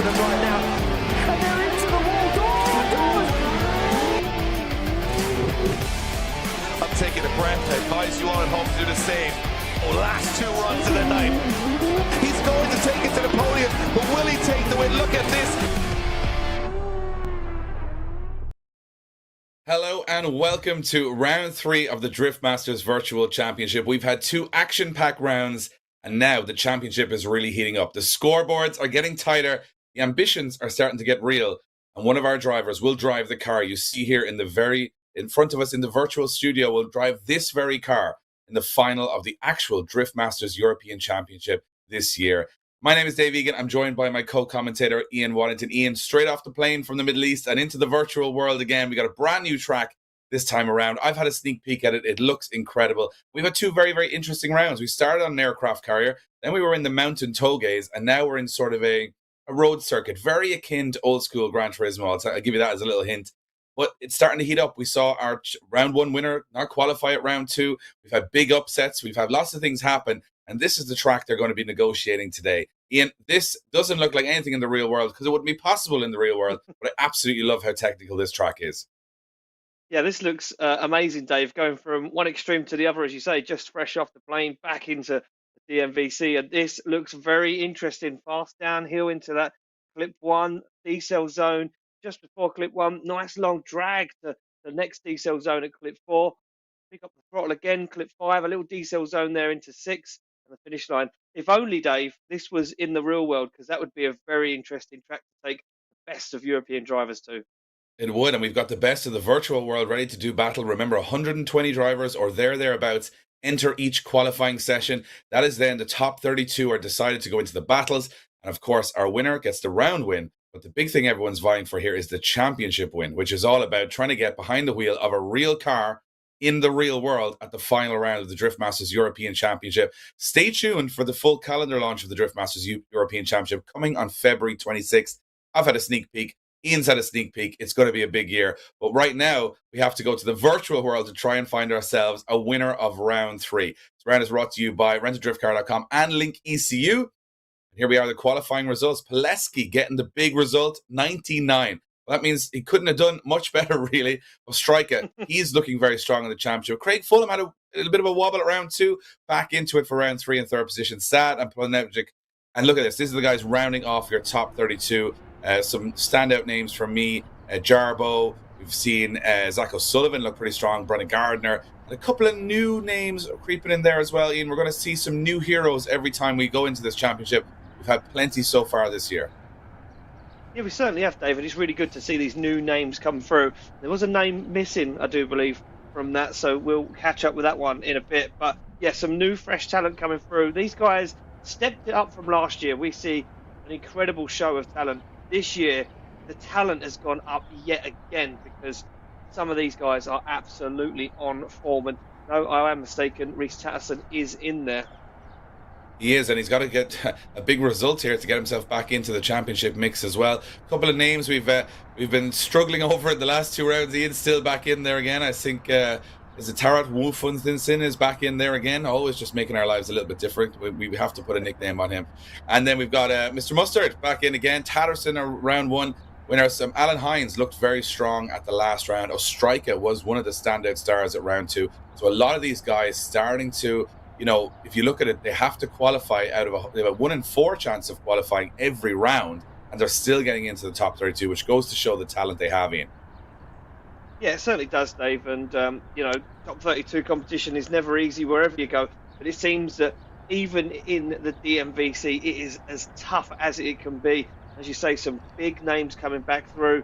them right now. And they're into the wall. I'm taking a breath. I advise you all at home to do the same. Oh, last 2 runs of the night. He's going to take it to the podium, but will he take the win? Look at this. Hello and welcome to round 3 of the Drift Masters Virtual Championship. We've had 2 action-packed rounds and now the championship is really heating up. The scoreboards are getting tighter, the ambitions are starting to get real, and one of our drivers will drive the car you see here in front of us in the virtual studio. Will drive this very car in the final of the actual Drift Masters European Championship this year. My name is Dave Egan. I'm joined by my co-commentator, Ian Waddington. Ian, straight off the plane from the Middle East and into the virtual world again. We got a brand new track this time around. I've had a sneak peek at it. It looks incredible. We've had 2 very, very interesting rounds. We started on an aircraft carrier, then we were in the mountain togeys, and now we're in sort of a road circuit, very akin to old school Gran Turismo. I'll give you that as a little hint. But it's starting to heat up. We saw our round 1 winner not qualify at round 2. We've had big upsets. We've had lots of things happen. And this is the track they're going to be negotiating today. Ian, this doesn't look like anything in the real world because it wouldn't be possible in the real world. But I absolutely love how technical this track is. Yeah, this looks amazing, Dave, going from one extreme to the other, as you say, just fresh off the plane back into the DMVC. And this looks very interesting. Fast downhill into that clip 1 decel zone. Just before clip 1, nice long drag to the next decel zone at clip 4. Pick up the throttle again, clip 5, a little decel zone there into 6, and the finish line. If only, Dave, this was in the real world, because that would be a very interesting track to take the best of European drivers to. It would, and we've got the best of the virtual world ready to do battle. Remember, 120 drivers or thereabouts enter each qualifying session. That is then the top 32 are decided to go into the battles, and of course, our winner gets the round win. But the big thing everyone's vying for here is the championship win, which is all about trying to get behind the wheel of a real car in the real world at the final round of the Drift Masters European Championship. Stay tuned for the full calendar launch of the Drift Masters European Championship coming on February 26th. I've had a sneak peek. Ian's had a sneak peek. It's going to be a big year. But right now, we have to go to the virtual world to try and find ourselves a winner of round 3. This round is brought to you by RentADriftCar.com and LIQUI. Here we are, the qualifying results. Pileski getting the big result, 99. Well, that means he couldn't have done much better, really. But Striker, he's looking very strong in the championship. Craig Fulham had a little bit of a wobble at round 2, back into it for round 3 in 3rd position. Sad and Planevgic. And look at this. These are the guys rounding off your top 32. Some standout names from me. Jarbo. We've seen Zach O'Sullivan look pretty strong. Brennan Gardner. And a couple of new names creeping in there as well, Ian. We're going to see some new heroes every time we go into this championship. We've had plenty so far this year. Yeah, we certainly have, David. It's really good to see these new names come through. There was a name missing, I do believe, from that, so we'll catch up with that one in a bit. But yeah, some new, fresh talent coming through. These guys stepped it up from last year. We see an incredible show of talent. This year, the talent has gone up yet again because some of these guys are absolutely on form. And no, I am mistaken, Reece Tatterson is in there. He is, and he's got to get a big result here to get himself back into the championship mix as well. A couple of names we've been struggling over the last 2 rounds. Ian's still back in there again. I think is it Tarat Wufunsinsin is back in there again. Always just making our lives a little bit different. We have to put a nickname on him. And then we've got Mr. Mustard back in again. Tatterson, round 1 winner. Alan Hines looked very strong at the last round. Ostrika was one of the standout stars at round 2. So a lot of these guys starting to, you know, if you look at it, they have to qualify they have a 1 in 4 chance of qualifying every round, and they're still getting into the top 32, which goes to show the talent they have, Ian. Yeah, it certainly does, Dave. And, top 32 competition is never easy wherever you go. But it seems that even in the DMVC, it is as tough as it can be. As you say, some big names coming back through.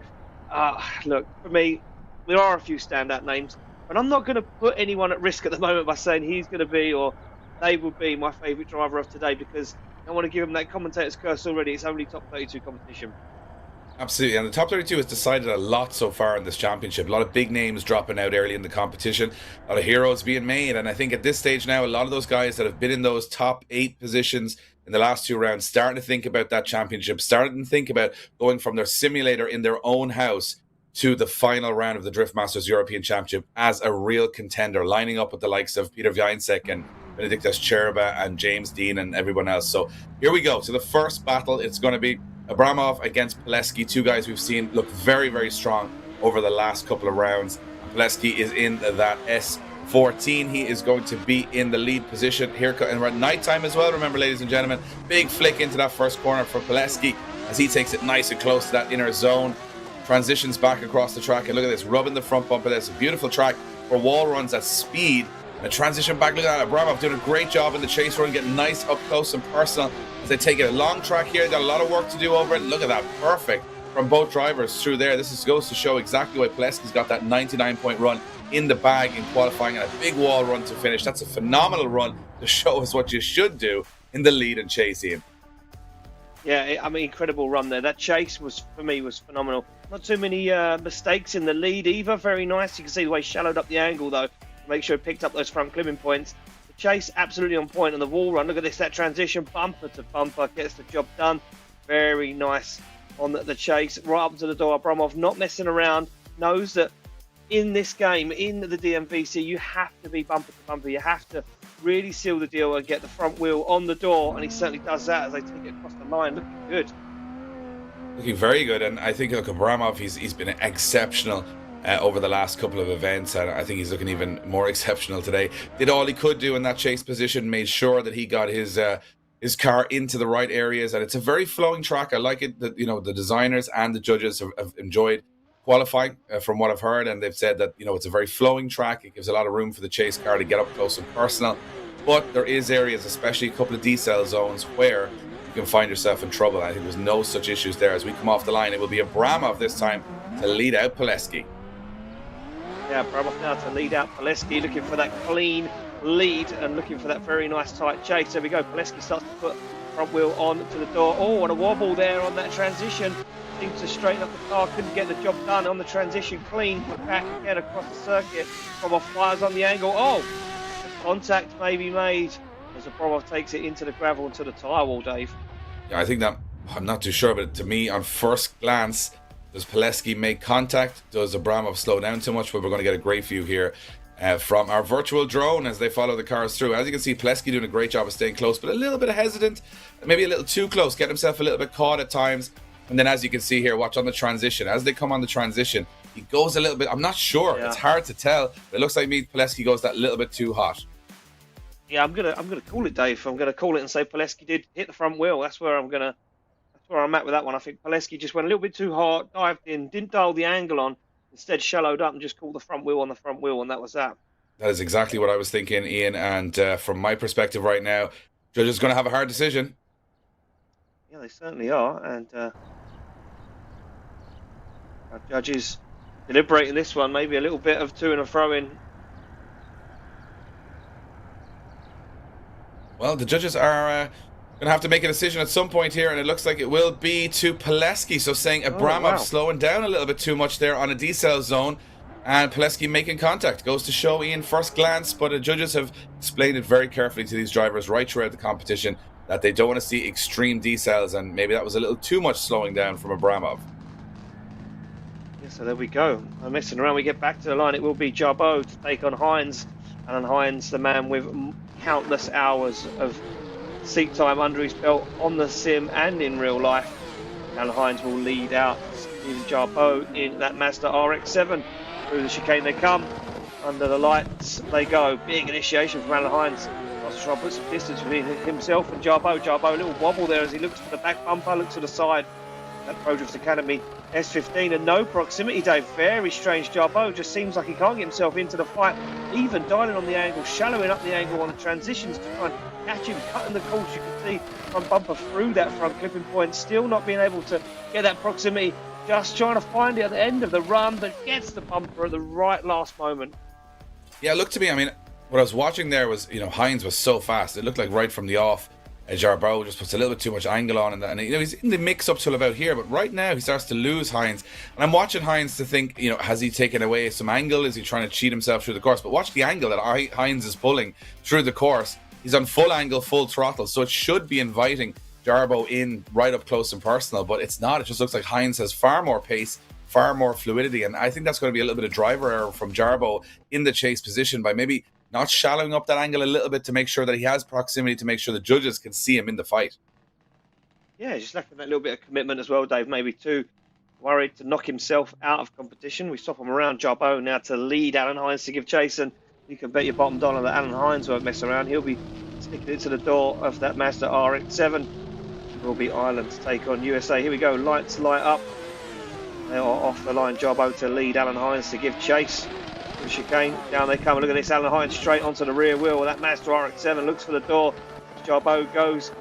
Look, for me, there are a few standout names. But I'm not going to put anyone at risk at the moment by saying he's going to be or they will be my favourite driver of today because I don't want to give him that commentator's curse already. It's only top 32 competition. Absolutely, and the top 32 has decided a lot so far in this championship. A lot of big names dropping out early in the competition, a lot of heroes being made, and I think at this stage now, a lot of those guys that have been in those top 8 positions in the last 2 rounds starting to think about that championship, starting to think about going from their simulator in their own house to the final round of the Drift Masters European Championship as a real contender, lining up with the likes of Peter Wiańczyk and Benediktas Cherba and James Dean and everyone else. So here we go. So the first battle, it's going to be Abramov against Pileski, two guys we've seen look very, very strong over the last couple of rounds. Pileski is in that S14. He is going to be in the lead position here, and we're at night time as well. Remember, ladies and gentlemen, big flick into that first corner for Pileski as he takes it nice and close to that inner zone. Transitions back across the track, and look at this, rubbing the front bumper. That's a beautiful track for wall runs at speed. And a transition back, look at that, Abramov doing a great job in the chase run, getting nice up close and personal as they take it a long track here. Got a lot of work to do over it. Look at that, perfect from both drivers through there. This goes to show exactly why Pileski's got that 99-point run in the bag in qualifying and a big wall run to finish. That's a phenomenal run to show us what you should do in the lead and chase, Ian. Yeah, I mean, incredible run there. That chase was, for me, was phenomenal. Not too many mistakes in the lead either. Very nice. You can see the way he shallowed up the angle, though, to make sure he picked up those front clipping points. The chase, absolutely on point, and the wall run. Look at this, that transition, bumper to bumper, gets the job done. Very nice on the chase, right up to the door. Abramov not messing around, knows that in this game, in the DMVC, you have to be bumper to bumper. You have to really seal the deal and get the front wheel on the door, and he certainly does that as they take it across the line. Looking good. Looking very good, and I think, look, Abramov, he's been exceptional over the last couple of events, and I think he's looking even more exceptional today. Did all he could do in that chase position, made sure that he got his car into the right areas, and it's a very flowing track. I like it that, you know, the designers and the judges have enjoyed qualifying from what I've heard, and they've said that, you know, it's a very flowing track. It gives a lot of room for the chase car to get up close and personal, but there is areas, especially a couple of decel zones, where you can find yourself in trouble. I think there's no such issues there. As we come off the line, it will be Abramov this time to lead out Pileski. Yeah, Abramov now to lead out Pileski, looking for that clean lead and looking for that very nice tight chase. There we go. Pileski starts to put front wheel on to the door. Oh, and a wobble there on that transition. Seems to straighten up the car, couldn't get the job done on the transition. Clean, put back again across the circuit. Abramov fires on the angle. Oh, contact may be made as Abramov takes it into the gravel and to the tyre wall, Dave. Yeah, I think that, I'm not too sure, but to me, on first glance, does Pileski make contact? Does Abramov slow down too much? But we're going to get a great view here from our virtual drone as they follow the cars through. As you can see, Pileski doing a great job of staying close, but a little bit hesitant, maybe a little too close, getting himself a little bit caught at times. And then, as you can see here, watch on the transition. As they come on the transition, he goes a little bit, I'm not sure, it's hard to tell, but it looks like Pileski goes that little bit too hot. Yeah, I'm gonna call it, Dave. I'm gonna call it and say Pileski did hit the front wheel. That's where I'm at with that one. I think Pileski just went a little bit too hard, dived in, didn't dial the angle on, instead shallowed up and just caught the front wheel on the front wheel, and that was that. That is exactly what I was thinking, Ian. And from my perspective right now, judges going to have a hard decision. Yeah, they certainly are, and our judges deliberating this one. Maybe a little bit of to and fro in. Well, the judges are going to have to make a decision at some point here, and it looks like it will be to Pileski. So saying Abramov slowing down a little bit too much there on a decel zone, and Pileski making contact. Goes to show, Ian, first glance, but the judges have explained it very carefully to these drivers right throughout the competition that they don't want to see extreme decels, and maybe that was a little too much slowing down from Abramov. Yeah, so there we go. I'm messing around. We get back to the line. It will be Jarbo to take on Hines. Alan Hines, the man with countless hours of seat time under his belt on the sim and in real life. Alan Hines will lead out in Jarbo in that Mazda RX-7. Through the chicane they come. Under the lights they go. Big initiation from Alan Hines. Wants to try and put some distance between himself and Jarbo. Jarbo, a little wobble there as he looks for the back bumper, looks to the side. That ProDrift Academy S15 and no proximity, Dave. Very strange. Jarbo just seems like he can't get himself into the fight. Even dialing on the angle, shallowing up the angle on the transitions to try and catch him, cutting the course. You can see front bumper through that front clipping point, still not being able to get that proximity. Just trying to find it at the end of the run, but gets the bumper at the right last moment. Yeah, look, to me, I mean, what I was watching there was, you know, Hines was so fast. It looked like right from the off, Jarbo just puts a little bit too much angle on, and you know, he's in the mix up till about here, but right now he starts to lose Hines. And I'm watching Hines to think, you know, has he taken away some angle? Is he trying to cheat himself through the course? But watch the angle that Hines is pulling through the course. He's on full angle, full throttle, so it should be inviting Jarbo in right up close and personal, but it's not. It just looks like Hines has far more pace, far more fluidity, and I think that's going to be a little bit of driver error from Jarbo in the chase position by maybe not shallowing up that angle a little bit to make sure that he has proximity, to make sure the judges can see him in the fight. Yeah, just lacking that little bit of commitment as well, Dave. Maybe too worried to knock himself out of competition. We swap him around. Jarbo now to lead Alan Hines to give chase, and you can bet your bottom dollar that Alan Hines won't mess around. He'll be sticking it to the door of that Mazda RX-7. Will be Ireland to take on USA. Here we go. Lights light up. They are off the line. Jarbo to lead Alan Hines to give chase. The chicane. Down they come. Look at this. Alan Hines straight onto the rear wheel. That Mazda RX-7 looks for the door. Jarbo goes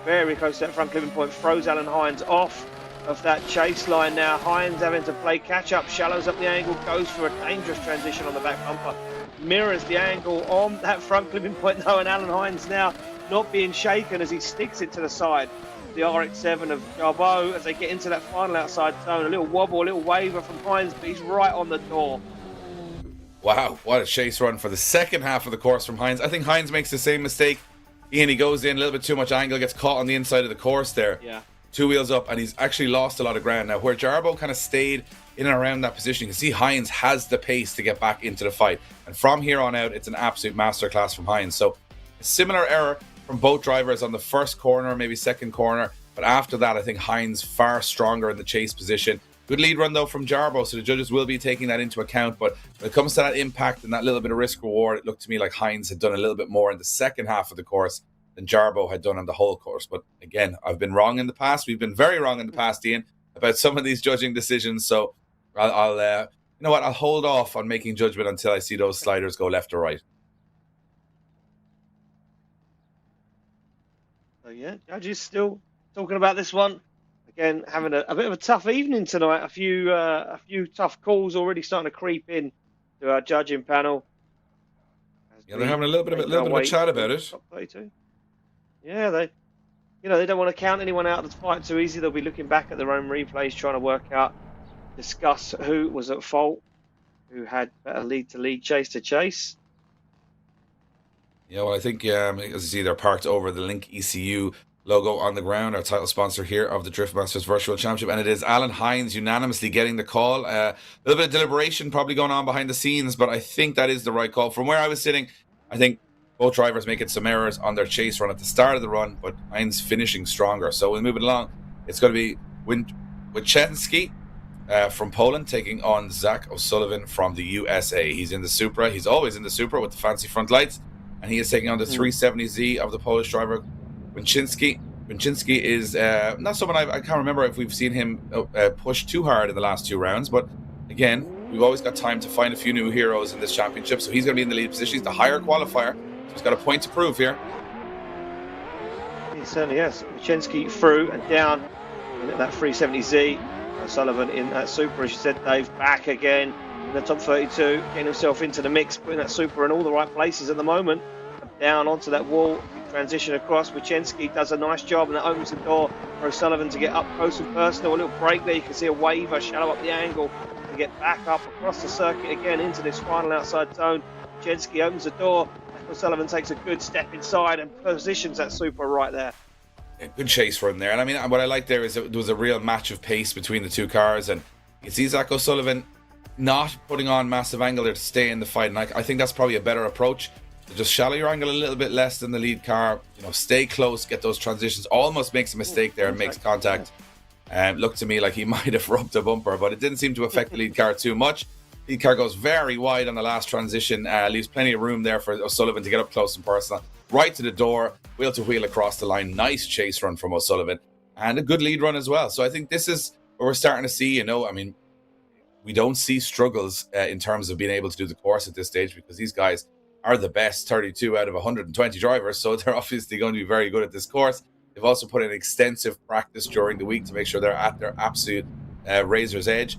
very close to that front clipping point. Throws Alan Hines off of that chase line now. Hines having to play catch up. Shallows up the angle. Goes for a dangerous transition on the back bumper. Mirrors the angle on that front clipping point though. And Alan Hines now not being shaken as he sticks it to the side. The RX-7 of Jarbo as they get into that final outside zone. A little wobble, a little waver from Hines, but he's right on the door. Wow, what a chase run for the second half of the course from Hines. I think Hines makes the same mistake. He goes in a little bit too much angle, gets caught on the inside of the course there. Yeah. Two wheels up, and he's actually lost a lot of ground. Now, where Jarbo kind of stayed in and around that position, you can see Hines has the pace to get back into the fight. And from here on out, it's an absolute masterclass from Hines. So, a similar error from both drivers on the first corner, maybe second corner. But after that, I think Hines far stronger in the chase position. Good lead run, though, from Jarbo, so the judges will be taking that into account. But when it comes to that impact and that little bit of risk-reward, it looked to me like Hines had done a little bit more in the second half of the course than Jarbo had done on the whole course. But again, I've been wrong in the past. We've been very wrong in the past, Ian, about some of these judging decisions. So I'll you know what? I'll hold off on making judgment until I see those sliders go left or right. So yeah, judges still talking about this one. Again, having a bit of a tough evening tonight. A few tough calls already starting to creep in to our judging panel. Yeah, they're having a little bit of a chat about it. Top 32. Yeah, they don't want to count anyone out of the fight too easy. They'll be looking back at their own replays, trying to work out, discuss who was at fault, who had better lead to lead, chase to chase. Yeah, well, I think as you see, they're parked over the LIQUI logo on the ground, our title sponsor here of the Drift Masters Virtual Championship, and it is Alan Hines unanimously getting the call. A little bit of deliberation probably going on behind the scenes, but I think that is the right call. From where I was sitting, I think both drivers making some errors on their chase run at the start of the run, but Hines finishing stronger. So we'll move it along. It's going to be Wichenski from Poland taking on Zach O'Sullivan from the USA. He's in the Supra. He's always in the Supra with the fancy front lights, and he is taking on the 370Z of the Polish driver Wichenski. Wichenski is not someone I can't remember if we've seen him push too hard in the last two rounds, but again, we've always got time to find a few new heroes in this championship, so he's going to be in the lead position. He's the higher qualifier, so he's got a point to prove here. He certainly has. Wichenski through and down in that 370Z. O'Sullivan in that Supra, as you said, Dave, back again in the top 32, getting himself into the mix, putting that Supra in all the right places at the moment. Down onto that wall, transition across. Wichenski does a nice job, and that opens the door for O'Sullivan to get up close and personal. A little break there, you can see a waver, shallow up the angle to get back up across the circuit again into this final outside zone. Wichenski opens the door. O'Sullivan takes a good step inside and positions that Supra right there. Yeah, good chase run there. And I mean, what I like there is there was a real match of pace between the two cars, and you see Zach O'Sullivan not putting on massive angle there to stay in the fight. And I think that's probably a better approach. Just shallow your angle a little bit less than the lead car, stay close, get those transitions. Almost makes a mistake there and makes contact. Looked to me like he might have rubbed a bumper, but it didn't seem to affect the lead car too much. Lead car goes very wide on the last transition, leaves plenty of room there for O'Sullivan to get up close and personal. Right to the door, wheel to wheel across the line. Nice chase run from O'Sullivan, and a good lead run as well. So I think this is where we're starting to see, we don't see struggles in terms of being able to do the course at this stage, because these guys are the best 32 out of 120 drivers, so they're obviously going to be very good at this course. They've also put in extensive practice during the week to make sure they're at their absolute razor's edge.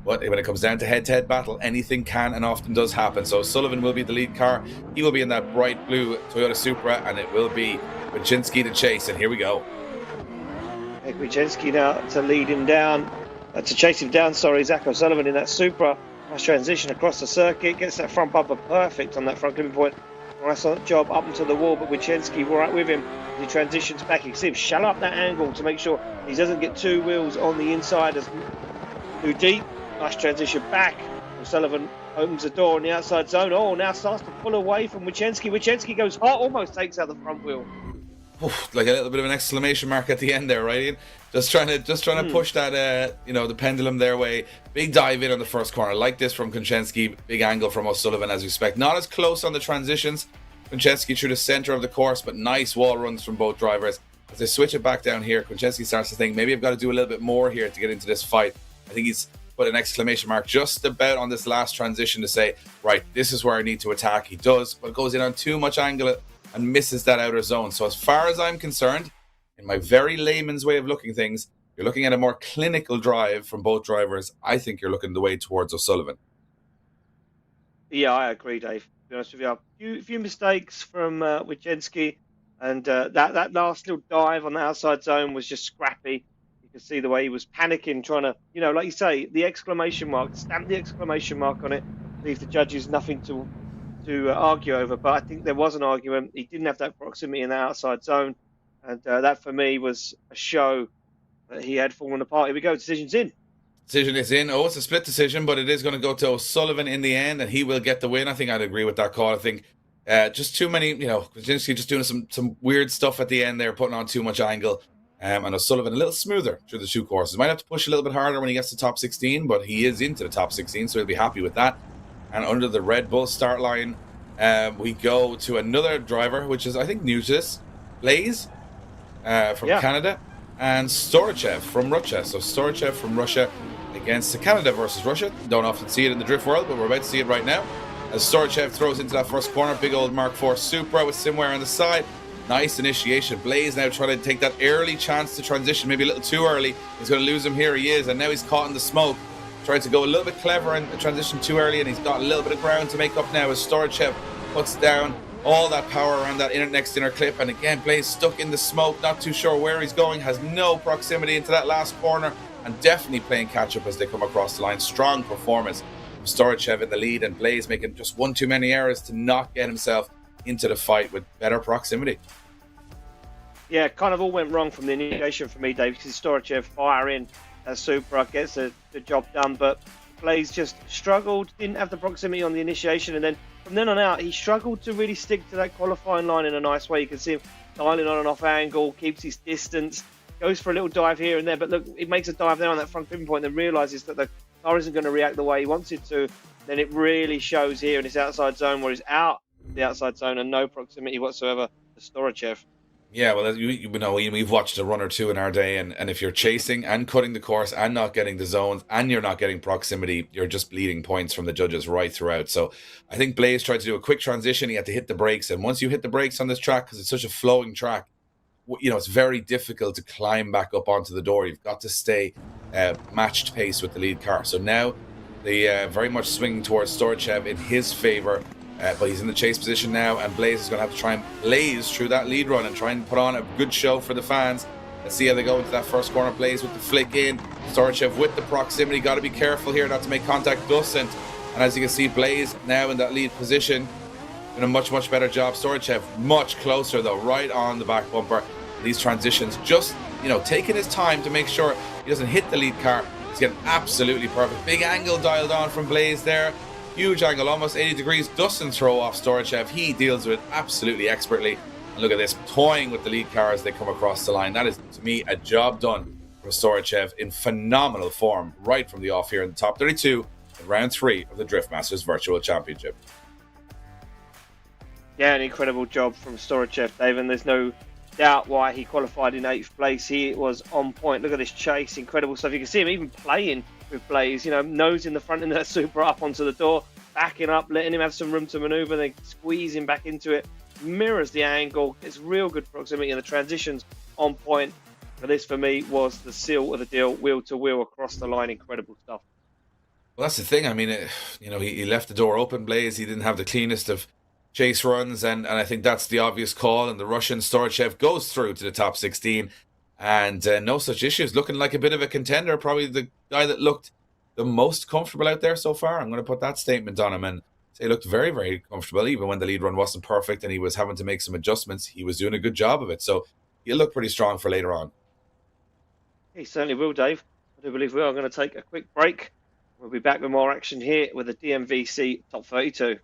But when it comes down to head-to-head battle, anything can and often does happen. So Sullivan will be the lead car. He will be in that bright blue Toyota Supra, and it will be Wichenski to chase. And here we go. Wichenski now to lead him down, to chase him down, Zach O'Sullivan in that Supra. Nice transition across the circuit, gets that front bumper perfect on that front clipping point. Nice job up into the wall, but Wichenski right with him as he transitions back. You can see him shallow up that angle to make sure he doesn't get two wheels on the inside as too deep. Nice transition back. O'Sullivan opens the door on the outside zone. Oh, now starts to pull away from Wichenski. Wichenski goes hot, almost takes out the front wheel. like a little bit of an exclamation mark at the end there, right, Ian? Just trying to push that, the pendulum their way. Big dive in on the first corner. Like this from Konchesky. Big angle from O'Sullivan, as we expect. Not as close on the transitions. Konchesky through the center of the course, but nice wall runs from both drivers. As they switch it back down here, Konchesky starts to think, maybe I've got to do a little bit more here to get into this fight. I think he's put an exclamation mark just about on this last transition to say, right, this is where I need to attack. He does, but goes in on too much angle and misses that outer zone. So as far as I'm concerned, in my very layman's way of looking things, you're looking at a more clinical drive from both drivers. I think you're looking the way towards O'Sullivan. Yeah, I agree, Dave. To be honest with you, a few mistakes from Wojcicki, and that last little dive on the outside zone was just scrappy. You could see the way he was panicking, trying to, like you say, the exclamation mark, stamp the exclamation mark on it, leave the judges nothing to argue over. But I think there was an argument. He didn't have that proximity in the outside zone, and that for me was a show that he had fallen apart. Here we go, decision's in. Decision is in. Oh, it's a split decision, but it is going to go to O'Sullivan in the end, and he will get the win. I think I'd agree with that call. I think just too many, Wojcicki just doing some weird stuff at the end there, putting on too much angle. And O'Sullivan a little smoother through the two courses. Might have to push a little bit harder when he gets to top 16, but he is into the top 16, so he'll be happy with that. And under the Red Bull start line, we go to another driver, which is, I think, new to this, Blaze from Canada, and Storachev from Russia. So Storachev from Russia against Canada versus Russia. Don't often see it in the drift world, but we're about to see it right now. As Storachev throws into that first corner, big old Mark IV Supra with Simware on the side. Nice initiation. Blaze now trying to take that early chance to transition, maybe a little too early. He's going to lose him. Here he is, and now he's caught in the smoke. Trying to go a little bit clever and transition too early, and he's got a little bit of ground to make up now as Storachev puts down all that power around that next inner clip. And again, Blaze stuck in the smoke, not too sure where he's going, has no proximity into that last corner, and definitely playing catch up as they come across the line. Strong performance from Storachev in the lead, and Blaze making just one too many errors to not get himself into the fight with better proximity. Yeah, kind of all went wrong from the initiation for me, Dave, because Storachev firing as Supra gets the job done, but Blaze just struggled, didn't have the proximity on the initiation, and then from then on out, he struggled to really stick to that qualifying line in a nice way. You can see him dialing on and off angle, keeps his distance, goes for a little dive here and there, but look, it makes a dive there on that front clipping point and realises that the car isn't going to react the way he wants it to. Then it really shows here in this outside zone where he's out the outside zone and no proximity whatsoever to Storachev. Yeah, well, we've watched a run or two in our day, and if you're chasing and cutting the course and not getting the zones and you're not getting proximity, you're just bleeding points from the judges right throughout. So I think Blaze tried to do a quick transition. He had to hit the brakes, and once you hit the brakes on this track, because it's such a flowing track, it's very difficult to climb back up onto the door. You've got to stay matched pace with the lead car. So now they very much swinging towards Storachev in his favour. But he's in the chase position now, and Blaze is going to have to try and blaze through that lead run and try and put on a good show for the fans. Let's see how they go into that first corner. Blaze with the flick in. Storachev with the proximity. Got to be careful here not to make contact. Doesn't. And as you can see, Blaze now in that lead position, doing a much, much better job. Storachev much closer, though, right on the back bumper. These transitions, just, taking his time to make sure he doesn't hit the lead car. He's getting absolutely perfect. Big angle dialed on from Blaze there. Huge angle, almost 80 degrees. Doesn't throw off Storachev. He deals with it absolutely expertly. And look at this, toying with the lead car as they come across the line. That is, to me, a job done from Storachev in phenomenal form right from the off here in the top 32 in round 3 of the Drift Masters Virtual Championship. Yeah, an incredible job from Storachev, Dave, and there's no doubt why he qualified in 8th place. He was on point. Look at this chase, incredible stuff. You can see him even playing with Blaze, nose in the front in that Supra up onto the door, backing up, letting him have some room to manoeuvre, then squeezing back into it, mirrors the angle, gets real good proximity, and the transitions on point. But this, for me, was the seal of the deal, wheel to wheel across the line. Incredible stuff. Well, that's the thing. I mean, he left the door open, Blaze. He didn't have the cleanest of chase runs, and I think that's the obvious call. And the Russian Storachev goes through to the top 16. And no such issues. Looking like a bit of a contender. Probably the guy that looked the most comfortable out there so far. I'm going to put that statement on him and say he looked very, very comfortable. Even when the lead run wasn't perfect and he was having to make some adjustments, he was doing a good job of it. So he'll look pretty strong for later on. He certainly will, Dave. I do believe we are going to take a quick break. We'll be back with more action here with the DMVC Top 32.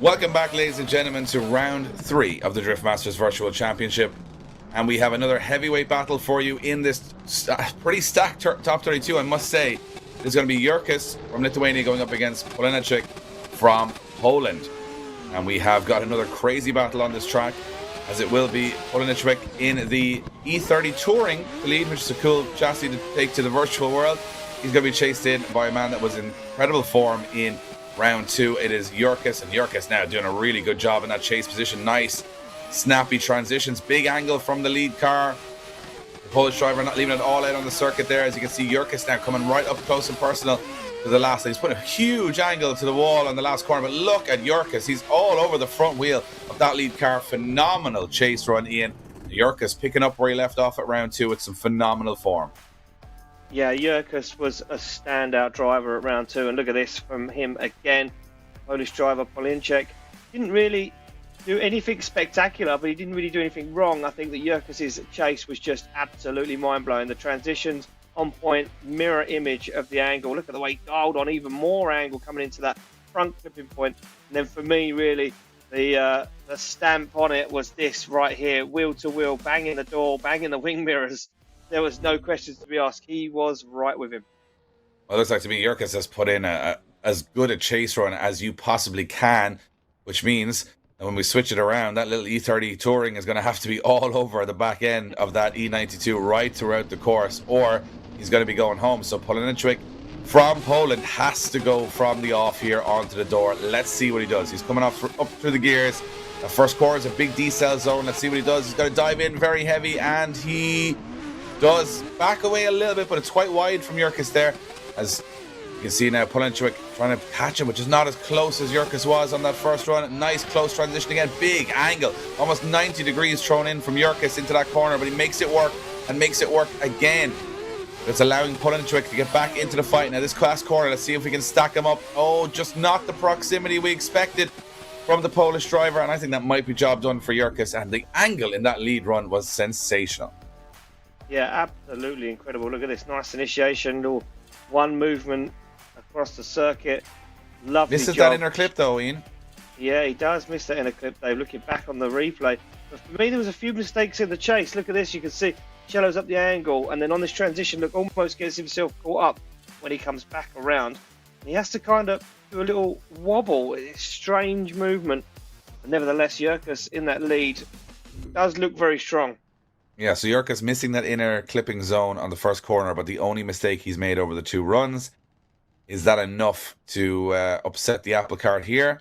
Welcome back, ladies and gentlemen, to round 3 of the Drift Masters Virtual Championship. And we have another heavyweight battle for you in this pretty stacked top 32, I must say. It's going to be Jurkis from Lithuania going up against Polinaczyk from Poland. And we have got another crazy battle on this track, as it will be Polinaczyk in the E30 Touring lead, which is a cool chassis to take to the virtual world. He's going to be chased in by a man that was in incredible form in round 2. It is Jurkis, and Jurkis now doing a really good job in that chase position. Nice, snappy transitions, big angle from the lead car. The Polish driver not leaving it all out on the circuit there. As you can see, Jurkis now coming right up close and personal to the last. He's put a huge angle to the wall on the last corner, but look at Jurkis. He's all over the front wheel of that lead car. Phenomenal chase run, Ian. Jurkis picking up where he left off at round 2 with some phenomenal form. Yeah, Jurkis was a standout driver at round 2, and look at this from him again. Polish driver Polinaczyk didn't really do anything spectacular, but he didn't really do anything wrong. I think that Jurkis' chase was just absolutely mind-blowing. The transitions on point, mirror image of the angle. Look at the way he dialed on even more angle coming into that front clipping point. And then for me, really, the stamp on it was this right here, wheel to wheel, banging the door, banging the wing mirrors. There was no questions to be asked. He was right with him. Well, it looks like to me Jurkis has put in as good a chase run as you possibly can, which means that when we switch it around, that little E30 Touring is going to have to be all over the back end of that E92 right throughout the course, or he's going to be going home. So Polinaczyk from Poland has to go from the off here onto the door. Let's see what he does. He's coming up through the gears. The first corner is a big decel zone. Let's see what he does. He's going to dive in very heavy, and he does back away a little bit, but it's quite wide from Jurkis there. As you can see now, Polinaczyk trying to catch him, which is not as close as Jurkis was on that first run. Nice close transition again, big angle, almost 90 degrees thrown in from Jurkis into that corner, but he makes it work and makes it work again. It's allowing Polinaczyk to get back into the fight. Now this class corner, let's see if we can stack him up. Oh, just not the proximity we expected from the Polish driver, and I think that might be job done for Jurkis, and the angle in that lead run was sensational. Yeah, absolutely incredible. Look at this nice initiation, little one movement across the circuit. Lovely Misses job. that inner clip though, Ian. Yeah, he does miss that inner clip, Dave. Looking back on the replay. But for me, there was a few mistakes in the chase. Look at this. You can see shallows up the angle, and then on this transition, look, almost gets himself caught up when he comes back around. And he has to kind of do a little wobble. It's strange movement. But nevertheless, Jurkis in that lead does look very strong. Yeah, so Jurkis missing that inner clipping zone on the first corner, but the only mistake he's made over the 2 runs. Is that enough to upset the apple cart here?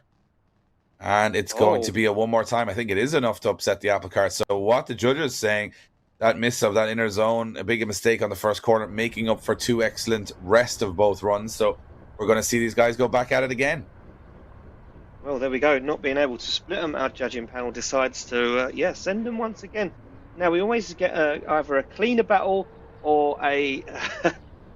And it's going to be a one more time. I think it is enough to upset the apple cart. So what the judges saying, that miss of that inner zone, a big mistake on the first corner, making up for 2 excellent rest of both runs. So we're going to see these guys go back at it again. Well, there we go. Not being able to split them, our judging panel decides to, send them once again. Now, we always get either a cleaner battle or a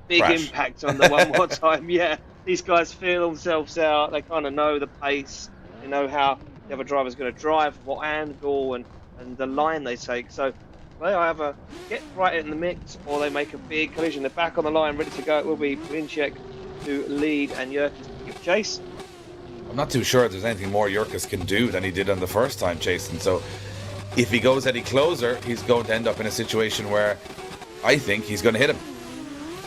big Crash. impact on the one more time. Yeah, these guys feel themselves out. They kind of know the pace. They know how the other driver's going to drive, what angle, and the line they take. So they either get right in the mix or they make a big collision. They're back on the line, ready to go. It will be Polinaczyk to lead and Jurkis to give chase. I'm not too sure if there's anything more Jurkis can do than he did on the first time chasing. So if he goes any closer, he's going to end up in a situation where I think he's going to hit him.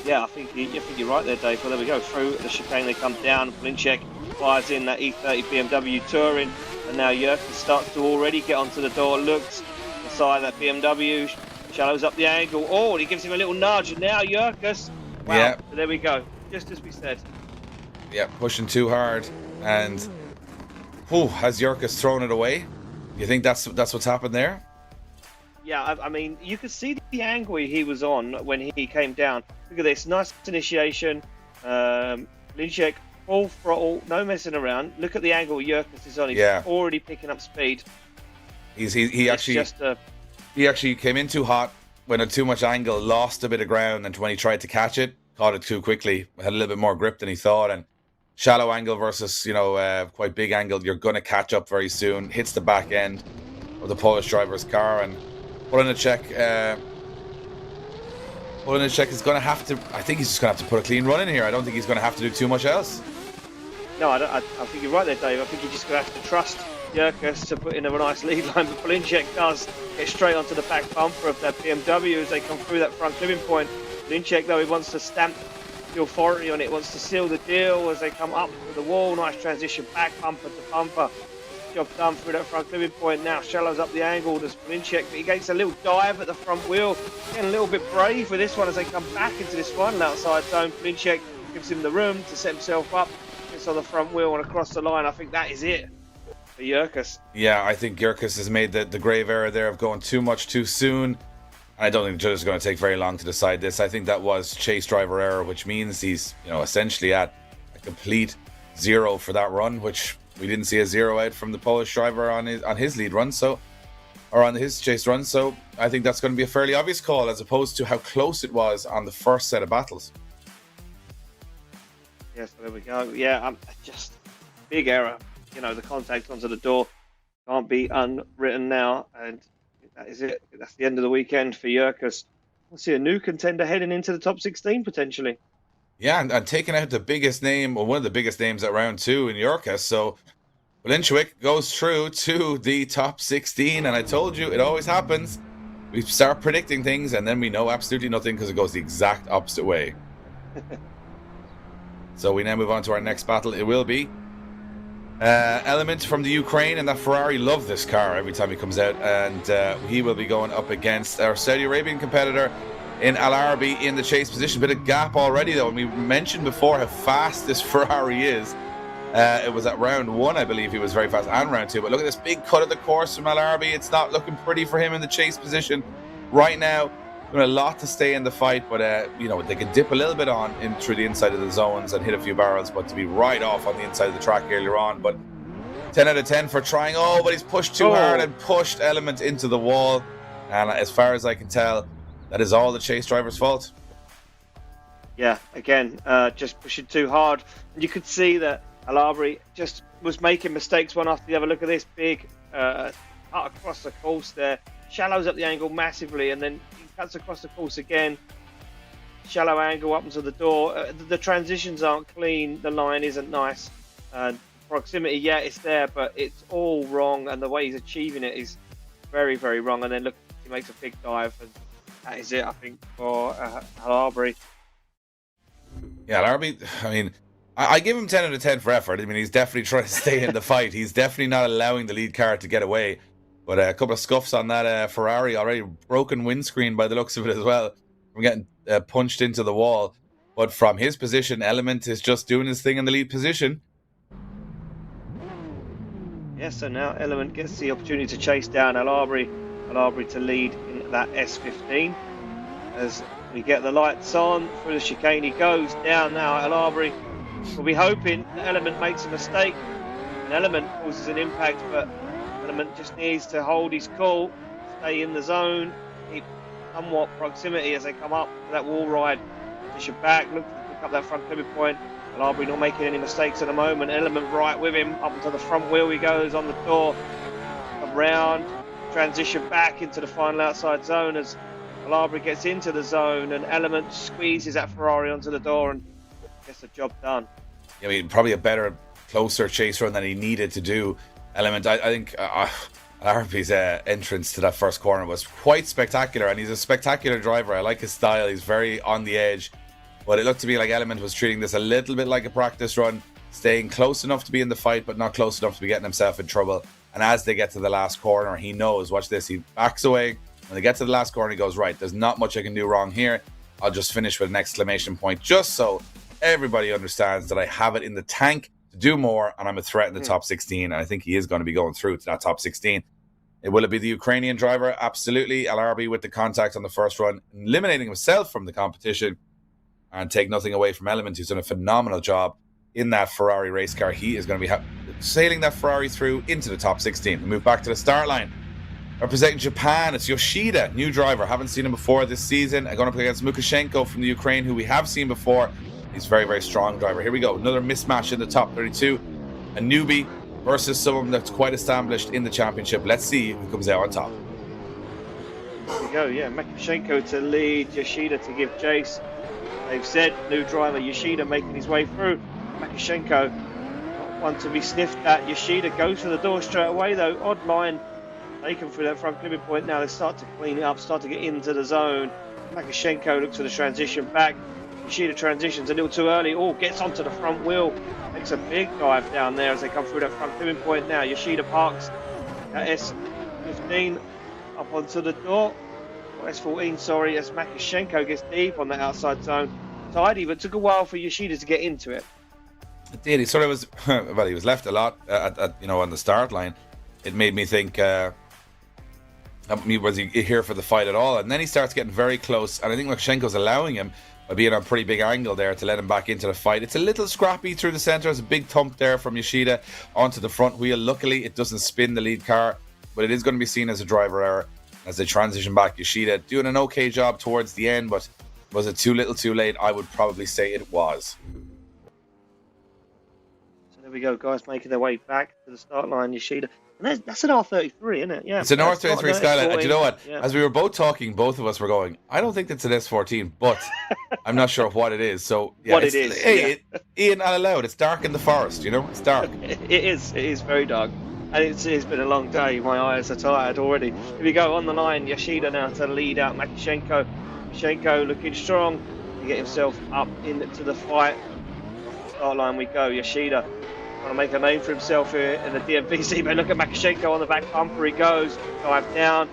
Yeah, I think you're right there, Dave. Well, there we go. Through the chicane they come down. Polinaczyk fires in that E30 BMW Touring. And now Jurkis starts to already get onto the door. Looks inside that BMW. Shallows up the angle. Oh, and he gives him a little nudge. And now Jurkis. Wow. Yeah. So there we go. Just as we said. Yeah, pushing too hard. And has Jurkis thrown it away? You think that's what's happened there? Yeah, I mean, you could see the angle he was on when he came down. Look at this, nice initiation. Polinaczyk, full throttle, no messing around. Look at the angle Jurkis is on. He's already picking up speed. He actually came in too hot, went at too much angle, lost a bit of ground, and when he tried to catch it, caught it too quickly. Had a little bit more grip than he thought, and shallow angle versus quite big angle, you're going to catch up very soon. Hits the back end of the Polish driver's car, and Polinaczyk is going to have to, I think he's just going to have to put a clean run in here. I don't think he's going to have to do too much else. No, I think you're right there, Dave. I think you're just going to have to trust Yerkes to put in a nice lead line, but Polincek does get straight onto the back bumper of that BMW as they come through that front clipping point. Polincek, though, he wants to stamp the authority on it, wants to seal the deal as they come up to the wall. Nice transition back bumper to bumper. Job done through that front clipping point. Now shallows up the angle. Does Polincek, but he gets a little dive at the front wheel. Getting a little bit brave with this one as they come back into this final outside zone. Polincek gives him the room to set himself up. Gets on the front wheel and across the line. I think that is it for Yerkes. Yeah, I think Yerkes has made the grave error there of going too much too soon. I don't think the judge is going to take very long to decide this. I think that was chase driver error, which means he's, essentially at a complete zero for that run, which we didn't see a zero out from the Polish driver on his lead run, or on his chase run. So I think that's going to be a fairly obvious call, as opposed to how close it was on the first set of battles. Yes, there we go. Yeah, just big error. The contact onto the door can't be unwritten now, and that is it. That's the end of the weekend for Yerkes. We'll see a new contender heading into the top 16 potentially. Yeah, and taking out the biggest name, or one of the biggest names at round 2 in Yerkes. So Polincek goes through to the top 16, and I told you it always happens. We start predicting things, and then we know absolutely nothing because it goes the exact opposite way. So we now move on to our next battle. It will be Element from the Ukraine, and that Ferrari love this car every time he comes out, and he will be going up against our Saudi Arabian competitor in Al Arabi in the chase position. Bit of gap already though, and we mentioned before how fast this Ferrari is. It was at round 1, I believe he was very fast, and round 2, but look at this big cut of the course from Al Arabi. It's not looking pretty for him in the chase position right now. Doing a lot to stay in the fight, but they could dip a little bit on in through the inside of the zones and hit a few barrels, but to be right off on the inside of the track earlier on. But 10 out of 10 for trying. But he's pushed too hard and pushed Element into the wall, and as far as I can tell, that is all the chase driver's fault. Yeah, again, just pushing too hard, and you could see that Al Arabi just was making mistakes one after the other. Look at this big cut across the course there, shallows up the angle massively, and then he cuts across the course again, shallow angle up into the door. The transitions aren't clean, the line isn't nice, proximity, yeah, it's there, but it's all wrong, and the way he's achieving it is very, very wrong. And then look, he makes a big dive, and that is it, I think, for Al Arabi. Yeah, Al Arabi, I mean, I give him 10 out of 10 for effort. I mean, he's definitely trying to stay in the fight. He's definitely not allowing the lead car to get away. But a couple of scuffs on that Ferrari already. Broken windscreen by the looks of it as well. From getting punched into the wall. But from his position, Element is just doing his thing in the lead position. Yeah, so now Element gets the opportunity to chase down Al Arabi. Al Arabi to lead in that S15. As we get the lights on through the chicane, he goes down now. Al Arabi will be hoping that Element makes a mistake. And Element causes an impact, but Element just needs to hold his cool, stay in the zone, keep somewhat proximity as they come up to that wall ride. Position back, look to pick up that front clipping point. Al Arabi not making any mistakes at the moment. Element right with him, up into the front wheel he goes on the door. Come round, transition back into the final outside zone as Al Arabi gets into the zone, and Element squeezes that Ferrari onto the door and gets the job done. I mean, probably a better, closer chase run than he needed to do. Element, I think Al Arabi's entrance to that first corner was quite spectacular, and he's a spectacular driver. I like his style. He's very on the edge, but it looked to me like Element was treating this a little bit like a practice run, staying close enough to be in the fight, but not close enough to be getting himself in trouble. And as they get to the last corner, he knows, watch this, he backs away. When they get to the last corner, he goes, right, there's not much I can do wrong here. I'll just finish with an exclamation point, just so everybody understands that I have it in the tank to do more, and I'm a threat in the top 16, and I think he is going to be going through to that top 16. Will it be the Ukrainian driver? Absolutely. Al Arabi with the contact on the first run, eliminating himself from the competition, and take nothing away from Element, who's done a phenomenal job in that Ferrari race car. He is going to be sailing that Ferrari through into the top 16. We move back to the start line. Representing Japan, it's Yoshida, new driver. Haven't seen him before this season. I'm going up against Lukashenko from the Ukraine, who we have seen before. He's a very, very strong driver. Here we go. Another mismatch in the top 32. A newbie versus someone that's quite established in the championship. Let's see who comes out on top. Here we go, yeah. Lukashenko to lead, Yoshida to give chase. They've said new driver Yoshida making his way through. Lukashenko one to be sniffed at. Yoshida goes for the door straight away, though. Odd line taken through that front clipping point. Now they start to clean it up, start to get into the zone. Makashenko looks for the transition back. Yoshida transitions a little too early. Oh, gets onto the front wheel. Makes a big dive down there as they come through that front clipping point. Now Yoshida parks at S15 up onto the door. Or S14, sorry, as Makashenko gets deep on the outside zone. Tidy, but took a while for Yoshida to get into it. It did. He sort of was, well, he was left a lot on the start line. It made me think, was he here for the fight at all? And then he starts getting very close, and I think Makashenko's allowing him, by being on a pretty big angle there, to let him back into the fight. It's a little scrappy through the centre. There's a big thump there from Yoshida onto the front wheel. Luckily, it doesn't spin the lead car, but it is going to be seen as a driver error as they transition back. Yoshida doing an okay job towards the end, but was it too little too late? I would probably say it was. So there we go, guys making their way back to the start line. Yoshida. And that's an R33, isn't it? Yeah, it's an R33 Skyline. And you know what? Yeah. As we were both talking, both of us were going, I don't think it's an S14, but I'm not sure what it is. So, yeah, what it is. Hey, Ian, I'll allow it. It's dark in the forest, you know? It's dark. It is very dark. And it's been a long day. My eyes are tired already. Here we go on the line. Yoshida now to lead out Makashenko. Makashenko looking strong to get himself up into the fight. Off the start line we go. Yoshida trying to make a name for himself here in the DMVC, but look at Makashenko on the back bumper. He goes, dive down,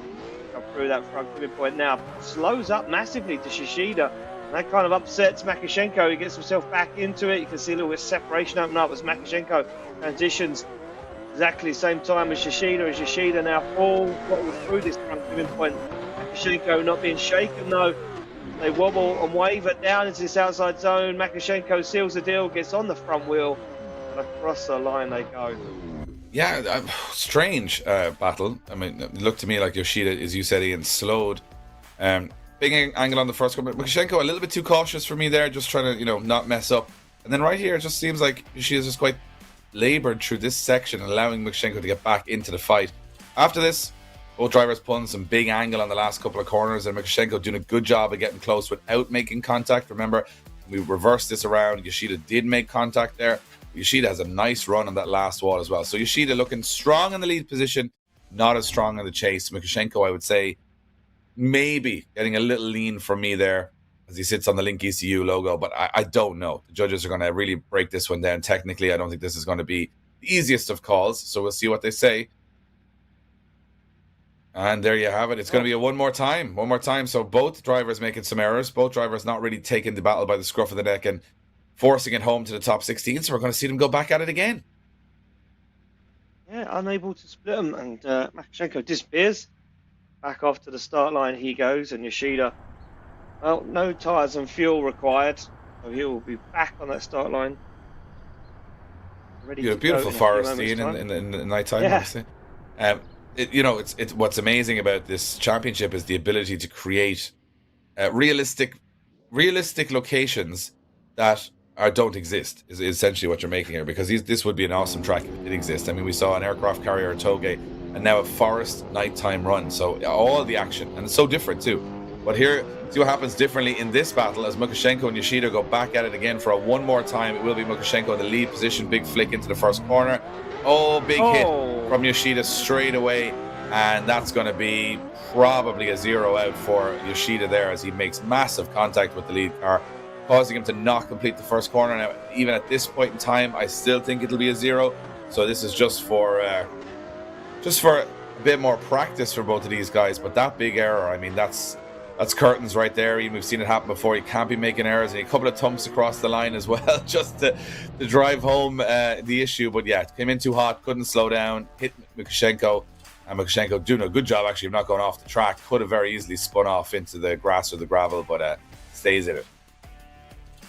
come through that front clipping point now. Slows up massively to Yoshida. And that kind of upsets Makashenko. He gets himself back into it. You can see a little bit of separation open up as Makashenko transitions exactly the same time as Yoshida. As Yoshida now falls through this front clipping point. Makashenko not being shaken though. They wobble and waver down into this outside zone. Makashenko seals the deal, gets on the front wheel. Across the line they go. Yeah, strange battle. I mean, it looked to me like Yoshida, as you said, Ian, slowed. Big angle on the first corner. Makashenko a little bit too cautious for me there, just trying to, not mess up. And then right here, it just seems like Yoshida's just quite laboured through this section, allowing Makashenko to get back into the fight. After this, both drivers pulling some big angle on the last couple of corners, and Makashenko doing a good job of getting close without making contact. Remember, we reversed this around. Yoshida did make contact there. Yoshida has a nice run on that last wall as well. So Yoshida looking strong in the lead position, not as strong in the chase. Makashenko, I would say, maybe getting a little lean from me there as he sits on the LIQUI.EU logo, but I don't know. The judges are going to really break this one down. Technically, I don't think this is going to be the easiest of calls, so we'll see what they say. And there you have it. It's going to be a one more time. So both drivers making some errors, both drivers not really taking the battle by the scruff of the neck and forcing it home to the top 16, so we're going to see them go back at it again. Yeah, unable to split them, and Makashenko disappears. Back off to the start line he goes, and Yoshida, well, no tyres and fuel required, so he will be back on that start line. Ready to beautiful go forest scene in the night time, yeah. obviously. It's what's amazing about this championship is the ability to create realistic locations that don't exist is essentially what you're making here, because this would be an awesome track if it did exist. I mean, we saw an aircraft carrier, Toge, and now a forest nighttime run. So all the action, and it's so different too. But here, see what happens differently in this battle as Makashenko and Yoshida go back at it again for a one more time. It will be Makashenko in the lead position, big flick into the first corner. Big hit from Yoshida straight away, and that's going to be probably a 0 out for Yoshida there as he makes massive contact with the lead car, causing him to not complete the first corner. Now, even at this point in time, I still think it'll be a 0. So this is just for a bit more practice for both of these guys. But that big error, I mean, that's curtains right there. Even we've seen it happen before. You can't be making errors, and a couple of thumps across the line as well, just to drive home the issue. But yeah, it came in too hot, couldn't slow down, hit Makashenko. And Makashenko doing a good job actually of not going off the track. Could have very easily spun off into the grass or the gravel, but stays in it.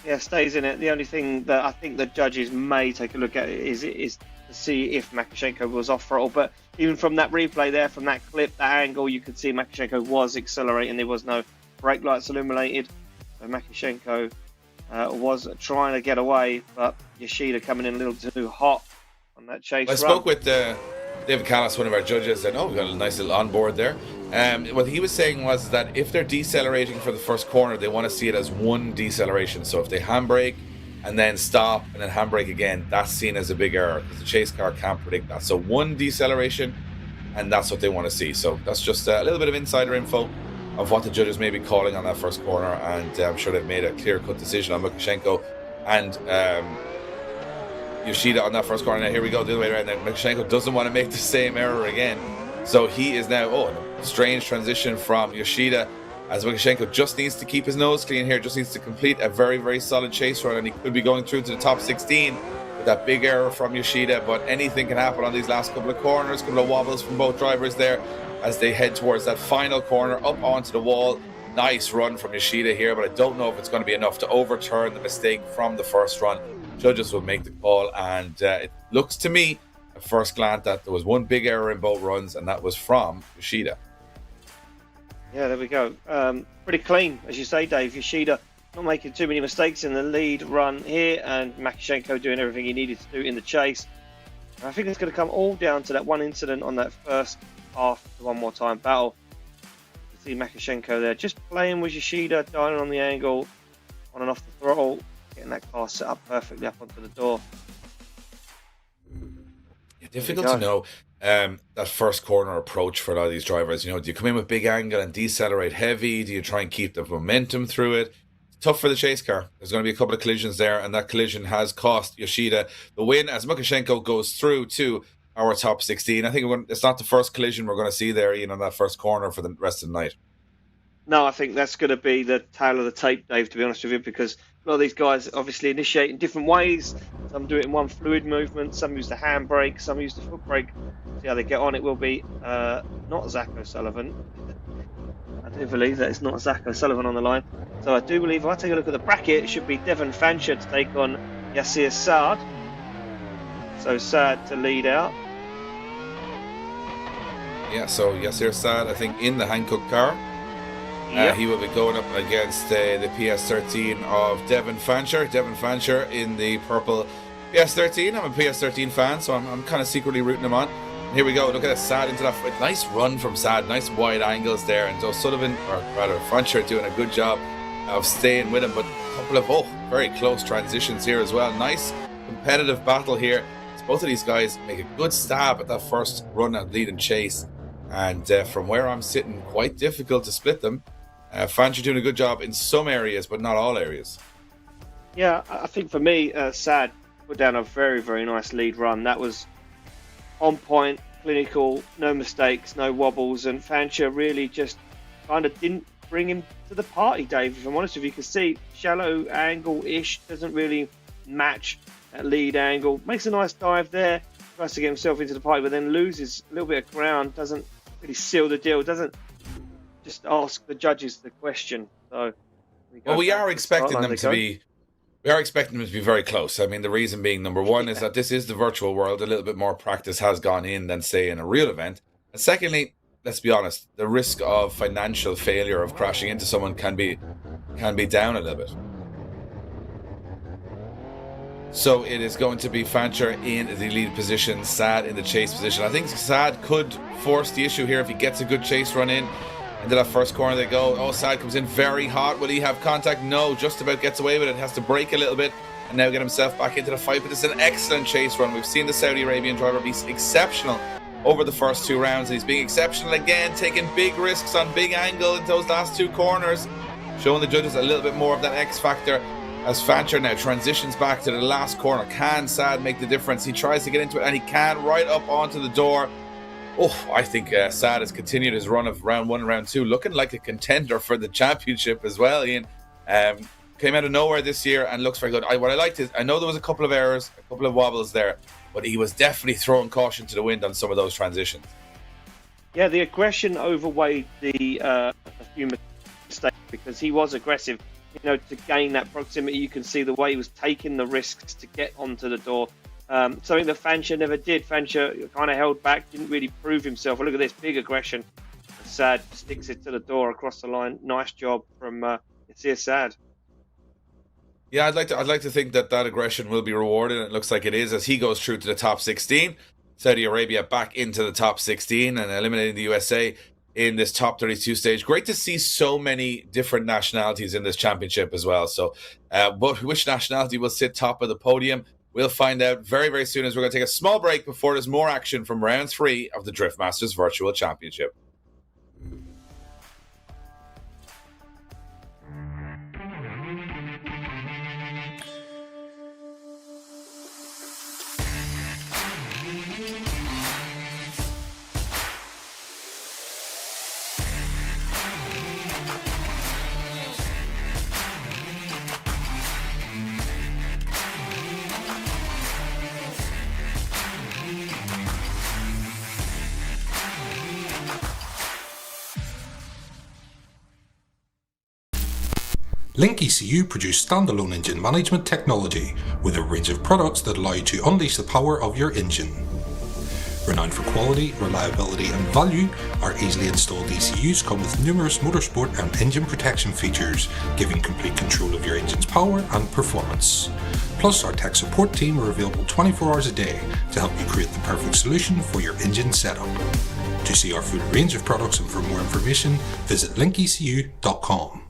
Yeah, stays in it. The only thing that I think the judges may take a look at is to see if Makashenko was off throttle. But even from that replay there, from that clip, that angle, you could see Makashenko was accelerating. There was no brake lights illuminated. So Makashenko was trying to get away, but Yoshida coming in a little too hot on that chase run. I spoke with David Callis, one of our judges, and we got a nice little onboard there. What he was saying was that if they're decelerating for the first corner, they want to see it as one deceleration. So if they handbrake and then stop and then handbrake again, that's seen as a big error because the chase car can't predict that. So one deceleration, and that's what they want to see. So that's just a little bit of insider info of what the judges may be calling on that first corner, and I'm sure they've made a clear-cut decision on Lukashenko and Yoshida on that first corner. Now here we go the other way around. Now Lukashenko doesn't want to make the same error again, so he is now a strange transition from Yoshida, as Lukashenko just needs to keep his nose clean here, just needs to complete a very, very solid chase run, and he could be going through to the top 16 with that big error from Yoshida. But anything can happen on these last couple of corners, couple of wobbles from both drivers there as they head towards that final corner up onto the wall. Nice run from Yoshida here, but I don't know if it's going to be enough to overturn the mistake from the first run. Judges will make the call, and it looks to me at first glance that there was one big error in both runs, and that was from Yoshida. Yeah, there we go. Pretty clean, as you say, Dave. Yoshida not making too many mistakes in the lead run here, and Makashenko doing everything he needed to do in the chase. And I think it's going to come all down to that one incident on that first half, the one more time battle. You see Makashenko there, just playing with Yoshida, dialing on the angle, on and off the throttle, getting that car set up perfectly up onto the door. Yeah, difficult to know. That first corner approach for a lot of these drivers, do you come in with big angle and decelerate heavy? Do you try and keep the momentum through it? It's tough for the chase car. There's going to be a couple of collisions there, and that collision has cost Yoshida the win as Lukashenko goes through to our top 16. I think it's not the first collision we're going to see there, on that first corner for the rest of the night. No, I think that's going to be the tail of the tape, Dave, to be honest with you, because a lot of these guys obviously initiate in different ways. Some do it in one fluid movement, some use the handbrake, some use the foot brake. See how they get on. It will be not Zach O'Sullivan. I do believe that it's not Zach O'Sullivan on the line. So I do believe, if I take a look at the bracket, it should be Devon Fancher to take on Yassir Saad. So Saad to lead out. Yeah, so Yassir Saad, I think, in the Hankook car. Yep. He will be going up against the PS13 of Devon Fancher. Devon Fancher in the purple PS13. I'm a PS13 fan, so I'm kind of secretly rooting him on. And here we go. Look at that, Saad into that. Nice run from Saad. Nice wide angles there. And O'Sullivan, or rather Fancher, doing a good job of staying with him. But a couple of very close transitions here as well. Nice competitive battle here. So both of these guys make a good stab at that first run and lead and chase. And from where I'm sitting, quite difficult to split them. Fancher doing a good job in some areas, but not all areas. Yeah, I think for me, Saad put down a very, very nice lead run. That was on point, clinical, no mistakes, no wobbles, and Fancher really just kind of didn't bring him to the party, Dave. If I'm honest with you, you can see shallow angle-ish, doesn't really match that lead angle. Makes a nice dive there, tries to get himself into the party, but then loses a little bit of ground, doesn't really seal the deal, doesn't just ask the judges the question. So we are expecting them to be very close. I mean, the reason being, number one, is that this is the virtual world. A little bit more practice has gone in than, say, in a real event. And secondly, let's be honest, the risk of financial failure of crashing into someone can be down a little bit. So it is going to be Fancher in the lead position, Saad in the chase position. I think Saad could force the issue here if he gets a good chase run in. Into that first corner they go. Saad comes in very hot. Will he have contact? No, just about gets away with it. Has to brake a little bit and now get himself back into the fight. But it's an excellent chase run. We've seen the Saudi Arabian driver be exceptional over the first two rounds. He's being exceptional again, taking big risks on big angle in those last two corners, showing the judges a little bit more of that X factor. As Fancher now transitions back to the last corner. Can Saad make the difference? He tries to get into it, and he can, right up onto the door. I think Saad has continued his run of round one and round two, looking like a contender for the championship as well, Ian. Came out of nowhere this year and looks very good. What I liked is, I know there was a couple of errors, a couple of wobbles there, but he was definitely throwing caution to the wind on some of those transitions. Yeah, the aggression overweighed the a few mistakes because he was aggressive. To gain that proximity, you can see the way he was taking the risks to get onto the door. Something that Fancher never did. Fancher kind of held back, didn't really prove himself. Look at this big aggression. Saad sticks it to the door across the line. Nice job from Yassir Saad. Yeah, I'd like to think that aggression will be rewarded, and it looks like it is as he goes through to the top 16. Saudi Arabia back into the top 16 and eliminating the USA in this top 32 stage. Great to see so many different nationalities in this championship as well. So but which nationality will sit top of the podium, we'll find out very, very soon, as we're going to take a small break before there's more action from round 3 of the Drift Masters Virtual Championship. LIQUI.EU produce standalone engine management technology with a range of products that allow you to unleash the power of your engine. Renowned for quality, reliability and value, our easily installed ECUs come with numerous motorsport and engine protection features, giving complete control of your engine's power and performance. Plus, our tech support team are available 24 hours a day to help you create the perfect solution for your engine setup. To see our full range of products and for more information, visit LIQUI.EU.com.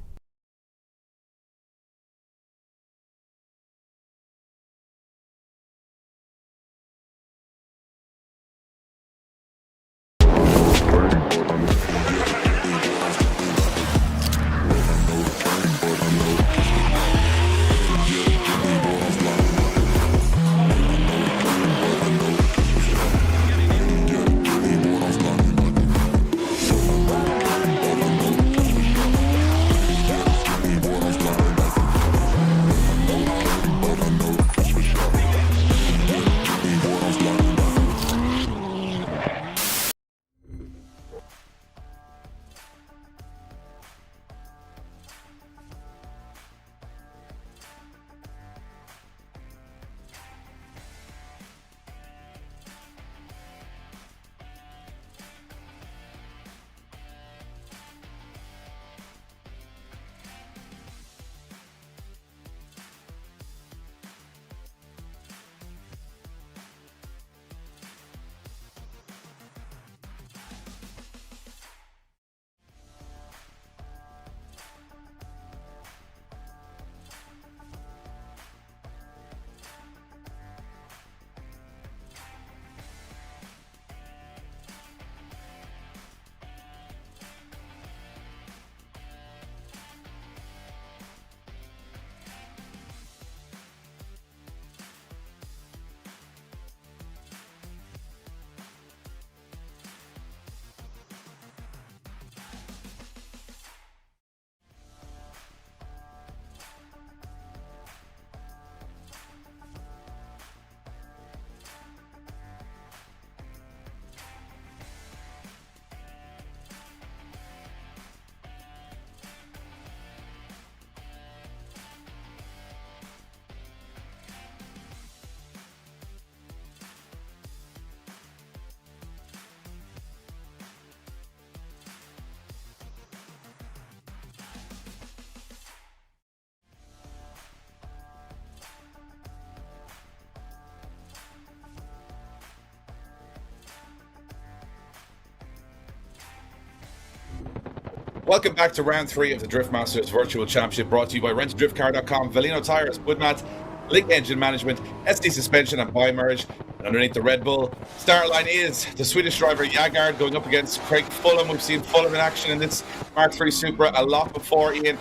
Welcome back to round 3 of the Drift Masters Virtual Championship, brought to you by RentADriftCar.com, VALINO Tires, Budmat, LIQUI Engine Management, SD Suspension and Bimerg. And underneath the Red Bull start line is the Swedish driver Jägard going up against Craig Fulham. We've seen Fulham in action in this Mark III Supra a lot before, Ian.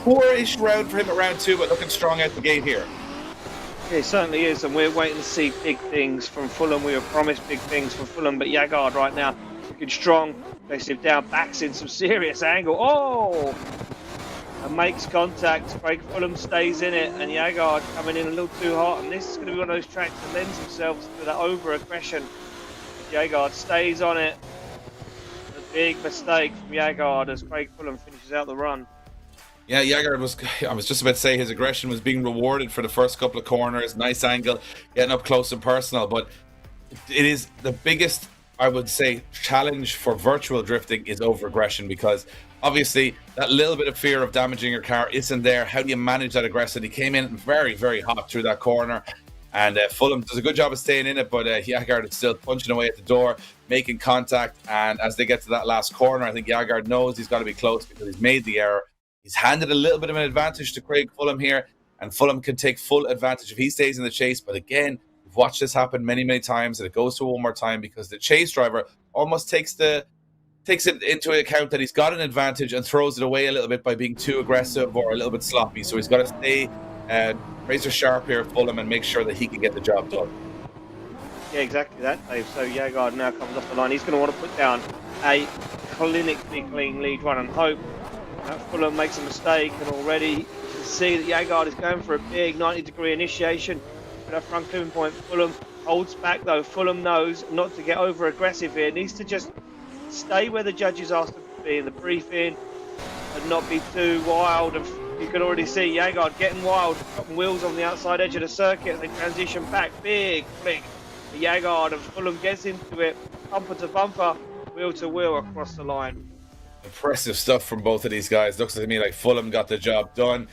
Poor-ish round for him at round 2, but looking strong out the gate here. Yeah, it certainly is, and we're waiting to see big things from Fulham. We were promised big things from Fulham, but Jägard right now looking strong. Makes him down, backs in some serious angle. Oh! And makes contact. Craig Fulham stays in it, and Jägard coming in a little too hot. And this is going to be one of those tracks that lends themselves to that over-aggression. Jägard stays on it. A big mistake from Jägard as Craig Fulham finishes out the run. Yeah, Jägard was, I was just about to say his aggression was being rewarded for the first couple of corners. Nice angle, getting up close and personal. But it is the biggest, I would say, challenge for virtual drifting is over-aggression, because obviously that little bit of fear of damaging your car isn't there. How do you manage that aggression? He came in very, very hot through that corner. And Fulham does a good job of staying in it, but Jaeger is still punching away at the door, making contact. And as they get to that last corner, I think Jaeger knows he's got to be close because he's made the error. He's handed a little bit of an advantage to Craig Fulham here, and Fulham can take full advantage if he stays in the chase. But again, we've watched this happen many, many times, and it goes to one more time because the chase driver almost takes it into account that he's got an advantage and throws it away a little bit by being too aggressive or a little bit sloppy. So he's got to stay razor sharp here, Fulham, and make sure that he can get the job done. Yeah, exactly that, Dave. So Jaeger now comes off the line. He's going to want to put down a clinically clean lead run and hope that Fulham makes a mistake. And already you can see that Jaeger is going for a big 90-degree initiation for that front clipping point. Fulham holds back though. Fulham knows not to get over aggressive here. Needs to just stay where the judges asked him to be in the briefing and not be too wild. You can already see Jaeger getting wild, putting wheels on the outside edge of the circuit as they transition back. Big flick. Jaeger and Fulham gets into it, bumper to bumper, wheel to wheel across the line. Impressive stuff from both of these guys. Looks to me like Fulham got the job done.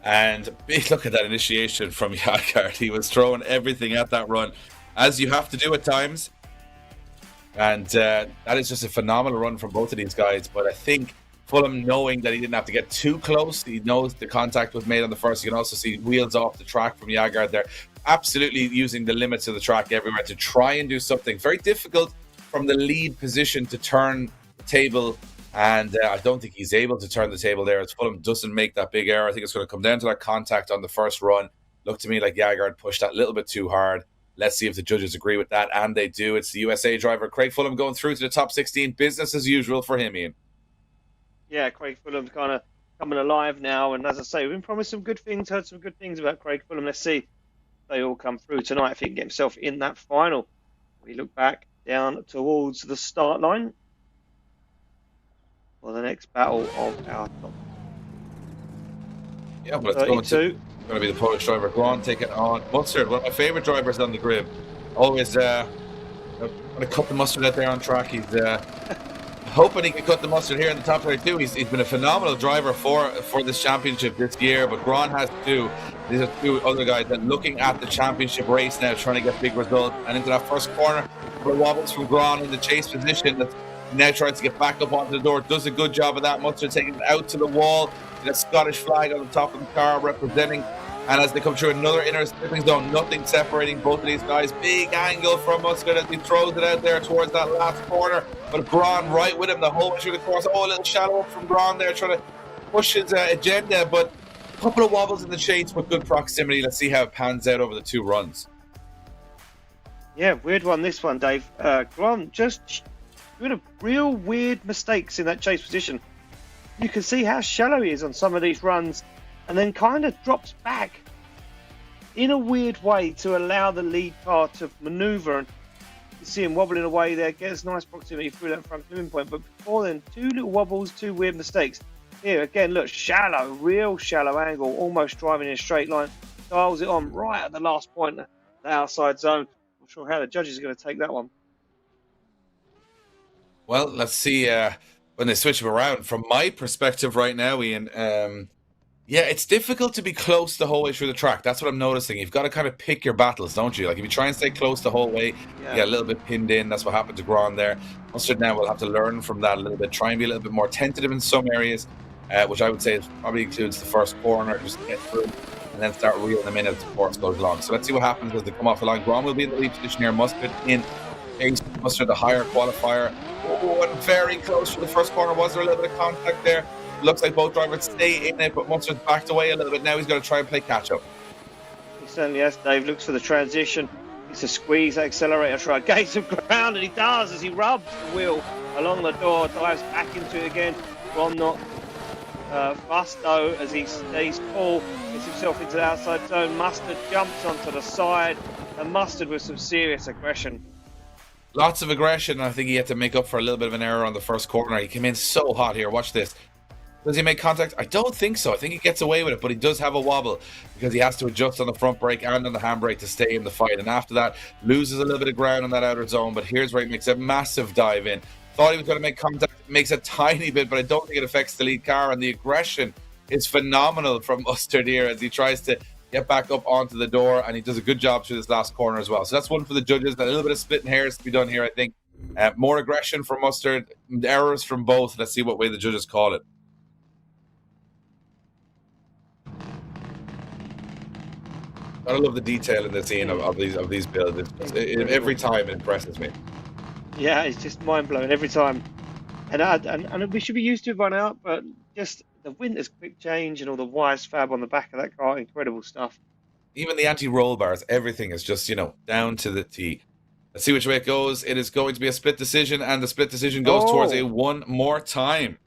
And big look at that initiation from Jaeger. He was throwing everything at that run, as you have to do at times. And that is just a phenomenal run from both of these guys. But I think Fulham, knowing that he didn't have to get too close, he knows the contact was made on the first. You can also see wheels off the track from Jaeger there. Absolutely using the limits of the track everywhere to try and do something. Very difficult from the lead position to turn the table. And I don't think he's able to turn the table there as Fulham doesn't make that big error. I think it's going to come down to that contact on the first run. Looked to me like Jaeger had pushed that a little bit too hard. Let's see if the judges agree with that, and they do. It's the USA driver, Craig Fulham, going through to the top 16. Business as usual for him, Ian. Yeah, Craig Fulham's kind of coming alive now. And as I say, we've been promised some good things, heard some good things about Craig Fulham. Let's see if they all come through tonight, if he can get himself in that final. We look back down towards the start line for the next battle of our top. Yeah, but it's going to be the Polish driver. Go on, take it on. Mustard, one of my favourite drivers on the grid. Always going to cut the mustard out there on track. He's hoping he can cut the mustard here in the top 32. He's been a phenomenal driver for this championship this year, but Gron has two. These are two other guys that looking at the championship race now, trying to get big results. And into that first corner, the wobbles from Gron in the chase position. That's now tries to get back up onto the door. Does a good job of that. Mustard taking it out to the wall. The Scottish flag on the top of the car representing. And as they come through another inner slipping zone, nothing separating both of these guys. Big angle from Mustard as he throws it out there towards that last corner. But Gron right with him the whole way through the course. Oh, a little shallow up from Gron there, trying to push his agenda. But a couple of wobbles in the chase with good proximity. Let's see how it pans out over the two runs. Yeah, weird one, this one, Dave. Gron just doing a real weird mistakes in that chase position. You can see how shallow he is on some of these runs, and then kind of drops back in a weird way to allow the lead car to manoeuvre. And you see him wobbling away there, gets nice proximity through that front clipping point. But before then, two little wobbles, two weird mistakes. Here again, look, shallow, real shallow angle, almost driving in a straight line. Dials it on right at the last point, the outside zone. I'm not sure how the judges are going to take that one. Well, let's see when they switch him around. From my perspective right now, Ian, yeah, it's difficult to be close the whole way through the track. That's what I'm noticing. You've got to kind of pick your battles, don't you? Like, if you try and stay close the whole way, you get a little bit pinned in. That's what happened to Gron there. Mustard now will have to learn from that a little bit. Try and be a little bit more tentative in some areas, which I would say probably includes the first corner. Just get through and then start reeling them in as the course goes along. So let's see what happens as they come off the line. Gron will be in the lead position here. Mustard in. Mustard, the higher qualifier. Oh, and very close to the first corner. Was there a little bit of contact there? Looks like both drivers stay in it, but Mustard's backed away a little bit now. He's going to try and play catch-up. He certainly has, Dave. Looks for the transition. He's to squeeze that accelerator, try to gain some ground, and he does as he rubs the wheel along the door, dives back into it again. Ron not fussed, though, as he stays cool, gets himself into the outside zone. Mustard jumps onto the side, and Mustard with some serious aggression. Lots of aggression, and I think he had to make up for a little bit of an error on the first corner. He came in so hot here. Watch this. Does he make contact? I don't think so. I think he gets away with it, but he does have a wobble because he has to adjust on the front brake and on the handbrake to stay in the fight. And after that, loses a little bit of ground on that outer zone. But here's where he makes a massive dive in. Thought he was going to make contact. Makes a tiny bit, but I don't think it affects the lead car. And the aggression is phenomenal from Mustard here as he tries to get back up onto the door, and he does a good job through this last corner as well. So that's one for the judges. A little bit of splitting hairs to be done here, I think. More aggression from Mustard, errors from both. Let's see what way the judges call it. I love the detail in the scene of these builds. Every time it impresses me. Yeah, it's just mind-blowing every time. And we should be used to it by now, but just the winter's quick change and all the wires fab on the back of that car, incredible stuff. Even the anti-roll bars, everything is just, down to the T. Let's see which way it goes. It is going to be a split decision, and the split decision goes towards a one more time.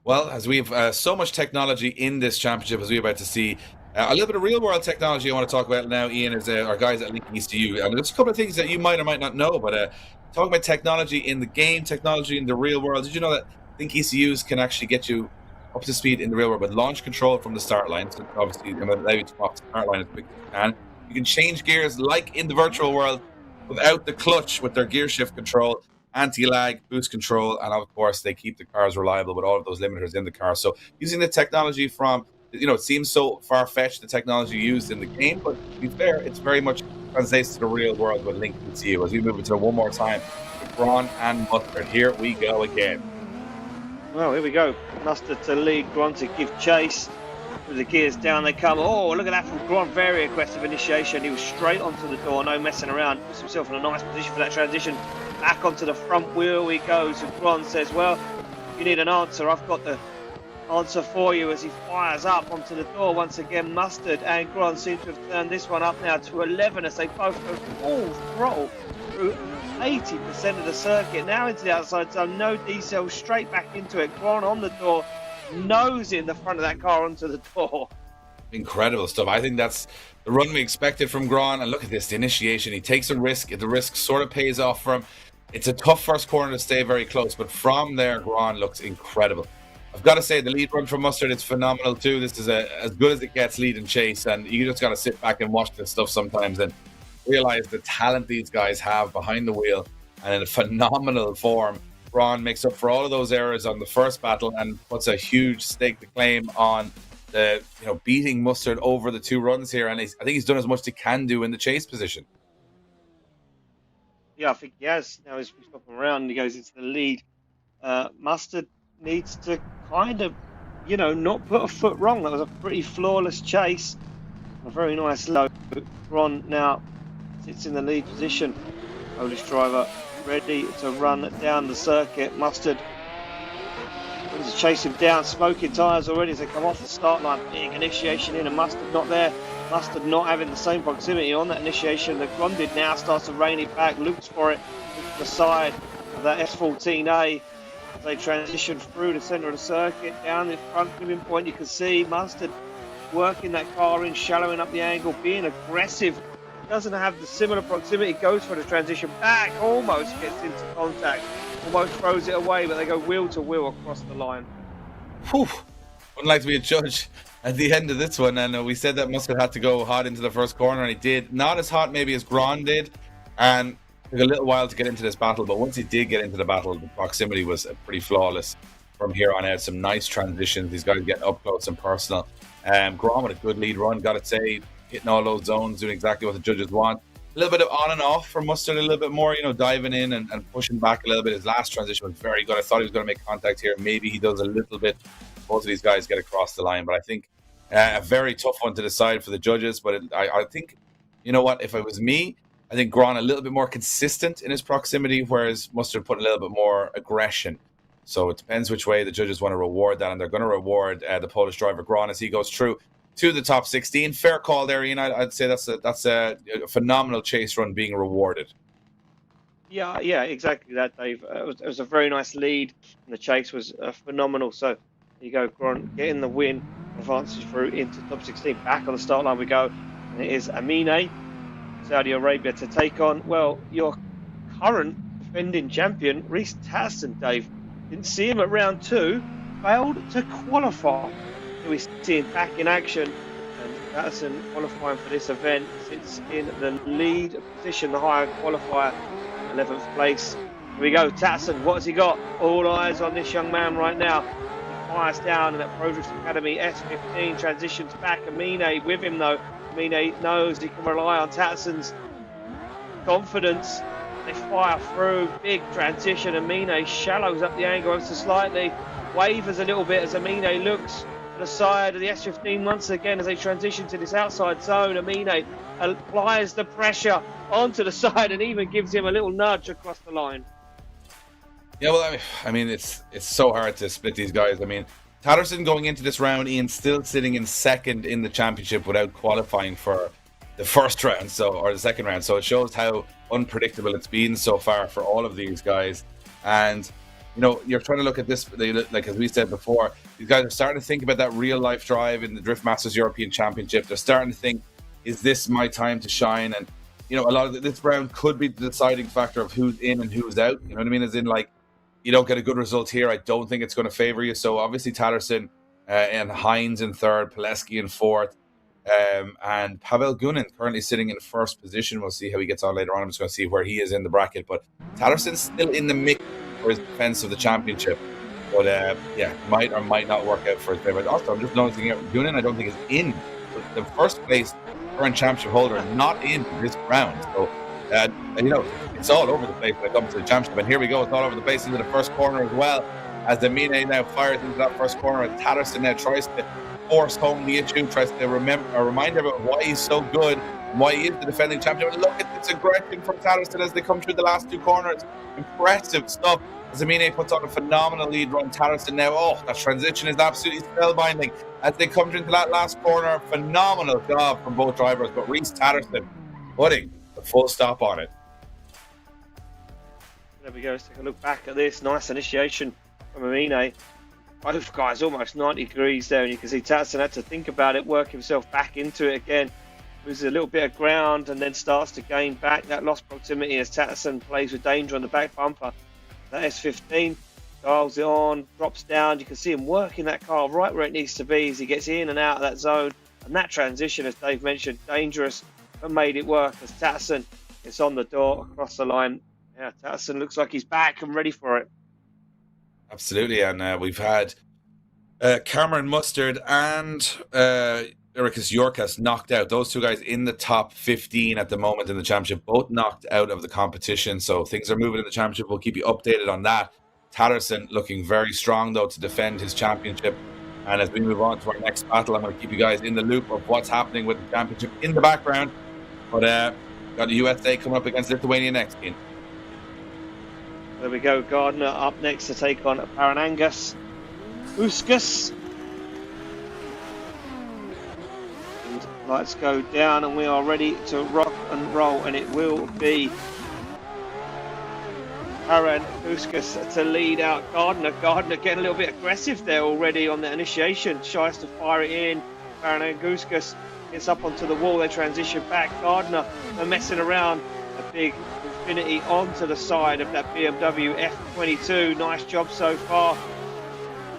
Well, as we have so much technology in this championship, as we're about to see, a little bit of real-world technology I want to talk about now, Ian, is our guys at LIQUI.EU. And there's a couple of things that you might or might not know, but talking about technology in the game, technology in the real world, did you know that LIQUI.EUs can actually get you up to speed in the real world with launch control from the start line? So obviously, allow you to come off the start line as quick as you can. You can change gears like in the virtual world without the clutch with their gear shift control, anti-lag, boost control, and of course they keep the cars reliable with all of those limiters in the car. So using the technology from, it seems so far-fetched, the technology used in the game, but to be fair, it's very much translates to the real world with LIQUI.EU. As we move into it one more time with Braun and Mustard. Here we go again. Well, here we go. Mustard to lead, Braun to give chase. With the gears down they come. Oh, look at that from Braun. Very aggressive initiation. He was straight onto the door, no messing around. Puts himself in a nice position for that transition. Back onto the front wheel he goes. And Braun says, well, you need an answer. I've got the answer for you, as he fires up onto the door. Once again, Mustard and Braun seem to have turned this one up now to 11 as they both go full throttle through 80% of the circuit. Now into the outside zone, no decel, straight back into it. Braun on the door, nosing the front of that car onto the door. Incredible stuff. I think that's the run we expected from Braun. And look at this, the initiation. He takes a risk. The risk sort of pays off for him. It's a tough first corner to stay very close, but from there, Braun looks incredible. I've got to say, the lead run from Mustard is phenomenal too. This is as good as it gets, lead and chase, and you just got to sit back and watch this stuff sometimes and realize the talent these guys have behind the wheel, and in a phenomenal form. Braun makes up for all of those errors on the first battle and puts a huge stake to claim on the beating Mustard over the two runs here, and I think he's done as much as he can do in the chase position. Yeah, I think he has. Now as we stop him around, he goes into the lead. Mustard needs to kind of, not put a foot wrong. That was a pretty flawless chase. A very nice low. Braun now sits in the lead position. Polish driver ready to run down the circuit. Mustard to chase him down. Smoking tyres already as they come off the start line. Big initiation in, and Mustard not there. Mustard not having the same proximity on that initiation that Braun did. Now starts to rein it back. Looks for it to the side of that S14A. As they transition through the centre of the circuit, down the front giving point, you can see Mustard working that car in, shallowing up the angle, being aggressive. Doesn't have the similar proximity, goes for the transition back, almost gets into contact, almost throws it away, but they go wheel to wheel across the line. Whew. Wouldn't like to be a judge at the end of this one, and we said that Mustard had to go hot into the first corner, and he did. Not as hot maybe as Braun did, and took a little while to get into this battle, but once he did get into the battle, the proximity was pretty flawless from here on out. Some nice transitions. These guys getting up close and personal. Braun with a good lead run, gotta say, hitting all those zones, doing exactly what the judges want. A little bit of on and off for Mustard, a little bit more, diving in and pushing back a little bit. His last transition was very good. I thought he was going to make contact here. Maybe he does a little bit. Both of these guys get across the line, but I think a very tough one to decide for the judges. But I think, if it was me, I think Braun a little bit more consistent in his proximity, whereas Mustard put a little bit more aggression. So it depends which way the judges want to reward that, and they're going to reward the Polish driver Braun as he goes through to the top 16. Fair call there, Ian. I'd say that's a phenomenal chase run being rewarded. Yeah, exactly that, Dave. It was a very nice lead, and the chase was phenomenal. So there you go, Braun getting the win, advances through into top 16. Back on the start line we go, and it is Amine, Saudi Arabia, to take on, your current defending champion, Reese Tatterson, Dave. Didn't see him at round 2, failed to qualify. We see him back in action, and Tatterson qualifying for this event sits in the lead position, the higher qualifier, 11th place. Here we go, Tatterson, what has he got? All eyes on this young man right now. He fires down in that Prodrift Academy. S15 transitions back. Amine with him though. Amine knows he can rely on Tatson's confidence. They fire through, big transition. Amine shallows up the angle ever so slightly, wavers a little bit as Amine looks to the side of the S15 once again as they transition to this outside zone. Amine applies the pressure onto the side and even gives him a little nudge across the line. Yeah, well, I mean, it's so hard to split these guys. I mean, Tatterson going into this round, Ian, still sitting in second in the championship without qualifying for the first round, or the second round. So it shows how unpredictable it's been so far for all of these guys. And you know, you're trying to look at this, like as we said before, these guys are starting to think about that real life drive in the Drift Masters European Championship. They're starting to think, is this my time to shine? And you know, a lot of this round could be the deciding factor of who's in and who's out. You know what I mean? As in, like, you don't get a good result here, I don't think it's going to favor you. So obviously Tatterson and Hines in third, Pileski in fourth, and Pavel Gunin currently sitting in first position. We'll see how he gets on later on. I'm just going to see where he is in the bracket. But Tatterson's still in the mix for his defense of the championship. But yeah, might or might not work out for his favor. Also, I'm just noticing Gunin, I don't think is in the first place current championship holder, not in this round. So you know, it's all over the place when it comes to the championship. And here we go, it's all over the place into the first corner as well, as Amine now fires into that first corner, and Tatterson now tries to force home the issue, tries to remind everyone why he's so good, why he is the defending champion. Look at this aggression from Tatterson as they come through the last two corners. Impressive stuff as Amine puts on a phenomenal lead run. Tatterson now, oh, that transition is absolutely spellbinding as they come into that last corner. Phenomenal job from both drivers, but Reese Tatterson putting the full stop on it. There we go, let's take a look back at this. Nice initiation from Amine. Both guys almost 90 degrees there, and you can see Tatterson had to think about it, work himself back into it again. Loses a little bit of ground and then starts to gain back that lost proximity as Tatterson plays with danger on the back bumper. That S15 dials it on, drops down. You can see him working that car right where it needs to be as he gets in and out of that zone. And that transition, as Dave mentioned, dangerous, but made it work as Tatterson is on the door across the line. Yeah, Tatterson looks like he's back and ready for it. Absolutely, and we've had Cameron Mustard and Ericus Yorkas knocked out. Those two guys in the top 15 at the moment in the championship, both knocked out of the competition. So things are moving in the championship. We'll keep you updated on that. Tatterson looking very strong, though, to defend his championship. And as we move on to our next battle, I'm going to keep you guys in the loop of what's happening with the championship in the background. But got the USA coming up against Lithuania next, Ian. There we go, Gardner up next to take on Paranangas Uskas. And lights go down and we are ready to rock and roll, and it will be Paranangas to lead out Gardner. Gardner getting a little bit aggressive there already on the initiation, tries to fire it in. Paranangas gets up onto the wall, they transition back. Gardner are messing around, a big Infinity onto the side of that BMW F22. Nice job so far.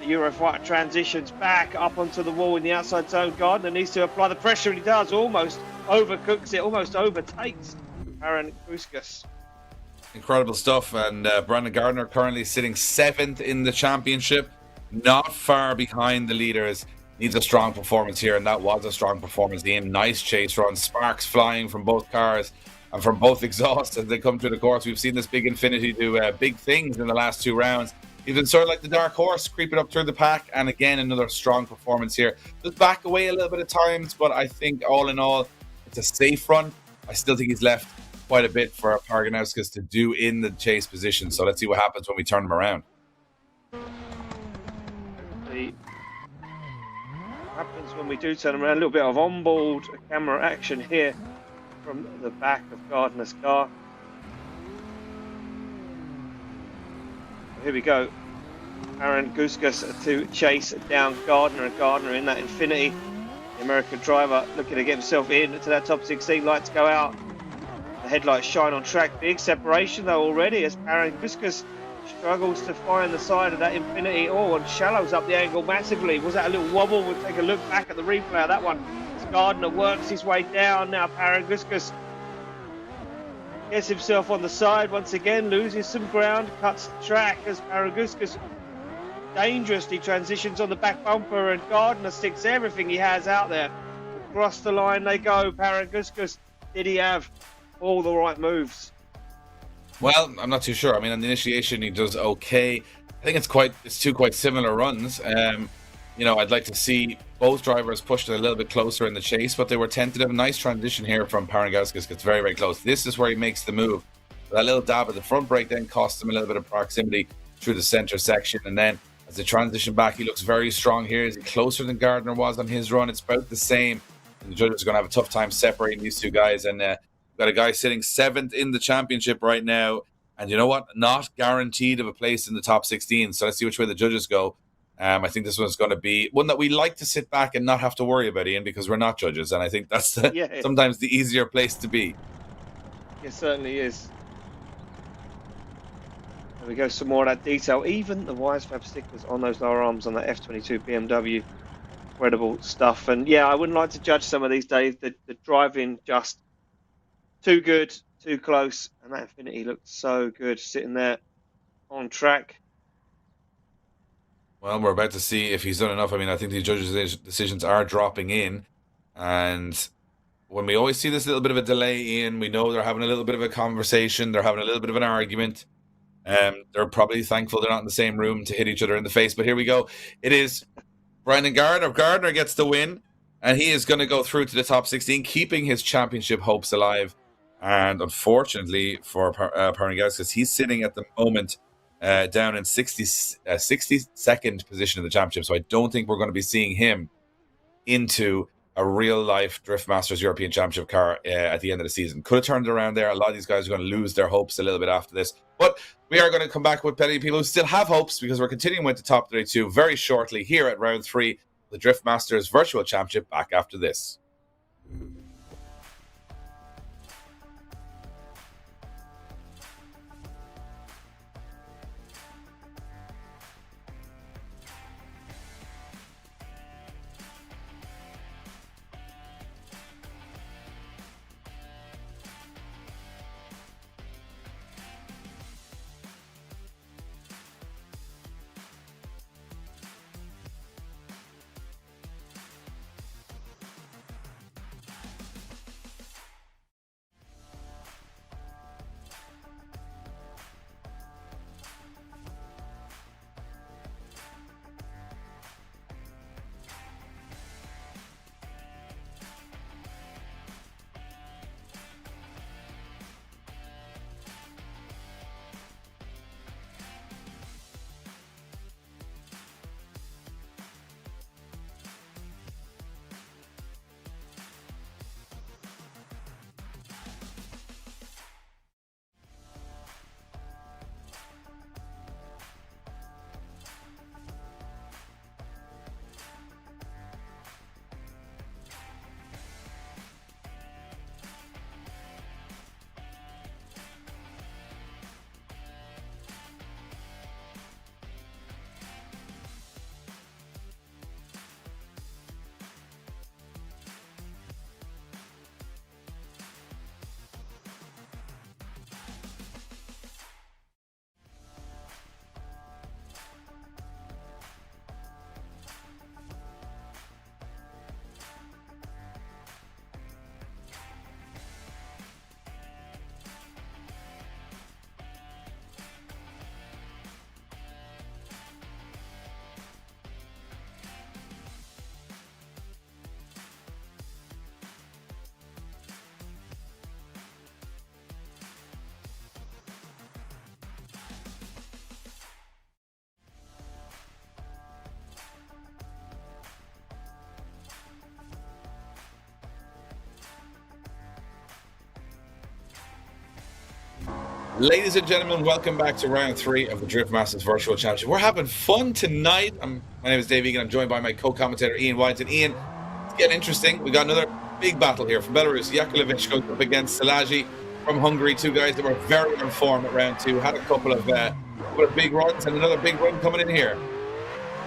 The Eurofighter transitions back up onto the wall in the outside zone. Gardner needs to apply the pressure, and he does. Almost overcooks it, almost overtakes Aaron Kuskas. Incredible stuff. And Brandon Gardner currently sitting 7th in the championship, not far behind the leaders. Needs a strong performance here, and that was a strong performance. The nice chase run, sparks flying from both cars and from both exhausts as they come through the course. We've seen this big Infinity do big things in the last two rounds. He's been sort of like the dark horse, creeping up through the pack, and again, another strong performance here. Just back away a little bit at times, but I think all in all, it's a safe run. I still think he's left quite a bit for Paraganauskas to do in the chase position, so let's see what happens when we turn him around. What happens when we do turn him around? A little bit of onboard camera action here from the back of Gardner's car. Here we go. Aaron Guskas to chase down Gardner, and Gardner in that Infinity. The American driver looking to get himself into that top 16. Lights go out. The headlights shine on track. Big separation though already as Aaron Guskas struggles to find the side of that Infinity. Oh, and shallows up the angle massively. Was that a little wobble? We'll take a look back at the replay of that one. Gardner works his way down. Now Paraguskas gets himself on the side once again, loses some ground, cuts the track as Paraguskas dangerously transitions on the back bumper, and Gardner sticks everything he has out there. Across the line they go. Paranguskus, did he have all the right moves? Well, I'm not too sure. I mean, on the initiation, he does okay. I think it's two quite similar runs. You know, I'd like to see both drivers pushed a little bit closer in the chase, but they were tentative. A nice transition here from Paranguskus, gets very, very close. This is where he makes the move. That little dab at the front brake then costs him a little bit of proximity through the center section, and then as they transition back, he looks very strong here. Is he closer than Gardner was on his run? It's about the same. And the judges are going to have a tough time separating these two guys, and we've got a guy sitting 7th in the championship right now, and you know what? Not guaranteed of a place in the top 16. So let's see which way the judges go. I think this one's going to be one that we like to sit back and not have to worry about, Ian, because we're not judges, and I think that's sometimes the easier place to be. It certainly is. There we go, some more of that detail. Even the Wisefab stickers on those lower arms on that F22 BMW. Incredible stuff. And yeah, I wouldn't like to judge some of these days. The driving just too good, too close. And that Infinity looked so good sitting there on track. Well, we're about to see if he's done enough. I mean, I think the judges' decisions are dropping in. And when we always see this little bit of a delay, Ian, we know they're having a little bit of a conversation. They're having a little bit of an argument. They're probably thankful they're not in the same room to hit each other in the face. But here we go. It is Brendan Gardner. Gardner gets the win, and he is going to go through to the top 16, keeping his championship hopes alive. And unfortunately for Paranguskus, he's sitting at the moment down in 62nd position in the championship. So I don't think we're going to be seeing him into a real-life Drift Masters European Championship car at the end of the season. Could have turned it around there. A lot of these guys are going to lose their hopes a little bit after this. But we are going to come back with plenty of people who still have hopes, because we're continuing with the top 32 very shortly here at round 3, the Drift Masters Virtual Championship, back after this. Ladies and gentlemen, welcome back to round 3 of the Drift Masters Virtual Championship. We're having fun tonight. My name is Dave Egan. I'm joined by my co-commentator Ian White. Ian, it's getting interesting. We got another big battle here from Belarus. Yakovlevich goes up against Szilagyi from Hungary. Two guys that were very in form at round 2. Had a couple of big runs, and another big run coming in here.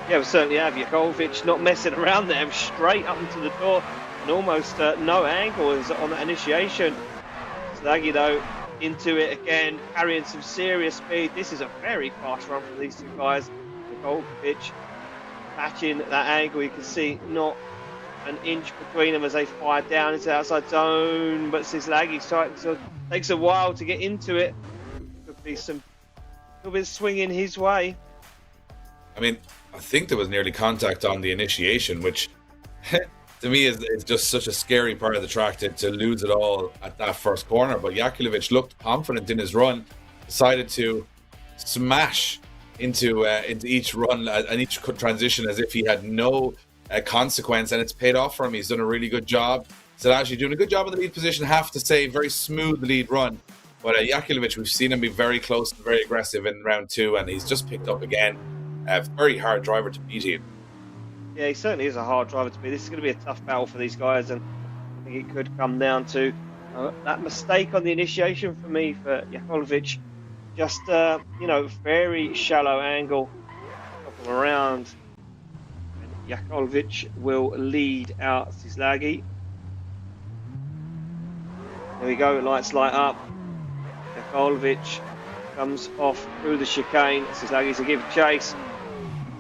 Yeah, we certainly have. Yakovlevich not messing around there, straight up into the door, and almost no angles on that initiation. Szilagyi, though, into it again, carrying some serious speed. This is a very fast run from these two guys. They're Yakovlevich patching that angle. You can see not an inch between them as they fire down into the outside zone, but Sislagi's trying, so it takes a while to get into it. Could be some little bit swinging his way. I mean, I think there was nearly contact on the initiation, which to me is just such a scary part of the track to lose it all at that first corner. But Yakovlevich looked confident in his run, decided to smash into each run and each transition as if he had no consequence, and it's paid off for him. He's done a really good job. Selaji doing a good job in the lead position, have to say, very smooth lead run. But Yakovlevich, we've seen him be very close and very aggressive in round 2, and he's just picked up again. A very hard driver to beat here. Yeah, he certainly is a hard driver to beat. This is going to be a tough battle for these guys, and I think it could come down to that mistake on the initiation for me for Yakovlevich. Just, very shallow angle, couple around. And Yakovlevich will lead out Sislagi. There we go, lights light up. Yakovlevich comes off through the chicane. Sislagi to give chase.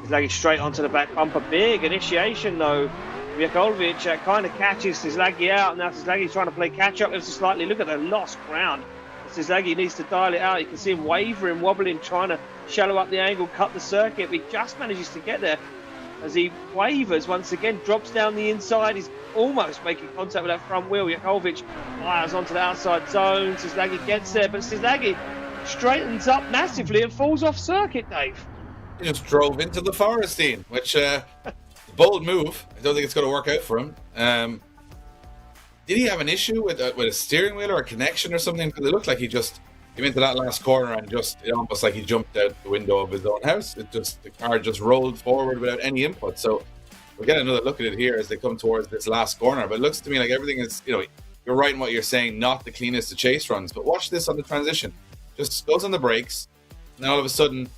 Sislagi straight onto the back bumper. Big initiation though. Yakovlevich kind of catches Sislagi out. Now Sislagi's trying to play catch up ever so slightly. Look at the lost ground. Sislagi needs to dial it out. You can see him wavering, wobbling, trying to shallow up the angle, cut the circuit. But he just manages to get there as he wavers once again, drops down the inside. He's almost making contact with that front wheel. Yakovlevich fires onto the outside zone. Sislagi gets there, but Sislagi straightens up massively and falls off circuit, Dave. He just drove into the Forestine, which bold move. I don't think it's going to work out for him. Did he have an issue with a steering wheel or a connection or something? Because it looked like he just came into that last corner and almost like he jumped out the window of his own house. The car just rolled forward without any input. So we'll get another look at it here as they come towards this last corner. But it looks to me like everything is, you're right in what you're saying, not the cleanest of chase runs. But watch this on the transition. Just goes on the brakes, and then all of a sudden,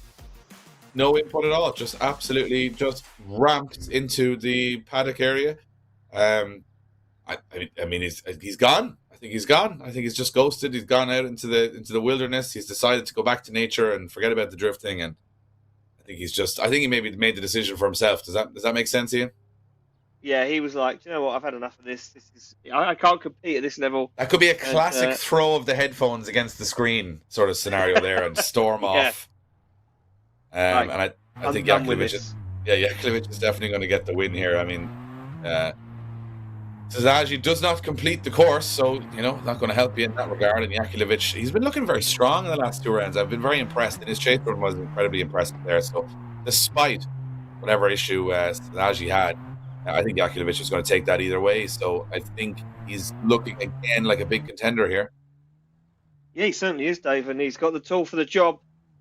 no input at all. Just absolutely just ramped into the paddock area. I mean, he's gone. I think he's gone. I think he's just ghosted. He's gone out into the wilderness. He's decided to go back to nature and forget about the drifting. And I think he maybe made the decision for himself. Does that make sense, Ian? Yeah, he was like, you know what? I've had enough of this. I can't compete at this level. That could be a classic throw of the headphones against the screen sort of scenario there and storm off. And I think Yakovlevich is definitely going to get the win here. I mean, Sislagi does not complete the course, so not going to help you in that regard. And Yakovlevich, he's been looking very strong in the last 2 rounds. I've been very impressed, and his chase run was incredibly impressive there. So, despite whatever issue Sislagi had, I think Yakovlevich is going to take that either way. So, I think he's looking again like a big contender here. Yeah, he certainly is, Dave, and he's got the tool for the job.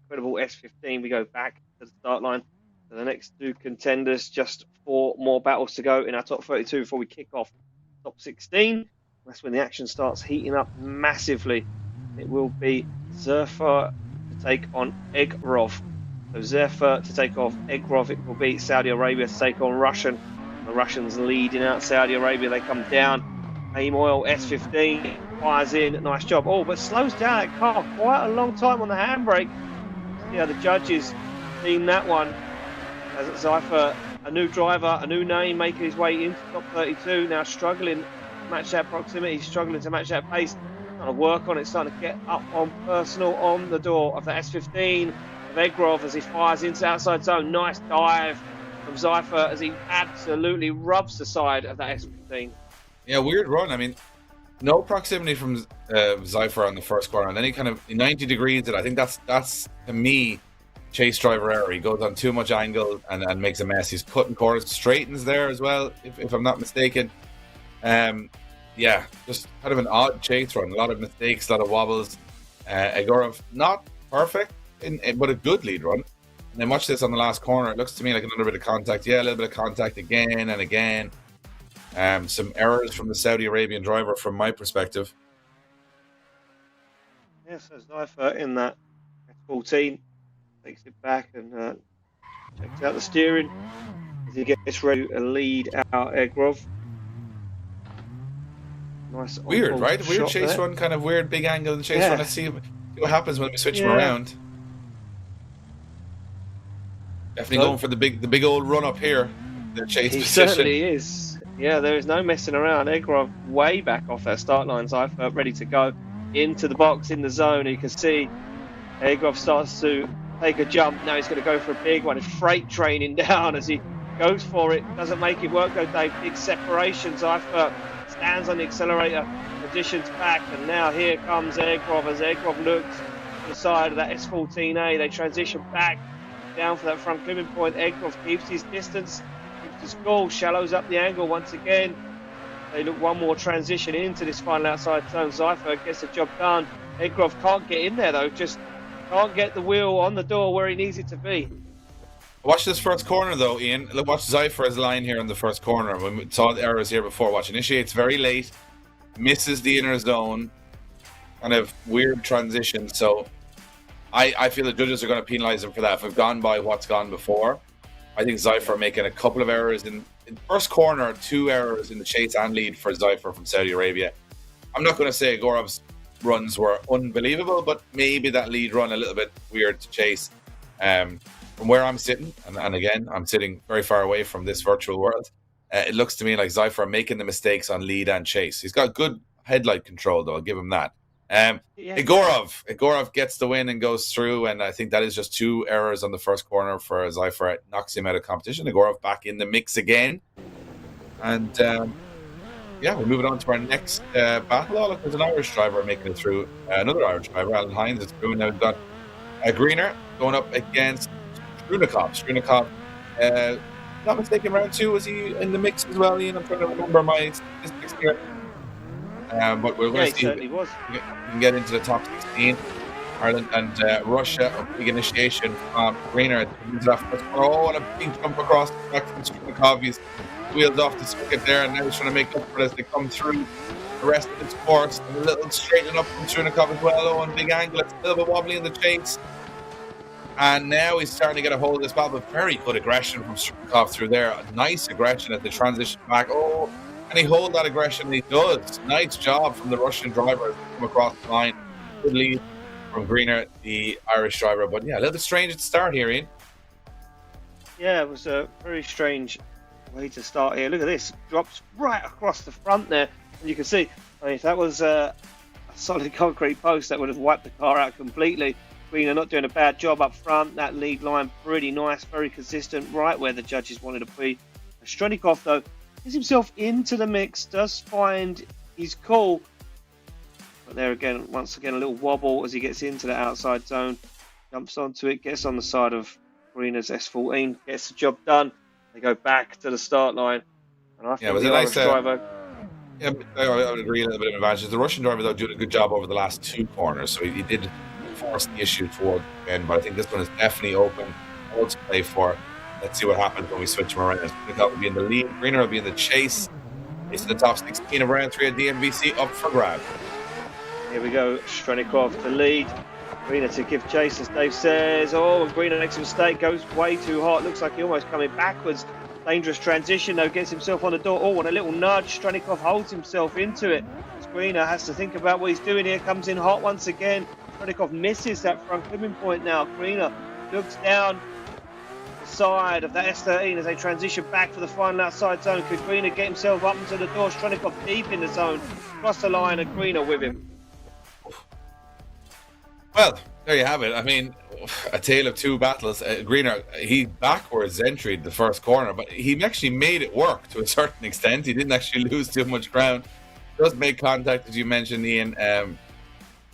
Incredible S15. We go back to the start line. So the next 2 contenders, just 4 more battles to go in our top 32 before we kick off top 16. That's when the action starts heating up massively. It will be Zerfa to take on Egrov. So Zerfa to take off Egrov. It will be Saudi Arabia to take on Russian. The Russians leading out Saudi Arabia. They come down. Aim Oil S15 fires in. Nice job. Oh, but slows down that car quite a long time on the handbrake. Yeah, the judges deem that one as Zerfa, a new driver, a new name, making his way into top 32. Now struggling to match that proximity, struggling to match that pace. Trying to work on it, starting to get up on personal on the door of the S15 of Egrov as he fires into the outside zone. Nice dive from Zerfa as he absolutely rubs the side of that S15. Yeah, weird run. I mean, no proximity from Zerfa on the first corner, and then he kind of 90 degrees it. I think that's to me chase driver error. He goes on too much angle and makes a mess. He's cutting corners, straightens there as well, if I'm not mistaken. Yeah, just kind of an odd chase run. A lot of mistakes, a lot of wobbles. Egorov, not perfect, but a good lead run. And then watch this on the last corner. It looks to me like another bit of contact. Yeah, a little bit of contact again and again. Some errors from the Saudi Arabian driver from my perspective. Yes, there's Zerfa in that 14. Takes it back and checks out the steering as he gets ready to lead out Egrov. Nice. Weird, right? Weird chase there. Run, kind of weird big angle in the chase run. Let's see what happens when we switch him around. Definitely going for the big old run up here. The chase He position. certainly is. Yeah, there is no messing around. Egrov way back off that start line. Zyfer ready to go into the box in the zone. You can see Egrov starts to take a jump. Now he's going to go for a big one. It's freight training down as he goes for it. Doesn't make it work though, Dave. Big separation. Zyfer stands on the accelerator, positions back, and now here comes Egrov as Egrov looks to the side of that S14A. They transition back down for that front clipping point. Egrov keeps his distance, keeps his goal, shallows up the angle once again. They look one more transition into this final outside zone. Zyfer gets the job done. Egrov can't get in there though, just can't get the wheel on the door where he needs it to be. Watch this first corner though, Ian. Look, watch Zyfer's line here in the first corner. We saw the errors here before. Watch, initiates very late, misses the inner zone, kind of weird transition. So I feel the judges are going to penalise him for that. If we've gone by what's gone before, I think Zyfer making a couple of errors in first corner, 2 errors in the chase and lead for Zyfer from Saudi Arabia. I'm not going to say Gorov's runs were unbelievable, but maybe that lead run a little bit weird to chase. From where I'm sitting, and again, I'm sitting very far away from this virtual world, it looks to me like Zyfer making the mistakes on lead and chase. He's got good headlight control, though. I'll give him that. Igorov gets the win and goes through, and I think that is just 2 errors on the first corner for Zyfer. It knocks him out of competition. Igorov back in the mix again. And we're moving on to our next battle. Oh, look, there's an Irish driver making it through. Another Irish driver, Alan Hines, is through. Now we've got Greener going up against Strunikov, not mistaken, round 2, was he in the mix as well, Ian? I'm trying to remember my statistics here. But we're going to see if we can get into the top 16. Ireland and Russia, a big initiation from Greener into that first corner. Oh, and a big jump across the back from Strunikov. He's wheeled off the circuit there, and now he's trying to make up for it as they come through the rest of its course. And a little straightening up from Strunikov as well. Oh, and big angle. It's a little bit wobbly in the chase. And now he's starting to get a hold of this battle, but very good aggression from Strunikov through there. A nice aggression at the transition back. Oh, and he hold that aggression, and he does. Nice job from the Russian driver as they come across the line. Good lead from Greener, the Irish driver. But yeah, a little bit strange at the start here, Ian. Yeah, it was a very strange way to start here. Look at this. Drops right across the front there. And you can see, I mean, if that was a solid concrete post, that would have wiped the car out completely. Greener not doing a bad job up front. That lead line pretty nice, very consistent, right where the judges wanted to be. Strunikov, though, gets himself into the mix, does find his call. But there again, once again, a little wobble as he gets into the outside zone. Jumps onto it, gets on the side of Greener's S14, gets the job done. They go back to the start line. And I think the Irish driver... Yeah, I would agree, a little bit of advantage. The Russian driver, though, doing a good job over the last 2 corners. So he did force the issue toward the end, but I think this one is definitely open. All to play for. Let's see what happens when we switch him around. Strunikov will be in the lead. Greener will be in the chase. It's the top 16 of round 3 at DMVC up for grab. Here we go. Strunikov to lead. Greener to give chase, as Dave says. Oh, and Greener makes a mistake. Goes way too hot. Looks like he almost coming backwards. Dangerous transition, though. Gets himself on the door. Oh, and a little nudge. Strunikov holds himself into it. Greener has to think about what he's doing here. Comes in hot once again. Strunikov misses that front clipping point now. Greener looks down the side of that S13 as they transition back for the final outside zone. Could Greener get himself up into the door? Strunikov deep in the zone. Across the line, and Greener with him. Well, there you have it. I mean, a tale of 2 battles. Greener, he backwards entered the first corner, but he actually made it work to a certain extent. He didn't actually lose too much ground. Does make contact, as you mentioned, Ian.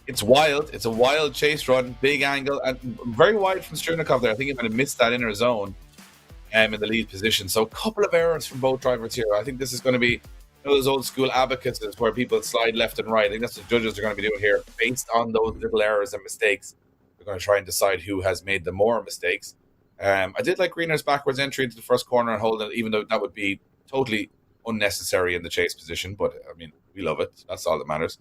It's wild. It's a wild chase run, big angle, and very wide from Strunikov there. I think he might have missed that inner zone in the lead position. So a couple of errors from both drivers here. I think this is going to be one of those old school abacuses where people slide left and right. I think that's what judges are going to be doing here. Based on those little errors and mistakes, they're going to try and decide who has made the more mistakes. I did like Greener's backwards entry into the first corner and holding it, even though that would be totally unnecessary in the chase position. But I mean, we love it. That's all that matters.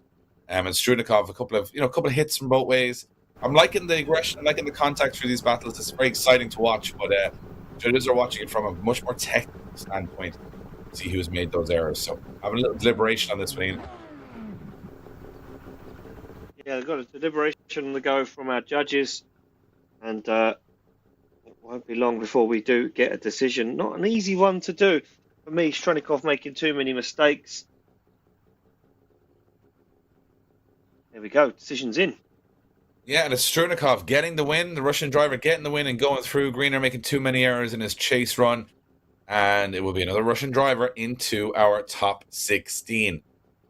And Strunikov, a couple of hits from both ways. I'm liking the aggression, I'm liking the contact through these battles. It's very exciting to watch, but judges are watching it from a much more technical standpoint to see who's made those errors. So having a little deliberation on this one. Yeah, they've got a deliberation on the go from our judges, and Won't be long before we do get a decision. Not an easy one to do. For me, Stronikov making too many mistakes. There we go. Decision's in. Yeah, and it's Strunikov getting the win, the Russian driver getting the win and going through. Greener making too many errors in his chase run. And it will be another Russian driver into our top 16.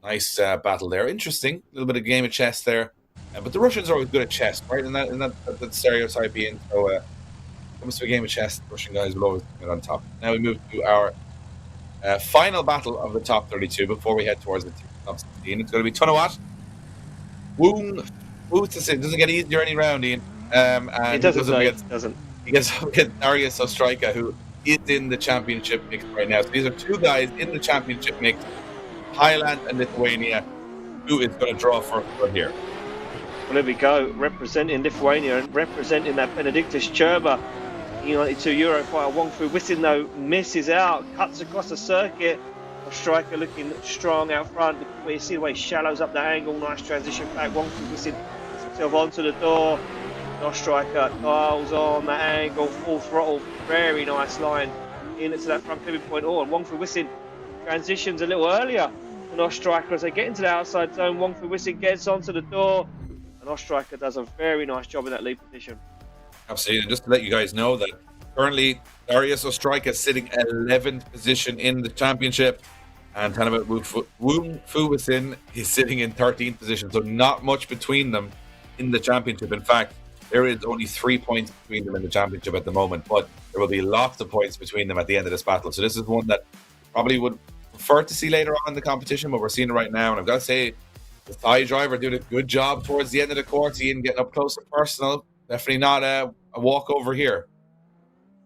Nice battle there. Interesting. A little bit of game of chess there. But the Russians are always good at chess, right? And that stereotype being. So it comes to a game of chess, the Russian guys will always get on top. Now we move to our final battle of the top 32 before we head towards the top 16. It's going to be Tonawat. It doesn't get easier any round, Ian. And it doesn't. He gets up against Darius Ostrika, who is in the championship mix right now. So these are two guys in the championship mix, Thailand and Lithuania. Who is going to draw first here? Well, there we go. Representing Lithuania and representing that Benediktas Cherba. E92 Eurofighter Wong Fu Wisin, though, misses out, cuts across the circuit. Striker looking strong out front. You see the way he shallows up the angle. Nice transition back. Wong Fu Wisin gets himself onto the door. Striker dials on that angle, full throttle. Very nice line into that front pivot point. And Wong Fu Wisin transitions a little earlier than Striker as they get into the outside zone. Wong Fu Wisin gets onto the door, and Striker does a very nice job in that lead position. Absolutely. And just to let you guys know that currently Darius Ostrika is sitting 11th position in the championship. And Tanabat Wong Fu Wisin is sitting in 13th position. So not much between them in the championship. In fact, there is only 3 points between them in the championship at the moment. But there will be lots of points between them at the end of this battle. So this is one that probably would prefer to see later on in the competition. But we're seeing it right now. And I've got to say, the Thai driver did a good job towards the end of the course. Ian getting up close and personal. Definitely not a walkover here.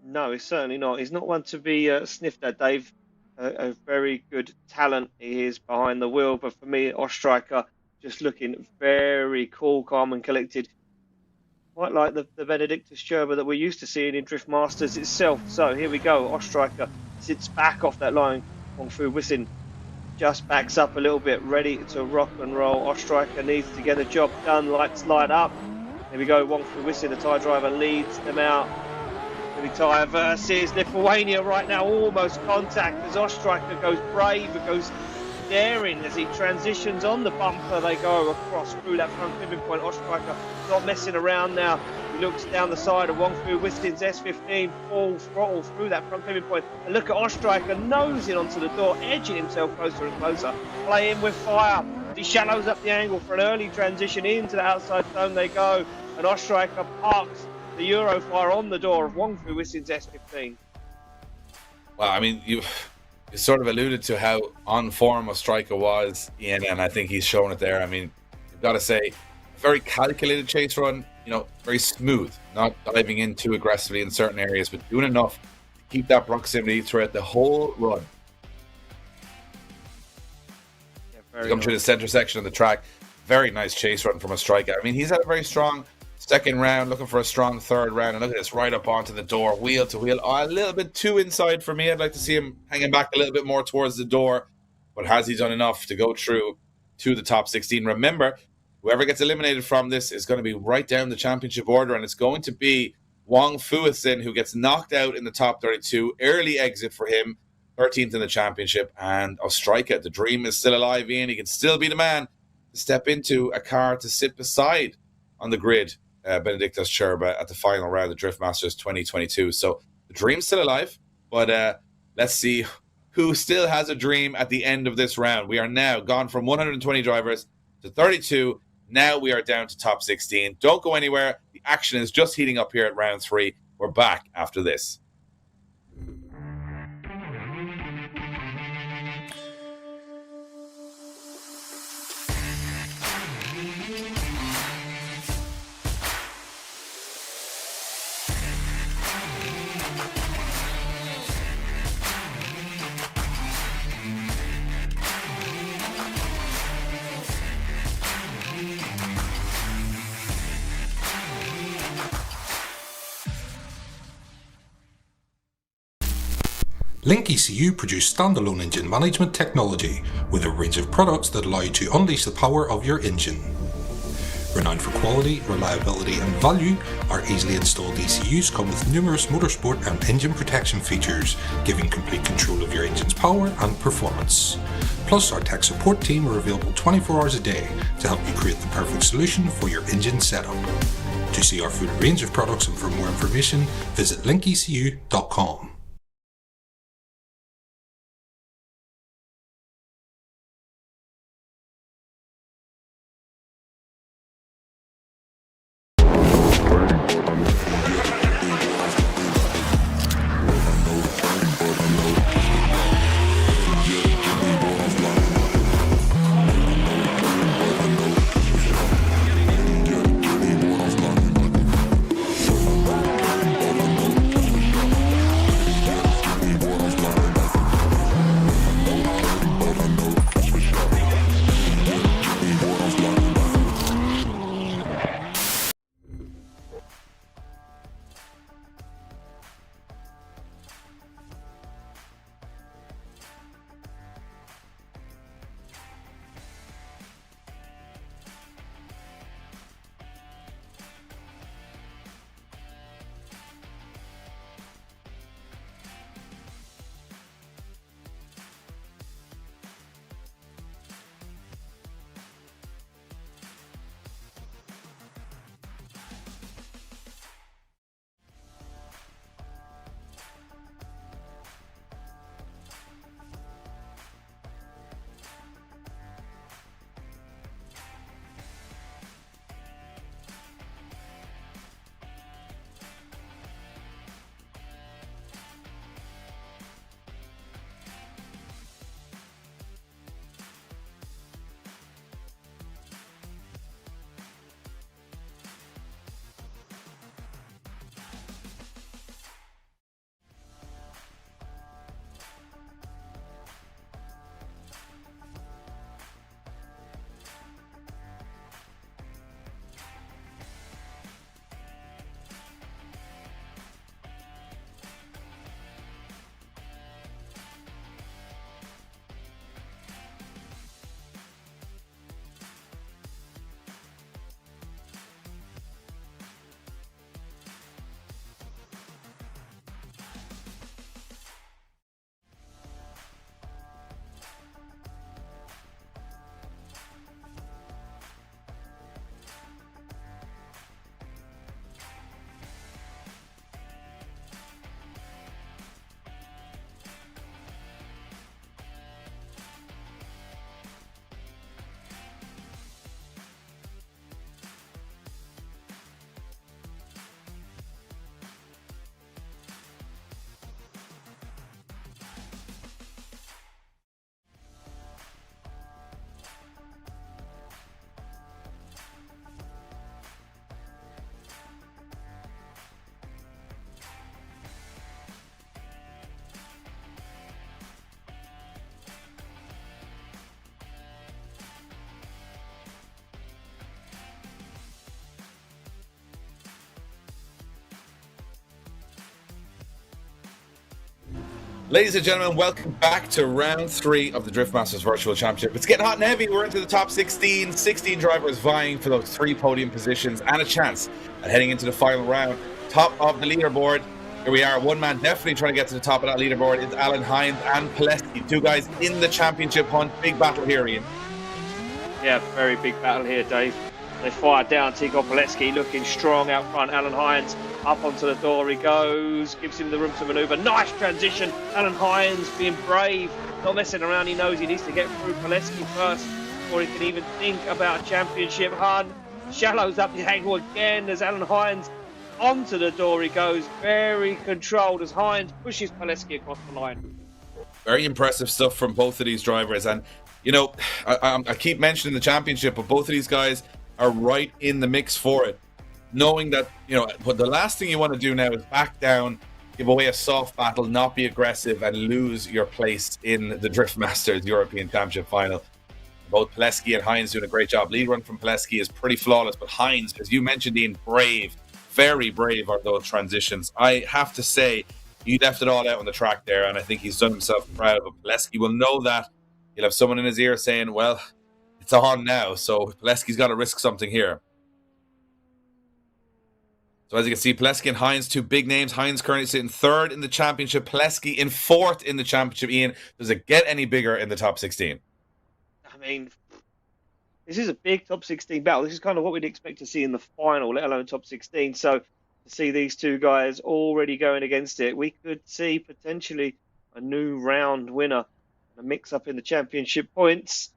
No, he's certainly not. He's not one to be sniffed at, Dave. A very good talent he is behind the wheel, but for me, Ostriker just looking very cool, calm and collected, quite like the Benediktas Cherba that we're used to seeing in Drift Masters itself. So here we go. Ostriker sits back off that line. Wong Fu Wisin just backs up a little bit, ready to rock and roll. Ostriker needs to get the job done. Lights light up. Here we go. Wong Fu Wisin, the Thai driver, leads them out. Thai versus Lithuania right now, almost contact as Ostriker goes brave, goes daring as he transitions on the bumper. They go across through that front pivot point. Ostriker not messing around now. He looks down the side of Wong Fu Wisin's S15, full throttle through that front pivot point. And look at Ostriker nosing onto the door, edging himself closer and closer, playing with fire. He shallows up the angle for an early transition into the outside zone. They go, and Ostriker parks the Eurofighter on the door of Wong Fu Wisin's S15. Well, I mean, you sort of alluded to how on form Ostrika was, Ian, and I think he's shown it there. I mean, you've got to say, very calculated chase run, very smooth, not diving in too aggressively in certain areas, but doing enough to keep that proximity throughout the whole run. Yeah, come through the center section of the track. Very nice chase run from Ostrika. I mean, he's had a very strong second round, looking for a strong third round, and look at this, right up onto the door, wheel to wheel. A little bit too inside for me. I'd like to see him hanging back a little bit more towards the door, but has he done enough to go through to the top 16? Remember, whoever gets eliminated from this is going to be right down the championship order, and it's going to be Wong Fu Wisin who gets knocked out in the top 32. Early exit for him, 13th in the championship, and Ostrika, the dream is still alive, Ian. He can still be the man to step into a car to sit beside on the grid Benediktas Cherba at the final round of Drift Masters 2022. So the dream's still alive, but let's see who still has a dream at the end of this round. We are now gone from 120 drivers to 32. Now we are down to top 16. Don't go anywhere. The action is just heating up here at round 3. We're back after this. LIQUI.EU produce standalone engine management technology with a range of products that allow you to unleash the power of your engine. Renowned for quality, reliability and value, our easily installed ECUs come with numerous motorsport and engine protection features, giving complete control of your engine's power and performance. Plus, our tech support team are available 24 hours a day to help you create the perfect solution for your engine setup. To see our full range of products and for more information, visit LIQUI.com. Ladies and gentlemen, welcome back to round 3 of the Drift Masters Virtual Championship. It's getting hot and heavy. We're into the top 16 drivers vying for those 3 podium positions and a chance at heading into the final round. Top of the leaderboard, here we are. One man definitely trying to get to the top of that leaderboard is Alan Hines and Pileski. 2 guys in the championship hunt. Big battle here, Ian. Yeah, very big battle here, Dave. They fired down Tigo Pileski, looking strong out front. Alan Hines up onto the door he goes, gives him the room to manoeuvre. Nice transition. Alan Hines being brave, not messing around. He knows he needs to get through Pileski first before he can even think about a championship hunt. Shallows up the angle again as Alan Hines onto the door he goes. Very controlled as Hines pushes Pileski across the line. Very impressive stuff from both of these drivers. And, you know, I keep mentioning the championship, but both of these guys are right in the mix for it. Knowing that, you know, but the last thing you want to do now is back down, give away a soft battle, not be aggressive, and lose your place in the Drift Masters European Championship final. Both Pileski and Hines doing a great job. Lead run from Pileski is pretty flawless, but Hines, as you mentioned, Ian, brave, very brave are those transitions. I have to say, he left it all out on the track there, and I think he's done himself proud. But Pileski will know that. He'll have someone in his ear saying, well, it's on now, so Pileski's got to risk something here. So as you can see, Pileski and Hines, two big names. Hines currently sitting 3rd in the championship. Pileski in 4th in the championship. Ian, does it get any bigger in the top 16? I mean, this is a big top 16 battle. This is kind of what we'd expect to see in the final, let alone top 16. So to see these two guys already going against it, we could see potentially a new round winner, a mix-up in the championship points.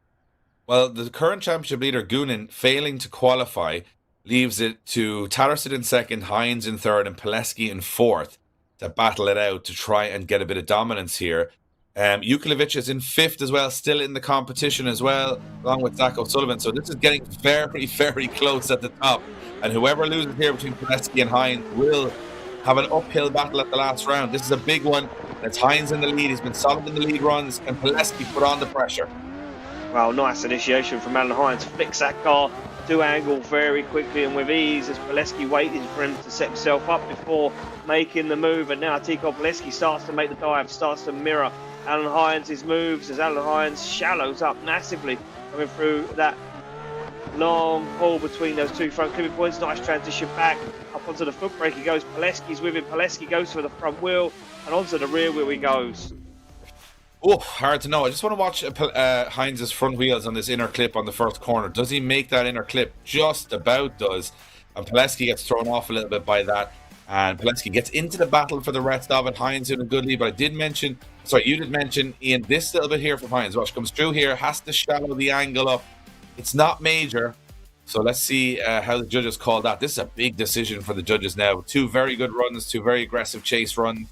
Well, the current championship leader, Goonan, failing to qualify, leaves it to Tattersall in 2nd, Hines in 3rd, and Pileski in 4th to battle it out to try and get a bit of dominance here. Jukilovic is in 5th as well, still in the competition as well, along with Zach O'Sullivan. So this is getting very, very close at the top. And whoever loses here between Pileski and Hines will have an uphill battle at the last round. This is a big one. It's Hines in the lead. He's been solid in the lead runs. Can Pileski put on the pressure? Wow, nice initiation from Alan Hines. Flicks that car to angle very quickly and with ease as Pileski waited for him to set himself up before making the move. And now Tico Pileski starts to make the dive, starts to mirror Alan Hines' moves as Alan Hines shallows up massively, coming through that long pull between those two front clipping points. Nice transition back up onto the foot brake. He goes. Pileski's with him. Pileski goes for the front wheel and onto the rear wheel he goes. Oh, hard to know. I just want to watch Hines' front wheels on this inner clip on the first corner. Does he make that inner clip? Just about does. And Pileski gets thrown off a little bit by that. And Pileski gets into the battle for the rest of it. Hines in a good lead. But I did mention, sorry, you did mention, Ian, this little bit here from Hines. Watch, comes through here, has to shallow the angle up. It's not major. So let's see how the judges call that. This is a big decision for the judges now. 2 very good runs, 2 very aggressive chase runs.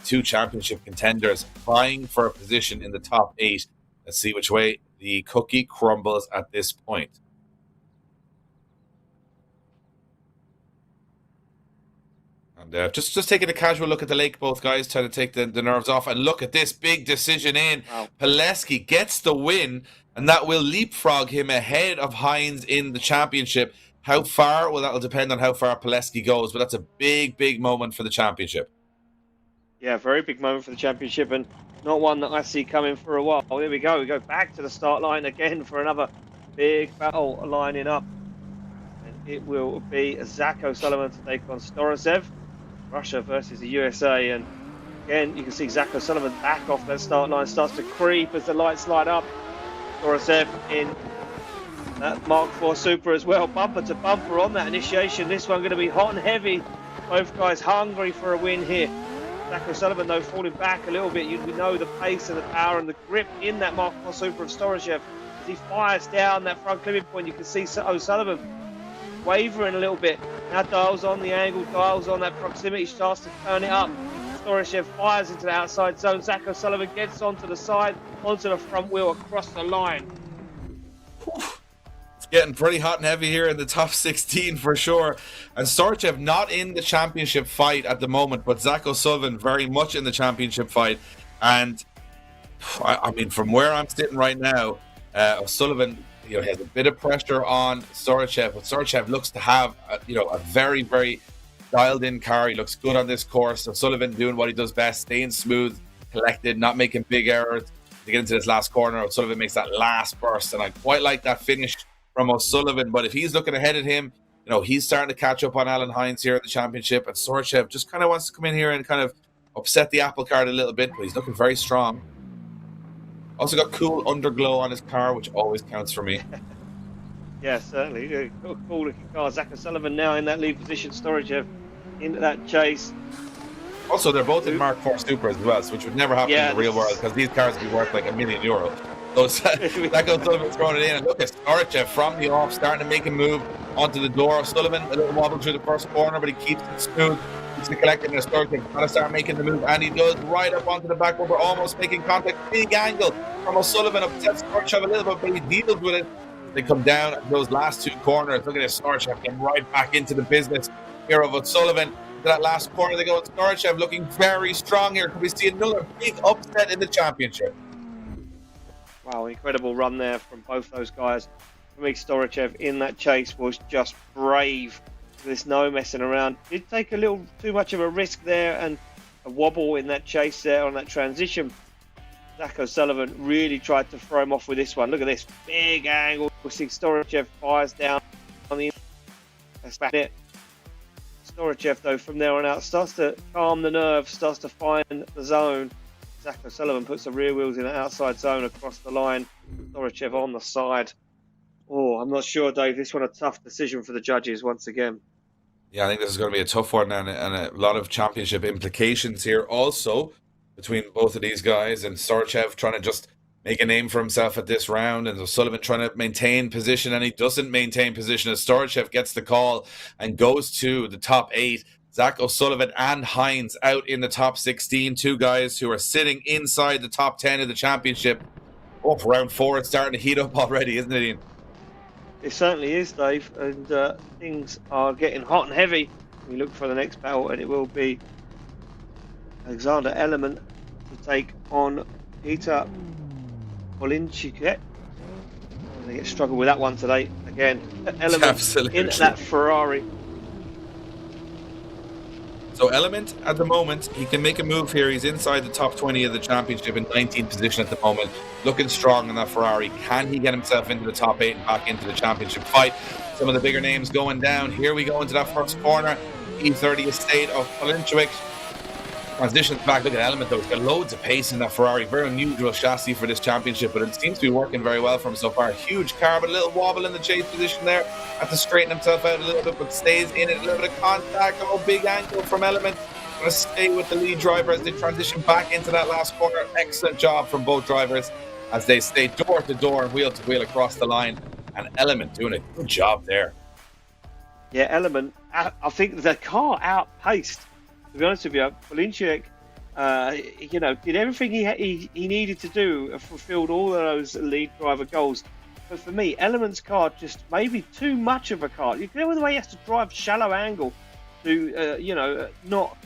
2 championship contenders vying for a position in the top 8. Let's see which way the cookie crumbles at this point. And just taking a casual look at the lake, both guys trying to take the nerves off. And look at this big decision in. Wow. Pileski gets the win, and that will leapfrog him ahead of Hines in the championship. How far? Well, that will depend on how far Pileski goes, but that's a big, big moment for the championship. Yeah, very big moment for the championship, and not one that I see coming for a while. Oh, here we go. We go back to the start line again for another big battle lining up. And it will be Zach O'Sullivan to take on Storosev. Russia versus the USA. And again, you can see Zach O'Sullivan back off that start line, starts to creep as the lights light up. Storosev in that Mark IV Super as well. Bumper to bumper on that initiation. This one going to be hot and heavy. Both guys hungry for a win here. Zach O'Sullivan, though, falling back a little bit. We know the pace and the power and the grip in that Mark IV Super of Storosev. As he fires down that front clipping point, you can see O'Sullivan wavering a little bit. Now dials on the angle, dials on that proximity, starts to turn it up. Storosev fires into the outside zone. Zach O'Sullivan gets onto the side, onto the front wheel, across the line. Getting pretty hot and heavy here in the top 16 for sure. And Storosev not in the championship fight at the moment, but Zach O'Sullivan very much in the championship fight. And I mean, from where I'm sitting right now, O'Sullivan, has a bit of pressure on Storosev, but Storosev looks to have a very, very dialed in car. He looks good on this course. O'Sullivan doing what he does best, staying smooth, collected, not making big errors. To get into this last corner, O'Sullivan makes that last burst, and I quite like that finish from O'Sullivan. But if he's looking ahead at him, he's starting to catch up on Alan Hines here in the championship, and Storosev just kind of wants to come in here and kind of upset the apple cart a little bit, but he's looking very strong. Also got cool underglow on his car, which always counts for me. Yeah, certainly. Cool looking car. Zach O'Sullivan now in that lead position. Storosev into that chase. Also, they're both in Mark IV Supers as well, which would never happen in the real world, because these cars would be worth like €1 million. So Zach O'Sullivan throwing it in, and look at Storosev from the off, starting to make a move onto the door. O'Sullivan a little wobble through the first corner, but he keeps it smooth. He's collecting the Storosev, trying to start making the move, and he does, right up onto the back bumper, almost making contact. Big angle from O'Sullivan, upsets Storosev a little bit, but he deals with it. They come down at those last 2 corners. Look at this, Storosev getting right back into the business here of O'Sullivan. To that last corner they go. Storosev looking very strong here. Could we see another big upset in the championship? Wow, incredible run there from both those guys. For me, Storosev in that chase was just brave. There's no messing around. Did take a little too much of a risk there and a wobble in that chase there on that transition. Zach O'Sullivan really tried to throw him off with this one. Look at this big angle. We're seeing Storosev fires down on the. That's back it. Dorochev, though, from there on out, starts to calm the nerves, starts to find the zone. Zach O'Sullivan puts the rear wheels in the outside zone across the line. Dorochev on the side. Oh, I'm not sure, Dave. This one a tough decision for the judges once again. Yeah, I think this is going to be a tough one and a lot of championship implications here also between both of these guys, and Dorochev trying to just make a name for himself at this round, and O'Sullivan trying to maintain position, and he doesn't maintain position as Dorochev gets the call and goes to the top 8. Zach O'Sullivan and Hines out in the top 16, two guys who are sitting inside the top 10 of the championship. Oh, for round 4, it's starting to heat up already, isn't it, Ian? It certainly is, Dave, and things are getting hot and heavy. We look for the next battle, and it will be Alexander Element to take on Peter Polinchik. They struggle with that one today again. Element Absolutely. in that Ferrari. So Element, at the moment, he can make a move here. He's inside the top 20 of the championship in 19th position at the moment. Looking strong in that Ferrari. Can he get himself into the top 8 and back into the championship fight? Some of the bigger names going down. Here we go into that first corner. E30 estate of Polinchik. Transitions back. Look at Element, though. He's got loads of pace in that Ferrari. Very unusual chassis for this championship, but it seems to be working very well for him so far. Huge car, but a little wobble in the chase position there. Have to straighten himself out a little bit, but stays in it. A little bit of contact. Oh, big angle from Element. Going to stay with the lead driver as they transition back into that last corner. Excellent job from both drivers as they stay door to door and wheel to wheel across the line. And Element doing a good job there. Yeah, Element. I think the car outpaced. To be honest with you, Polinchik, did everything he needed to do and fulfilled all of those lead driver goals. But for me, Element's car just maybe too much of a car. You know the way he has to drive shallow angle to, not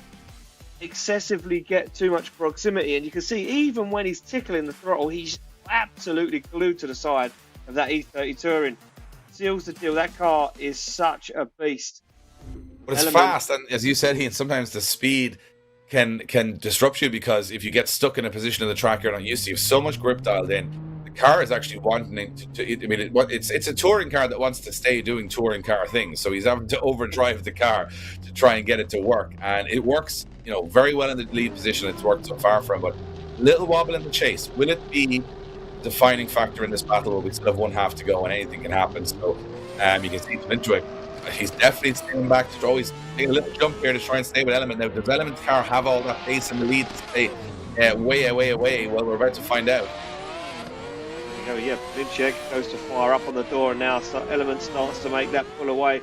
excessively get too much proximity. And you can see even when he's tickling the throttle, he's absolutely glued to the side of that E30 Touring. Seals the deal. That car is such a beast. But it's fast, and as you said, Ian, sometimes the speed can disrupt you, because if you get stuck in a position of the track you're not used to, you have so much grip dialed in. The car is actually wanting it's a touring car that wants to stay doing touring car things, so he's having to overdrive the car to try and get it to work, and it works, very well in the lead position. It's worked so far for him, but little wobble in the chase. Will it be a defining factor in this battle? Where we still have one half to go and anything can happen? So you can see into it. He's definitely staying back to throw. He's taking a little jump here to try and stay with Element. Now, does Element's car have all that pace in the lead to stay way away? Well, we're about to find out. Yeah, Polinchik goes to fire up on the door, and now Element starts to make that pull away.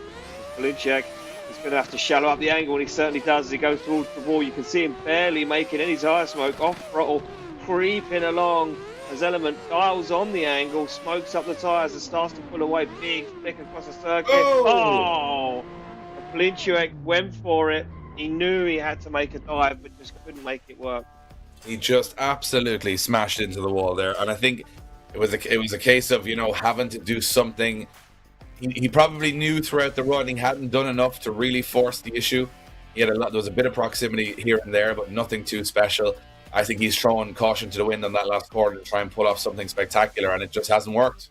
Polinchik is going to have to shallow up the angle, and he certainly does as he goes towards the wall. You can see him barely making any tire smoke, off throttle, creeping along as Element dials on the angle, smokes up the tyres and starts to pull away. Big flick across the circuit. Oh! Polinchik went for it. He knew he had to make a dive, but just couldn't make it work. He just absolutely smashed into the wall there, and I think it was a case of having to do something. He probably knew throughout the run he hadn't done enough to really force the issue. There was a bit of proximity here and there, but nothing too special. I think he's throwing caution to the wind on that last quarter to try and pull off something spectacular, and it just hasn't worked.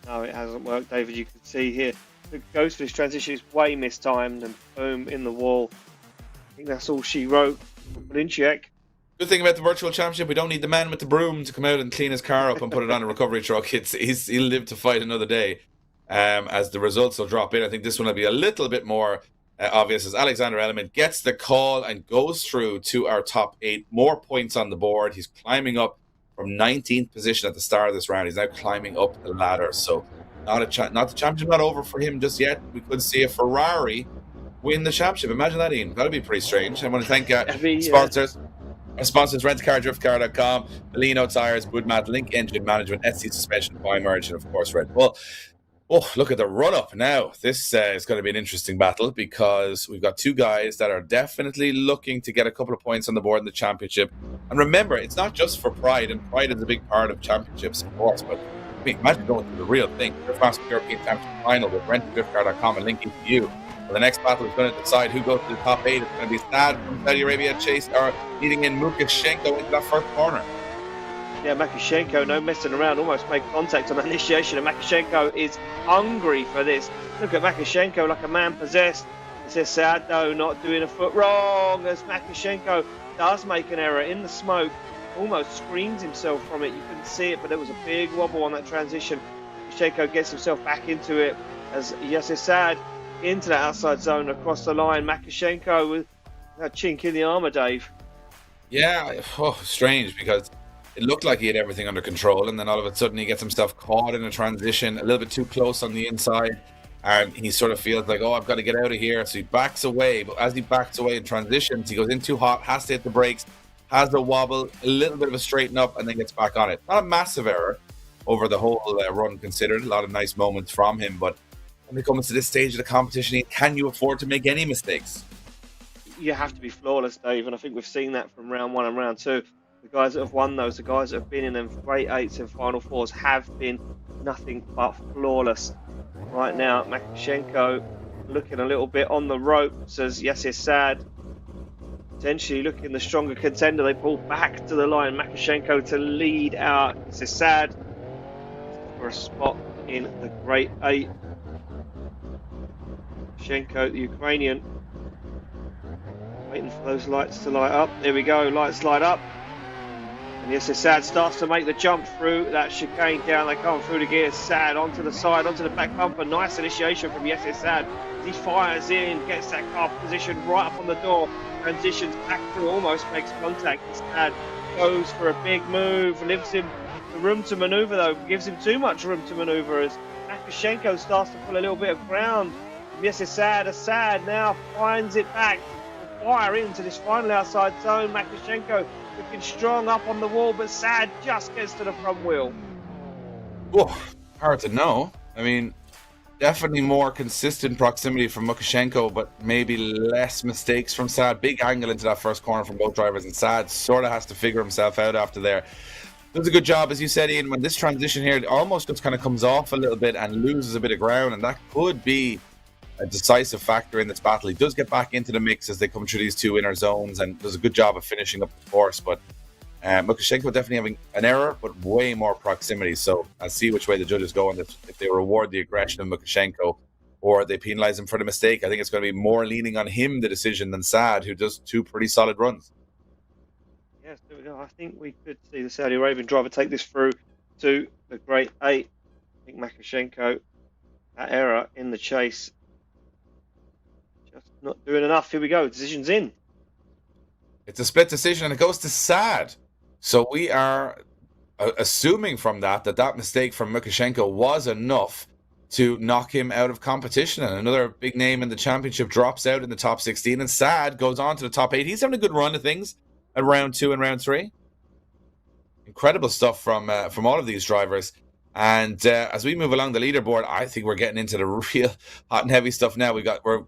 No, it hasn't worked, David. You can see here the goes for this transition is way mistimed, and boom, in the wall. I think that's all she wrote for Polinchik. Good thing about the virtual championship, we don't need the man with the broom to come out and clean his car up and put it on a recovery truck. He'll live to fight another day. As the results will drop in, I think this one will be a little bit more obvious as Alexander Element gets the call and goes through to our top 8. More points on the board. He's climbing up from 19th position at the start of this round. He's now climbing up the ladder. So not the championship not over for him just yet. We could see a Ferrari win the championship. Imagine that, Ian. That'd be pretty strange. I want to thank sponsors. Our sponsors, RentADriftCar.com, VALINO Tires, Budmat, Link Engine Management, Etsy Suspension, Bimerg, and of course Red Bull. Oh, look at the run-up now. This is going to be an interesting battle, because we've got two guys that are definitely looking to get a couple of points on the board in the championship. And remember, it's not just for pride, and pride is a big part of championships, of course, but imagine going through the real thing. The fast European Championship Final with RentADriftCar.com and LIQUI.EU. Well, the next battle is going to decide who goes to the top 8. It's going to be Sad from Saudi Arabia, leading in Lukashenko into that first corner. Yeah, Makashenko, no messing around, almost made contact on initiation, and Makashenko is hungry for this. Look at Makashenko like a man possessed. It says Sad though, not doing a foot wrong as Makashenko does make an error in the smoke, almost screens himself from it. You couldn't see it, but there was a big wobble on that transition. Makashenko gets himself back into it as Yasser Sad into the outside zone across the line. Makashenko with that chink in the armour, Dave. Yeah, strange, because it looked like he had everything under control, and then all of a sudden he gets himself caught in a transition a little bit too close on the inside, and he sort of feels like, oh, I've got to get out of here. So he backs away, but as he backs away in transitions, he goes in too hot, has to hit the brakes, has a wobble, a little bit of a straighten up, and then gets back on it. Not a massive error over the whole run considered. A lot of nice moments from him, but when it comes to this stage of the competition, can you afford to make any mistakes? You have to be flawless, Dave, and I think we've seen that from round 1 and round 2. The guys that have won those, the guys that have been in them great 8s and Final 4s have been nothing but flawless. Right now, Makashenko looking a little bit on the ropes as Yasser Sad potentially looking the stronger contender. They pull back to the line. Makashenko to lead out. Yasser Sad for a spot in the great 8. Makashenko, the Ukrainian, waiting for those lights to light up. There we go, lights light up. And Yasser Sad starts to make the jump through that chicane down. They come through the gears. Sad onto the side, onto the back bumper. Nice initiation from Yasser Sad. He fires in, gets that car positioned right up on the door. Transitions back through, almost makes contact. Sad goes for a big move, leaves him the room to manoeuvre though. Gives him too much room to manoeuvre as Makashenko starts to pull a little bit of ground. Yasser Sad, Sad now finds it back. Fire into this final outside zone. Makashenko looking strong up on the wall, but Sad just gets to the front wheel. Oh, hard to know. I mean, definitely more consistent proximity from Makashenko, but maybe less mistakes from Sad. Big angle into that first corner from both drivers, and Sad sort of has to figure himself out after there. Does a good job, as you said, Ian, when this transition here almost just kind of comes off a little bit and loses a bit of ground, and that could be a decisive factor in this battle. He does get back into the mix as they come through these two inner zones and does a good job of finishing up the course, but Makashenko definitely having an error, but way more proximity. So I'll see which way the judges go on this, if they reward the aggression of Makashenko or they penalise him for the mistake. I think it's going to be more leaning on him, the decision, than Sad, who does two pretty solid runs. Yes, there we go. I think we could see the Saudi Arabian driver take this through to the great 8. I think Makashenko, that error in the chase, just not doing enough. Here we go. Decision's in. It's a split decision, and it goes to Sad. So we are assuming from that mistake from Makashenko was enough to knock him out of competition. And another big name in the championship drops out in the top 16, and Sad goes on to the top 8. He's having a good run of things at round 2 and round 3. Incredible stuff from all of these drivers. And as we move along the leaderboard, I think we're getting into the real hot and heavy stuff now. We're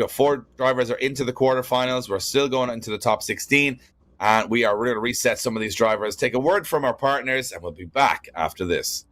4 drivers are into the quarterfinals. We're still going into the top 16, and we're going to reset some of these drivers. Take a word from our partners, and we'll be back after this.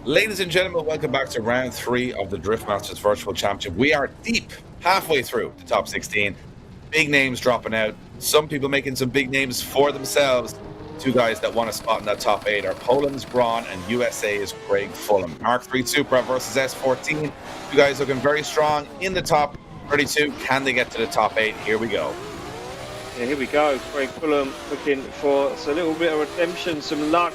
Ladies and gentlemen, welcome back to round 3 of the Drift Masters Virtual Championship. We are deep, halfway through the top 16. Big names dropping out. Some people making some big names for themselves. 2 guys that want a spot in that top 8 are Poland's Braun and USA's Craig Fulham. Mark 3 Supra versus S14. 2 guys looking very strong in the top 32. Can they get to the top 8? Here we go. Yeah, here we go. Craig Fulham looking for a little bit of redemption, some luck.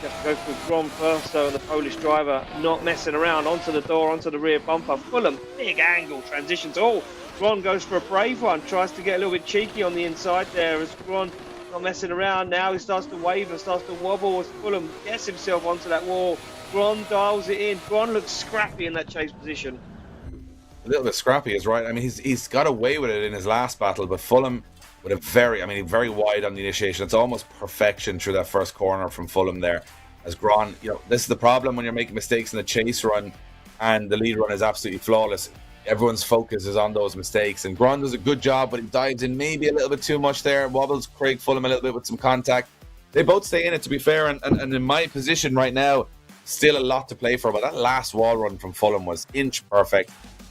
Just to go through Grom first, though, and the Polish driver not messing around. Onto the door, onto the rear bumper. Fulham, big angle, transitions. Oh, Gron goes for a brave one. Tries to get a little bit cheeky on the inside there as Gron not messing around. Now he starts to waver, starts to wobble as Fulham gets himself onto that wall. Gron dials it in. Gron looks scrappy in that chase position. A little bit scrappy is right. I mean, he's got away with it in his last battle, but Fulham with a very wide on the initiation. It's almost perfection through that first corner from Fulham there. As Gron, this is the problem when you're making mistakes in the chase run and the lead run is absolutely flawless. Everyone's focus is on those mistakes, and Gron does a good job, but he dives in maybe a little bit too much there, wobbles Craig Fulham a little bit with some contact. They both stay in it, to be fair, and in my position right now, still a lot to play for, but that last wall run from Fulham was inch perfect.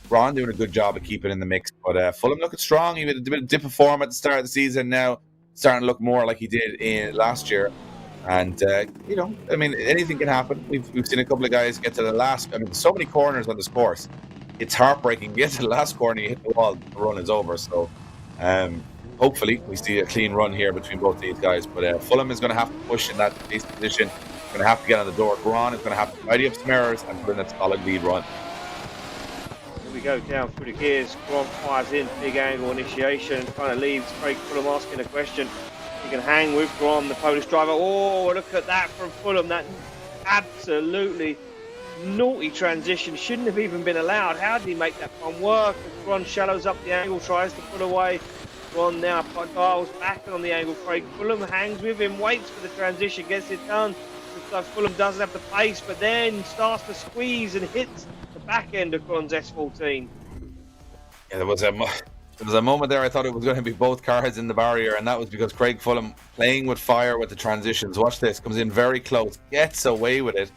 Gron doing a good job of keeping in the mix, but Fulham looking strong. He had a bit of dip of form at the start of the season, now starting to look more like he did in last year. And, I mean, anything can happen. We've seen a couple of guys get to the last, so many corners on this course. It's heartbreaking. You get to the last corner, you hit the wall, the run is over. So, hopefully, we see a clean run here between both these guys. But Fulham is going to have to push in that base position. Going to have to get on the door. Gron is going to have to tidy up some errors and put in a solid lead run. Here we go down through the gears. Gron fires in, big angle initiation, kind of leaves Craig Fulham asking a question. He can hang with Gron, the Polish driver. Oh, look at that from Fulham. That absolutely naughty transition shouldn't have even been allowed. How did he make that one work? Gron shallows up the angle, tries to pull away. Gron now dials back on the angle. Craig Fulham hangs with him, waits for the transition, gets it done. Looks like Fulham doesn't have the pace, but then starts to squeeze and hits the back end of Gron's S14. Yeah, there was a moment there I thought it was going to be both cars in the barrier, and that was because Craig Fulham playing with fire with the transitions. Watch this, comes in very close, gets away with it,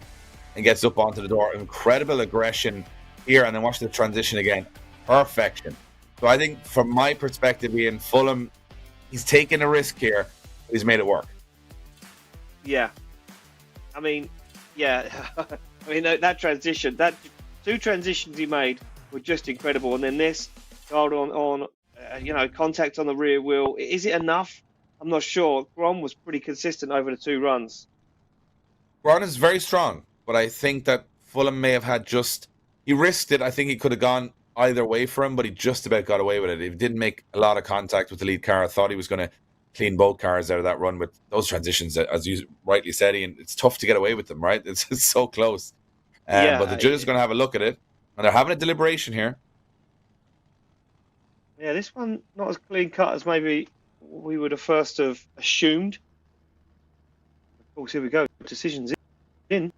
and gets up onto the door. Incredible aggression here, and then watch the transition again. Perfection. So I think from my perspective, Ian, Fulham, he's taken a risk here, but he's made it work. Yeah. I mean, that transition, that 2 transitions he made were just incredible. And then this, dialed on contact on the rear wheel. Is it enough? I'm not sure. Gron was pretty consistent over the 2 runs. Gron is very strong, but I think that Fulham may have had he risked it. I think he could have gone either way for him, but he just about got away with it. He didn't make a lot of contact with the lead car. I thought he was going to clean both cars out of that run with those transitions, as you rightly said, Ian. It's tough to get away with them, right? It's so close. But the judges are going to have a look at it, and they're having a deliberation here. Yeah, this one not as clean cut as maybe we would have first have assumed. Of course, here we go. Decisions in.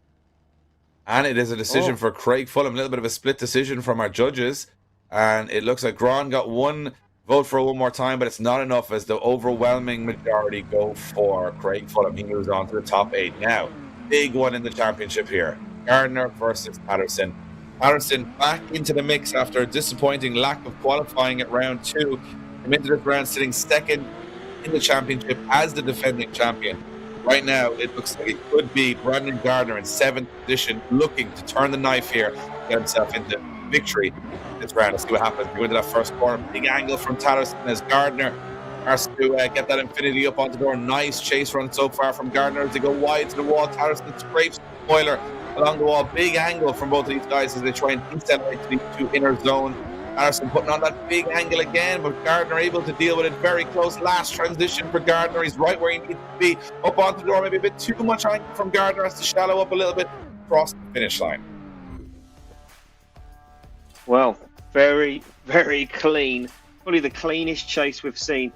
And it is a decision for Craig Fulham. A little bit of a split decision from our judges. And it looks like Gron got one vote for one more time, but it's not enough as the overwhelming majority go for Craig Fulham. He moves on to the top 8. Now, big one in the championship here. Gardner versus Patterson. Patterson back into the mix after a disappointing lack of qualifying at round 2. Came into this round sitting second in the championship as the defending champion. Right now, it looks like it could be Brandon Gardner in 7th position, looking to turn the knife here, get himself into victory this round. Let's see what happens. We go into that first corner. Big angle from Patterson as Gardner has to get that Infinity up onto the door. Nice chase run so far from Gardner as they go wide to the wall. Patterson scrapes the spoiler along the wall. Big angle from both of these guys as they try and decelerate to the 2 inner zone. Patterson putting on that big angle again, but Gardner able to deal with it very close. Last transition for Gardner. He's right where he needs to be. Up onto the door, maybe a bit too much angle from Gardner. Has to shallow up a little bit across the finish line. Well, very, very clean. Probably the cleanest chase we've seen.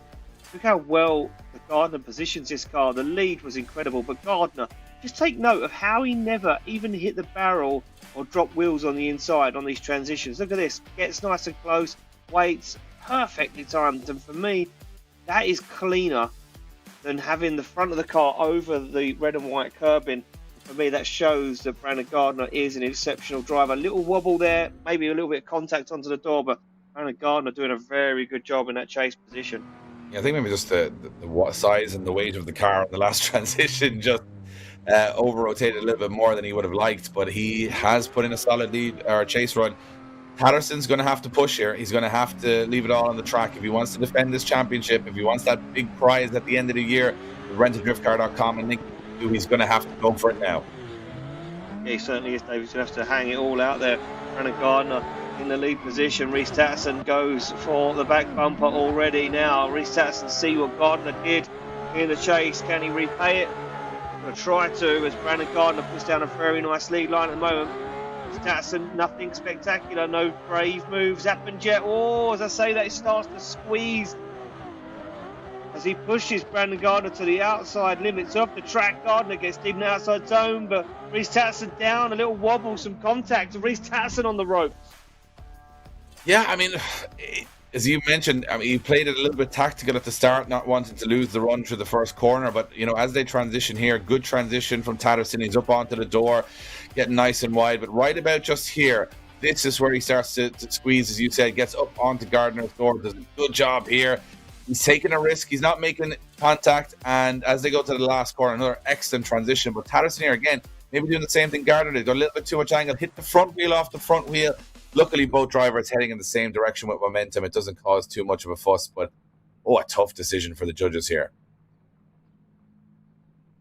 Look how well the Gardner positions this car. The lead was incredible, but Gardner, just take note of how he never even hit the barrel or drop wheels on the inside on these transitions. Look at this. Gets nice and close, waits, perfectly timed. And for me, that is cleaner than having the front of the car over the red and white curbing. for me, that shows that Brandon Gardner is an exceptional driver. A little wobble there, maybe a little bit of contact onto the door, but Brandon Gardner doing a very good job in that chase position. Yeah, I think maybe just the size and the weight of the car in the last transition just over-rotated a little bit more than he would have liked, but he has put in a solid lead or chase run. Patterson's going to have to push here. He's going to have to leave it all on the track if he wants to defend this championship, if he wants that big prize at the end of the year. RentADriftCar.com and LIQUI, he's going to have to go for it now. Yeah, he certainly is, Dave. He's going to have to hang it all out there. Brandon Gardner in the lead position. Rhys Tatterson goes for the back bumper already now. Rhys Tatterson see what Gardner did in the chase. Can he repay it? Going to try to, as Brandon Gardner puts down a very nice lead line at the moment. Tatterson, nothing spectacular, no brave moves happened yet. Oh, as I say that, it starts to squeeze as he pushes Brandon Gardner to the outside limits of the track. Gardner gets deep in the outside zone, but Rhys Tatterson down, a little wobble, some contact, and Rhys Tatterson on the ropes. Yeah, I mean, as you mentioned, I mean, he played it a little bit tactical at the start, not wanting to lose the run through the first corner. But, you know, as they transition here, good transition from Tatterson. He's up onto the door, getting nice and wide. But right about just here, this is where he starts to squeeze, as you said, gets up onto Gardner's door, does a good job here. He's taking a risk. He's not making contact. And as they go to the last corner, another excellent transition. But Tatterson here, again, maybe doing the same thing Gardner did. Got a little bit too much angle, hit the front wheel off the front wheel. Luckily, both drivers heading in the same direction with momentum. It doesn't cause too much of a fuss, but a tough decision for the judges here.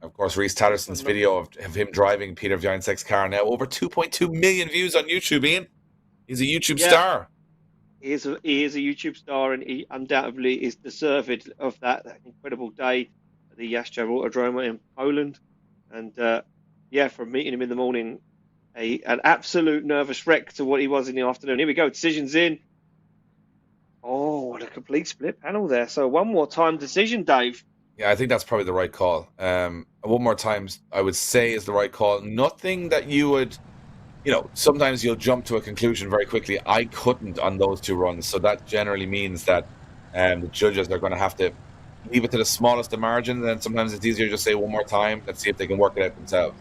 Of course, Rhys Tatterson's video of him driving Peter Wiańczek's car now over 2.2 million views on YouTube, Ian. He's a YouTube star. He is a YouTube star, and he undoubtedly is deserved of that incredible day at the Jastrzębie Autodrome in Poland. And from meeting him in the morning, an absolute nervous wreck to what he was in the afternoon. Here we go, decisions in. Oh, what a complete split panel there. So one more time decision, Dave. Yeah, I think that's probably the right call. One more time, I would say, is the right call. Nothing that you would, sometimes you'll jump to a conclusion very quickly. I couldn't on those two runs. So that generally means that the judges are going to have to leave it to the smallest of margins. And sometimes it's easier to just say one more time. Let's see if they can work it out themselves.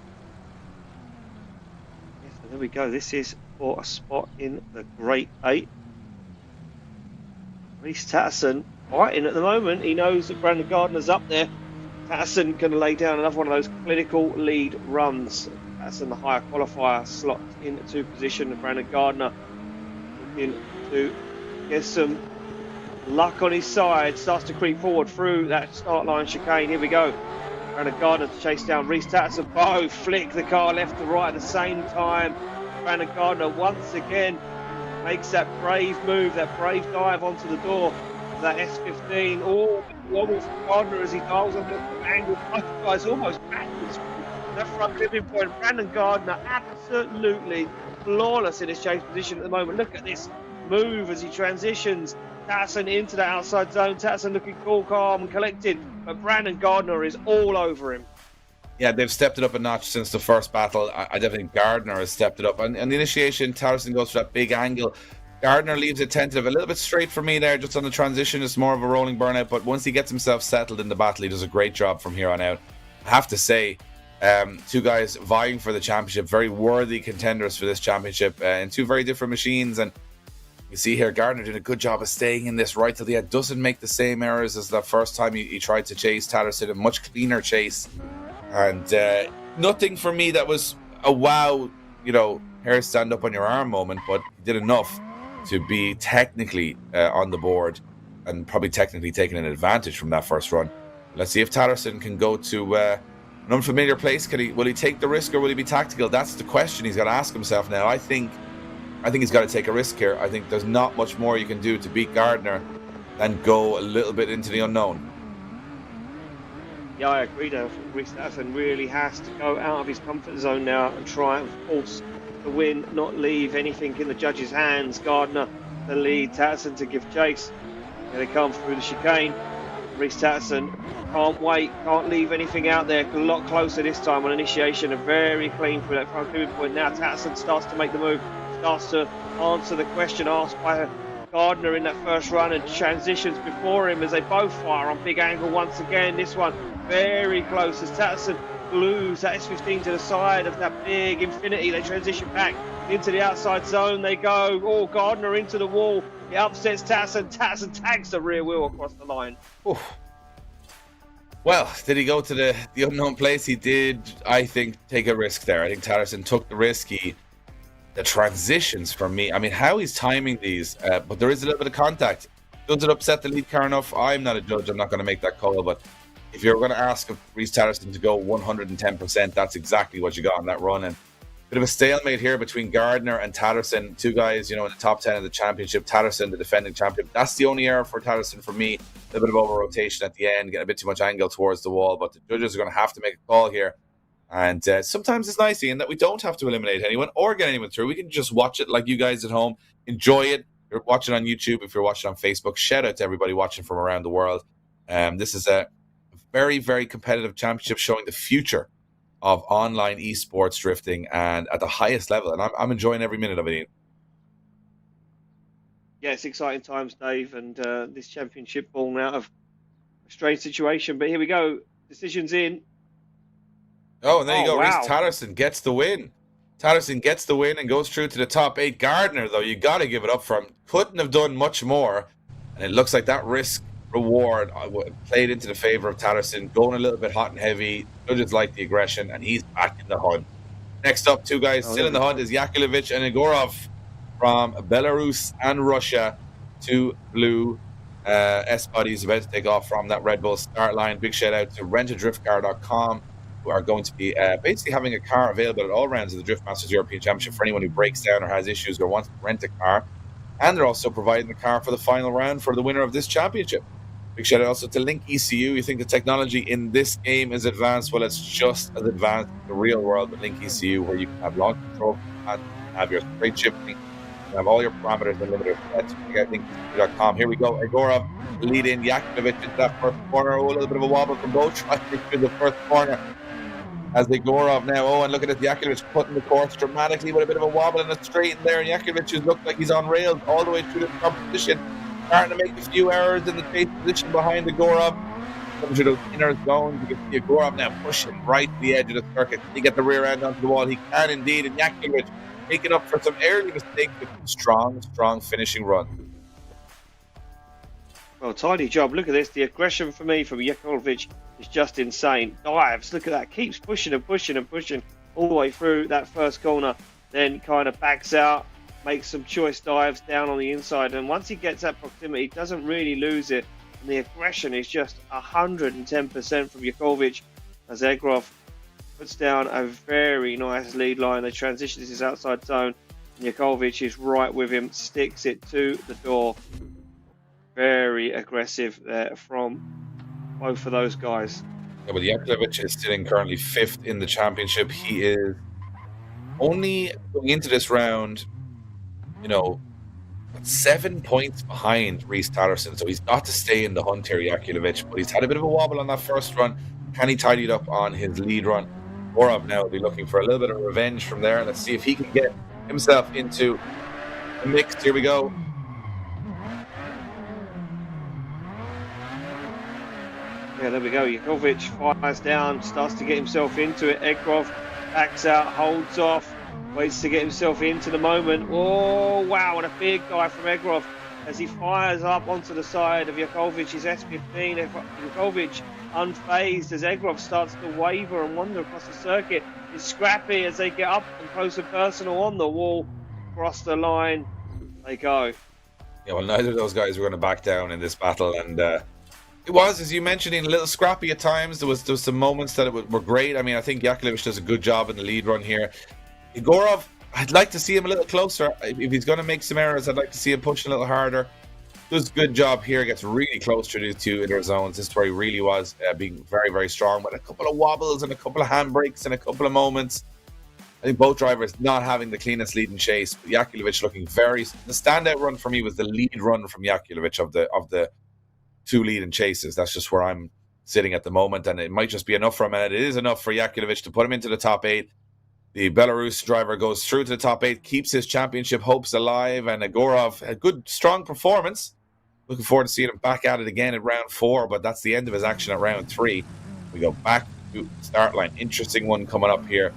There we go. This is for a spot in the Great 8. Rhys Tatterson fighting at the moment. He knows that Brandon Gardner's up there. Tatterson going to lay down another one of those clinical lead runs. Tatterson, the higher qualifier, slot into position. Brandon Gardner looking to get some luck on his side. Starts to creep forward through that start line chicane. Here we go. Brandon Gardner to chase down Rhys Tatterson. Both flick the car left to right at the same time. Brandon Gardner once again makes that brave move, that brave dive onto the door of that S15. Oh, wobble for Gardner as he dials on the angle. Guys, almost backwards. That front clipping point. Brandon Gardner absolutely flawless in his chase position at the moment. Look at this move as he transitions. Tatterson into the outside zone. Tatterson looking cool, calm and collected. But Brandon Gardner is all over him. Yeah, they've stepped it up a notch since the first battle. I definitely think Gardner has stepped it up. And the initiation, Tatterson goes for that big angle. Gardner leaves it tentative. A little bit straight for me there, just on the transition. It's more of a rolling burnout. But once he gets himself settled in the battle, he does a great job from here on out. I have to say, two guys vying for the championship, very worthy contenders for this championship, in two very different machines. And you see here, Gardner did a good job of staying in this right till the end. Doesn't make the same errors as the first time he tried to chase Tatterson. A much cleaner chase. And nothing for me that was a wow, hair stand up on your arm moment, but he did enough to be technically on the board and probably technically taking an advantage from that first run. Let's see if Tatterson can go to an unfamiliar place. Will he take the risk or will he be tactical? That's the question he's got to ask himself now. I think he's got to take a risk here. I think there's not much more you can do to beat Gardner than go a little bit into the unknown. Yeah, I agree though. Rhys Tatterson really has to go out of his comfort zone now and try and force the win, not leave anything in the judges' hands. Gardner the lead, Tatterson to give chase. Here they come through the chicane. Rhys Tatterson can't wait, can't leave anything out there. A lot closer this time on initiation, and very clean through that front pivot point. Now Tatterson starts to make the move, starts to answer the question asked by Gardner in that first run, and transitions before him as they both fire on big angle once again. This one very close as Tatterson glues that S15 to the side of that big Infinity. They transition back into the outside zone. They go, oh, Gardner into the wall. He upsets Tatterson. Tatterson tags the rear wheel across the line. Oof. Well, did he go to the unknown place? He did, I think, take a risk there. I think Tatterson took the risk. The transitions for me, I mean, how he's timing these, but there is a little bit of contact. Does it upset the lead car enough? I'm not a judge. I'm not going to make that call. But if you're going to ask Reece Tatterson to go 110%, that's exactly what you got on that run. And bit of a stalemate here between Gardner and Tatterson, two guys, in the top 10 of the championship. Tatterson, the defending champion. That's the only error for Tatterson for me. A little bit of over-rotation at the end, getting a bit too much angle towards the wall. But the judges are going to have to make a call here. And sometimes it's nice, Ian, that we don't have to eliminate anyone or get anyone through. We can just watch it like you guys at home. Enjoy it. If you're watching on YouTube, if you're watching on Facebook, shout out to everybody watching from around the world. This is a very, very competitive championship showing the future of online esports drifting and at the highest level. And I'm enjoying every minute of it, Ian. Yeah, it's exciting times, Dave, and this championship born out of a strange situation. But here we go. Decisions in. Oh, and there you go. Wow. Reece Tatterson gets the win. Tatterson gets the win and goes through to the top 8. Gardner, though, you got to give it up for him. Couldn't have done much more. And it looks like that risk reward played into the favor of Tatterson, going a little bit hot and heavy. Judges like the aggression, and he's back in the hunt. Next up, two guys still in the hunt is Yakovlevich and Egorov from Belarus and Russia. Two blue S-Buddies about to take off from that Red Bull start line. Big shout out to RentADriftCar.com, who are going to be basically having a car available at all rounds of the Drift Masters European Championship for anyone who breaks down or has issues or wants to rent a car. And they're also providing the car for the final round for the winner of this championship. Big shout out also to LIQUI.EU. You think the technology in this game is advanced? Well, it's just as advanced in the real world with LIQUI.EU, where you can have launch control and have your straight shifting, you have all your parameters and limiters set. Check out LIQUI.com. Here we go. Egorov lead in Yakovlevich into that first corner. Oh, a little bit of a wobble from both trying to through the first corner. As Egorov now, and look at this, Yakovlevich putting the course dramatically with a bit of a wobble in the straight in there, and Yakovlevich has looked like he's on rails all the way through the competition, starting to make a few errors in the chase position behind Egorov. Coming through those inner zones, you can see Egorov now pushing right to the edge of the circuit. He get the rear end onto the wall, he can indeed, and Yakovlevich making up for some early mistakes with a strong finishing run. Well, tidy job. Look at this. The aggression for me from Yakovlevich is just insane. Dives. Look at that. Keeps pushing and pushing and pushing all the way through that first corner. Then kind of backs out, makes some choice dives down on the inside. And once he gets that proximity, he doesn't really lose it. And the aggression is just 110% from Yakovlevich as Egorov puts down a very nice lead line. They transition to his outside zone. And Yakovlevich is right with him, sticks it to the door. Very aggressive there from both of those guys. Yeah, but Yakovlevich is sitting currently 5th in the championship. He is only going into this round, 7 points behind Reece Tatterson. So he's got to stay in the hunt here, Yakovlevich. But he's had a bit of a wobble on that first run. Can he tidy it up on his lead run? Borov now will be looking for a little bit of revenge from there. Let's see if he can get himself into the mix. Here we go. Yeah, there we go. Yakovlevich fires down, starts to get himself into it. Egorov backs out, holds off, waits to get himself into the moment. Oh, wow, and a big guy from Egorov as he fires up onto the side of Yakovlevich's S15. Yakovlevich unfazed as Egorov starts to waver and wander across the circuit. It's scrappy as they get up and close and personal on the wall. Across the line they go. Yeah, well, neither of those guys were going to back down in this battle, and it was, as you mentioned, a little scrappy at times. There was some moments that were great. I mean, I think Yakovlevich does a good job in the lead run here. Egorov, I'd like to see him a little closer. If he's going to make some errors, I'd like to see him push a little harder. Does a good job here, gets really close to the two inner zones. This is where he really was being very, very strong, with a couple of wobbles and a couple of handbrakes and a couple of moments. I think both drivers not having the cleanest lead and chase, but Yakovlevich looking very... The standout run for me was the lead run from Yakovlevich of the two lead and chases. That's just where I'm sitting at the moment, and it might just be enough for him, and it is enough for Yakovlevich to put him into the top 8. The Belarus driver goes through to the top 8, keeps his championship hopes alive, and Egorov, a good, strong performance. Looking forward to seeing him back at it again at round 4, but that's the end of his action at round 3. We go back to start line. Interesting one coming up here,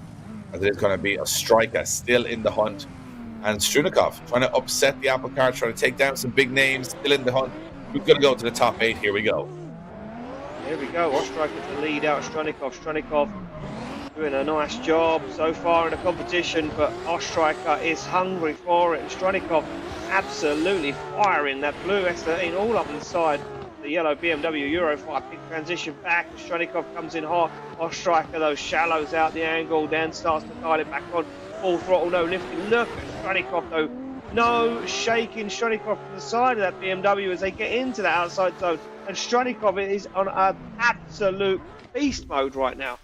as it is going to be a striker still in the hunt. And Strunikov trying to upset the apple cart, trying to take down some big names, still in the hunt. We're going to go to the top 8. Here we go. Here we go. Ostriker to lead out Strunikov. Strunikov doing a nice job so far in the competition, but Ostriker is hungry for it. Strunikov absolutely firing that blue S13 all up inside the yellow BMW Eurofighter. Big transition back. Strunikov comes in hot. Ostriker though shallows out the angle, then starts to dial it back on. Full throttle, no lifting. Look at Strunikov though. No shaking Strunikov from the side of that BMW as they get into the outside zone. And Strunikov is on an absolute beast mode right now.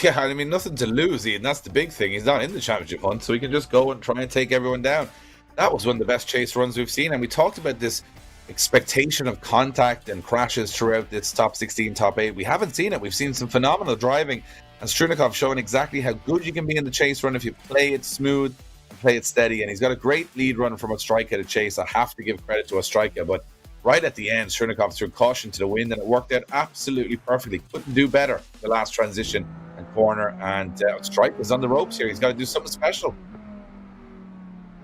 Yeah, I mean, nothing to lose, Ian. That's the big thing. He's not in the championship hunt, so he can just go and try and take everyone down. That was one of the best chase runs we've seen. And we talked about this expectation of contact and crashes throughout this top 16, top 8. We haven't seen it. We've seen some phenomenal driving. And Strunikov showing exactly how good you can be in the chase run if you play it smooth and play it steady. And he's got a great lead run from Ostriker to chase. I have to give credit to Ostriker, but right at the end, Strunikov threw caution to the wind, and it worked out absolutely perfectly. Couldn't do better the last transition and corner, and Ostriker's on the ropes here. He's got to do something special.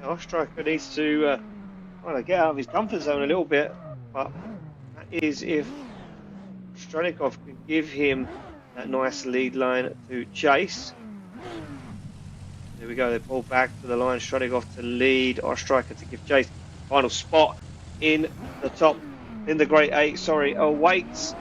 Ostriker needs to get out of his comfort zone a little bit, but that is if Strunikov can give him that nice lead line to chase. There we go, they pull back to the line. Strunikov to lead, Ostriker to give chase. Final spot in the top, in the Great 8, awaits.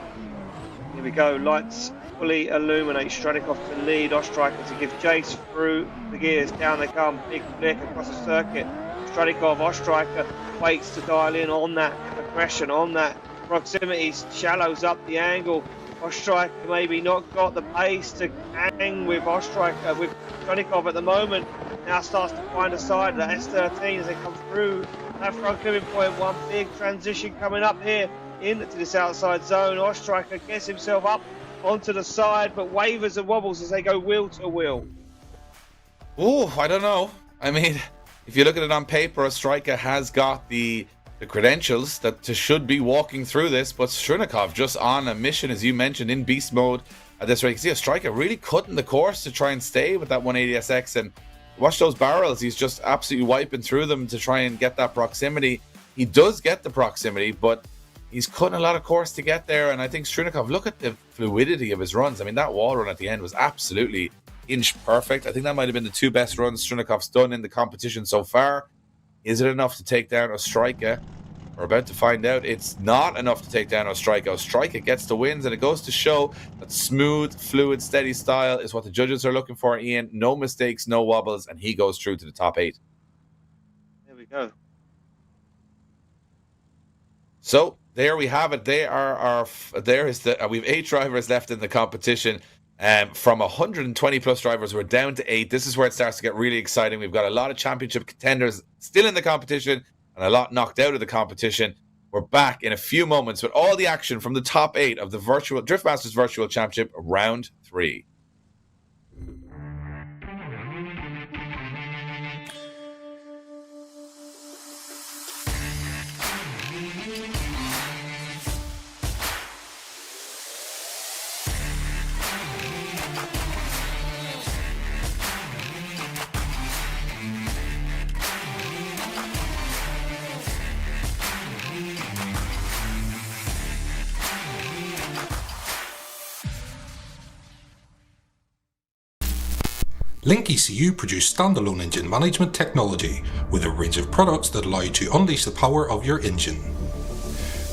Here we go, lights fully illuminate. Strunikov to lead, Ostriker to give chase through the gears. Down they come, big flick across the circuit. Strunikov, Ostriker waits to dial in on that aggression, on that proximity, shallows up the angle. Ostriker maybe not got the pace to hang with Ostriker, with Strunikov at the moment. Now starts to find a side of the S13 as they come through that front clipping point. One big transition coming up here into this outside zone. Ostriker gets himself up onto the side, but wavers and wobbles as they go wheel to wheel. Oh, I don't know. I mean, if you look at it on paper, Ostriker has got the credentials that should be walking through this, but Strunikov just on a mission, as you mentioned, in beast mode at this rate. You can see Ostriker really cutting the course to try and stay with that 180SX, and watch those barrels. He's just absolutely wiping through them to try and get that proximity. He does get the proximity, but he's cutting a lot of course to get there. And I think Strunikov, look at the fluidity of his runs. I mean, that wall run at the end was absolutely inch perfect. I think that might have been the 2 best runs Strunikov's done in the competition so far. Is it enough to take down Ostriker? We're about to find out. It's not enough to take down Ostriker. Ostriker gets the wins, and it goes to show that smooth, fluid, steady style is what the judges are looking for, Ian. No mistakes, no wobbles, and he goes through to the top 8. There we go. So there we have it. They are we've 8 drivers left in the competition. From 120 plus drivers, we're down to 8. This is where it starts to get really exciting. We've got a lot of championship contenders still in the competition and a lot knocked out of the competition. We're back in a few moments with all the action from the top 8 of the virtual Driftmasters Virtual Championship round 3. LIQUI.EU produce standalone engine management technology with a range of products that allow you to unleash the power of your engine.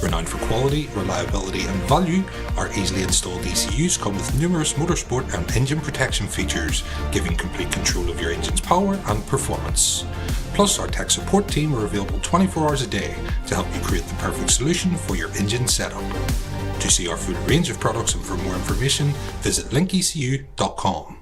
Renowned for quality, reliability and value, our easily installed ECUs come with numerous motorsport and engine protection features, giving complete control of your engine's power and performance. Plus, our tech support team are available 24 hours a day to help you create the perfect solution for your engine setup. To see our full range of products and for more information, visit LIQUI.com.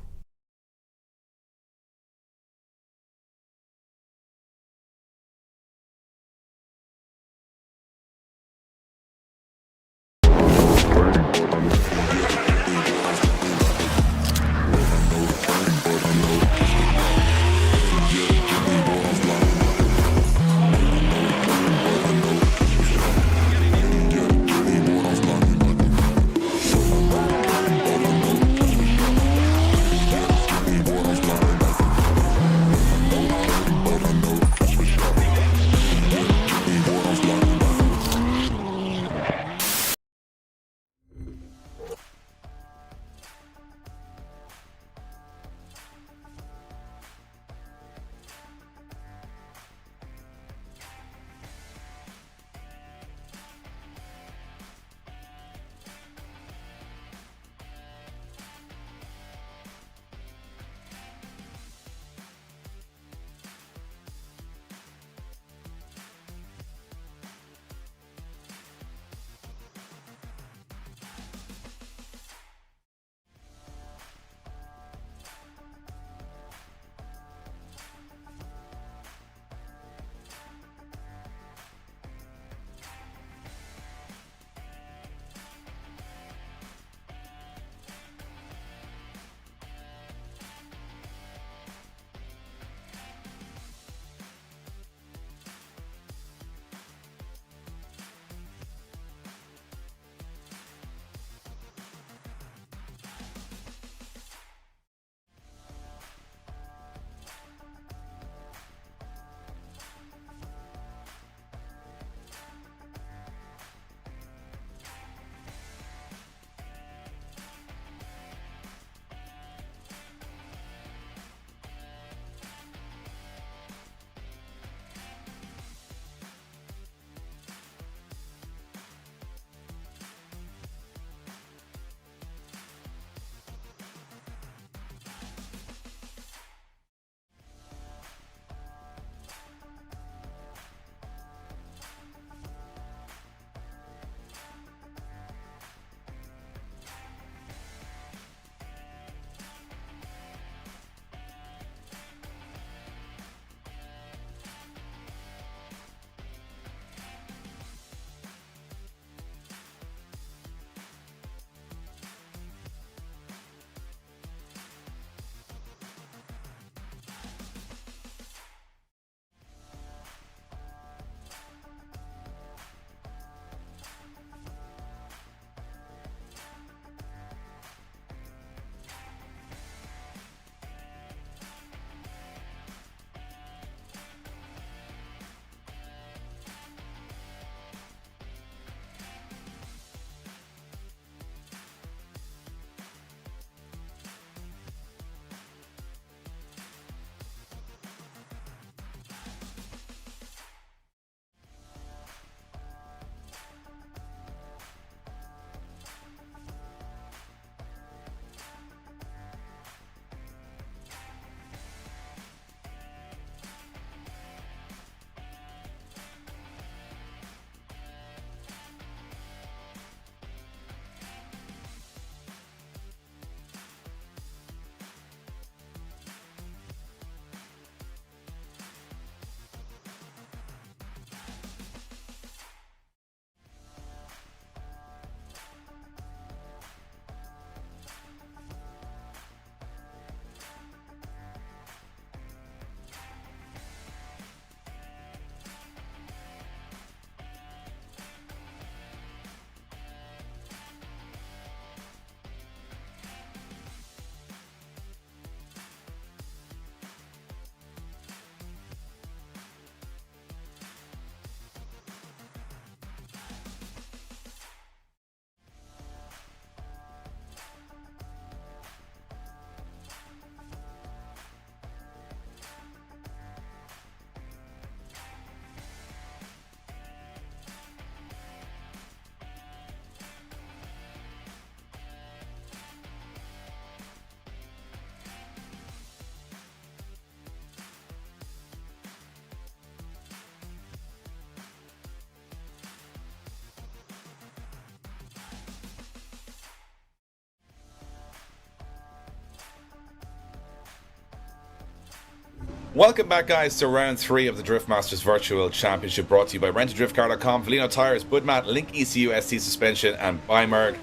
Welcome back, guys, to round 3 of the Drift Masters Virtual Championship, brought to you by RentADriftCar.com, VALINO Tires, Budmat, LIQUI ST Suspension, and Bimerg.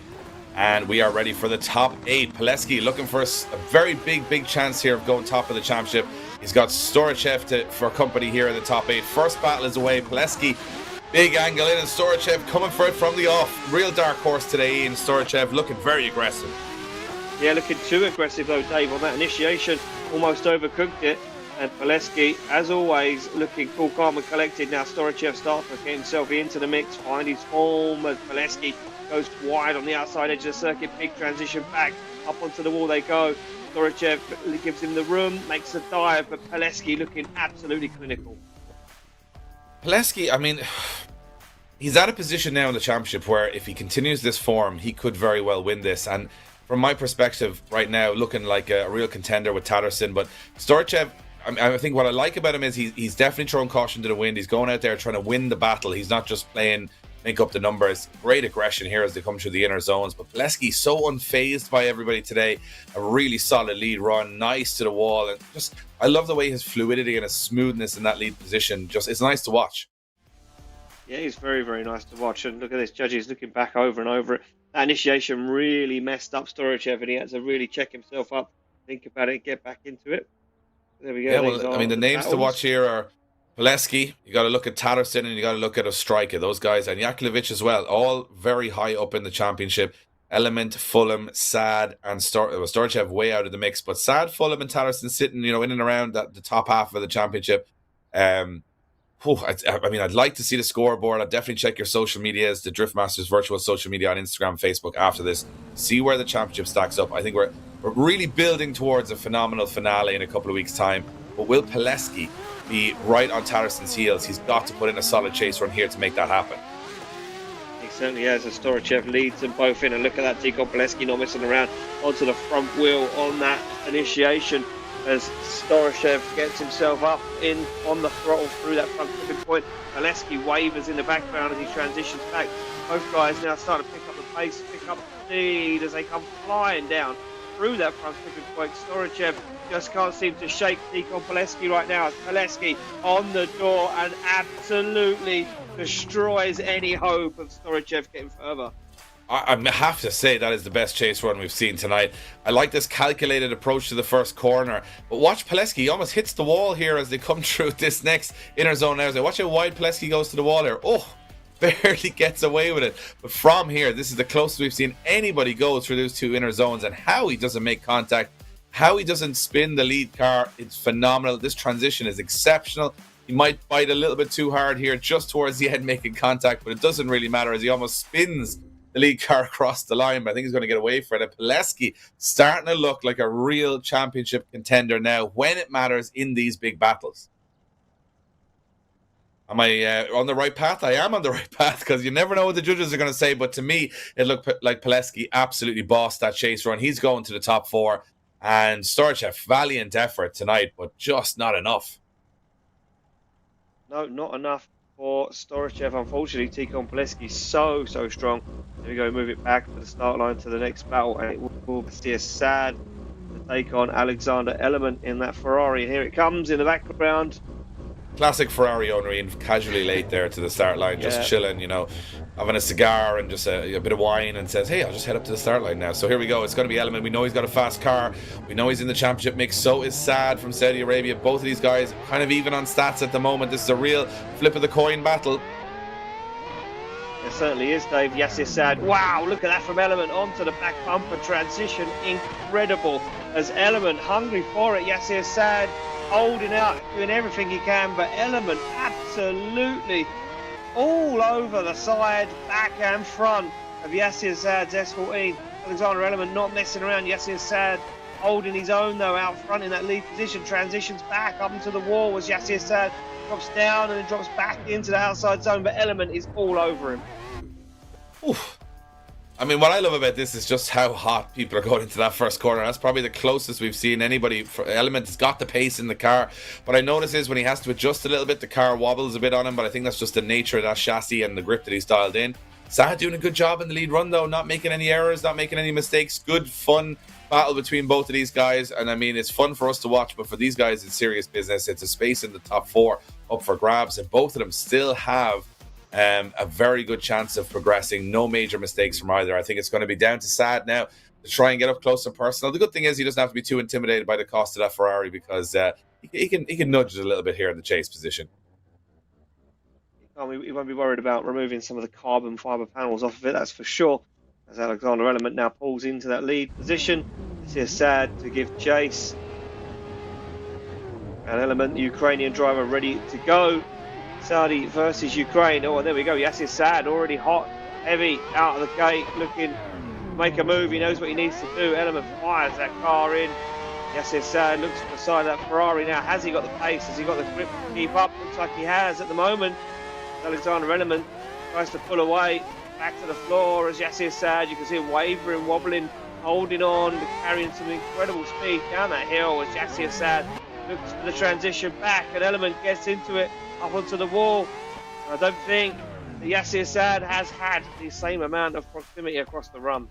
And we are ready for the top 8. Pileski looking for a very big chance here of going top of the championship. He's got Storachev for company here in the top 8. First battle is away. Pileski, big angle in, and Storachev coming for it from the off. Real dark horse today, Ian. Storachev looking very aggressive. Yeah, looking too aggressive though, Dave, on that initiation. Almost overcooked it. And Pileski, as always, looking cool, calm and collected. Now Storachev starts to get himself into the mix, find his form as Pileski goes wide on the outside edge of the circuit. Big transition back, up onto the wall they go. Storachev gives him the room, makes the dive, but Pileski looking absolutely clinical. Pileski, I mean, he's at a position now in the championship where if he continues this form, he could very well win this. And from my perspective right now, looking like a real contender with Tatterson. But Storachev, I think what I like about him is he's definitely throwing caution to the wind. He's going out there trying to win the battle. He's not just playing make up the numbers. Great aggression here as they come through the inner zones. But Pileski so unfazed by everybody today. A really solid lead run, nice to the wall, and just I love the way his fluidity and his smoothness in that lead position. Just it's nice to watch. Yeah, he's very nice to watch. And look at this, judges looking back over and over it. That initiation really messed up Storachev, and he had to really check himself up, think about it, get back into it. There we go. Yeah, well, I mean, the names to watch here are Pileski. You got to look at Tatterson, and you got to look at Ostrika. Those guys, and Yakovlevich as well, all very high up in the championship. Element, Fulham, Sad, and Storachev way out of the mix. But Sad, Fulham, and Tatterson sitting, in and around the top half of the championship. I mean, I'd like to see the scoreboard. I'd definitely check your social medias, the Drift Masters virtual social media on Instagram, Facebook after this. See where the championship stacks up. I think we're really building towards a phenomenal finale in a couple of weeks' time. But will Pileski be right on Tatterson's heels? He's got to put in a solid chase run here to make that happen. He certainly has. As Storachev leads them both in, and look at that, Tico Pileski not messing around onto the front wheel on that initiation as Storachev gets himself up in on the throttle through that front tipping point. Pileski wavers in the background as he transitions back. Both guys now start to pick up the pace, pick up the speed as they come flying down through that front tipping point. Storachev just can't seem to shake Tico Pileski right now as Pileski on the door and absolutely destroys any hope of Storachev getting further. I have to say that is the best chase run we've seen tonight. I like this calculated approach to the first corner. But watch Pileski, he almost hits the wall here as they come through this next inner zone now. Watch how wide Pileski goes to the wall here. Oh, barely gets away with it. But from here, this is the closest we've seen anybody go through those two inner zones. And how he doesn't make contact, how he doesn't spin the lead car, it's phenomenal. This transition is exceptional. He might bite a little bit too hard here just towards the end making contact, but it doesn't really matter as he almost spins the lead car across the line. But I think he's going to get away for it. Pileski starting to look like a real championship contender now when it matters in these big battles. Am I on the right path? I am on the right path because you never know what the judges are going to say. But to me, it looked like Pileski absolutely bossed that chase run. He's going to the top 4. And Storachev, valiant effort tonight, but just not enough. No, not enough for Storachev. Unfortunately, Tico Pileski so strong. There we go, move it back to the start line to the next battle. And it will see a Sad to take on Alexander Element in that Ferrari. And here it comes in the background. Classic Ferrari owner, and casually late there to the start line, just chilling, having a cigar and just a bit of wine, and says, hey, I'll just head up to the start line now. So here we go. It's going to be Element. We know he's got a fast car. We know he's in the championship mix. So is Sad from Saudi Arabia. Both of these guys kind of even on stats at the moment. This is a real flip of the coin battle. It certainly is, Dave. Yassir Sad. Wow, look at that from Element onto the back bumper transition. Incredible. As Element hungry for it. Yassir Sad holding out, doing everything he can, but Element absolutely all over the side, back and front of Yassir Sad's S14. Alexander Element not messing around. Yassir Sad holding his own though out front in that lead position. Transitions back up into the wall as Yassir Sad drops down and then drops back into the outside zone, but Element is all over him. Oof. I mean, what I love about this is just how hot people are going into that first corner. That's probably the closest we've seen anybody. Element has got the pace in the car. What I notice is when he has to adjust a little bit, the car wobbles a bit on him, but I think that's just the nature of that chassis and the grip that he's dialed in. Sad doing a good job in the lead run, though, not making any errors, not making any mistakes. Good, fun battle between both of these guys, and I mean, it's fun for us to watch, but for these guys, it's serious business. It's a space in the top 4 up for grabs, and both of them still have a very good chance of progressing. No major mistakes from either. I think it's going to be down to Sad now to try and get up close and personal. The good thing is he doesn't have to be too intimidated by the cost of that Ferrari, because he can nudge it a little bit here in the chase position. He won't be worried about removing some of the carbon fibre panels off of it, that's for sure. As Alexander Element now pulls into that lead position. This is Sad to give chase. And Element, the Ukrainian driver, ready to go. Saudi versus Ukraine. Oh, there we go. Yassir Sad already hot, heavy, out of the gate, looking to make a move. He knows what he needs to do. Element fires that car in. Yassir Sad looks for the side of that Ferrari now. Has he got the pace? Has he got the grip to keep up? Looks like he has at the moment. Alexander Element tries to pull away, back to the floor as Yassir Sad. You can see him wavering, wobbling, holding on, carrying some incredible speed down that hill as Yassir Sad looks for the transition back, and Element gets into it up onto the wall. I don't think that Yassir Sad has had the same amount of proximity across the run.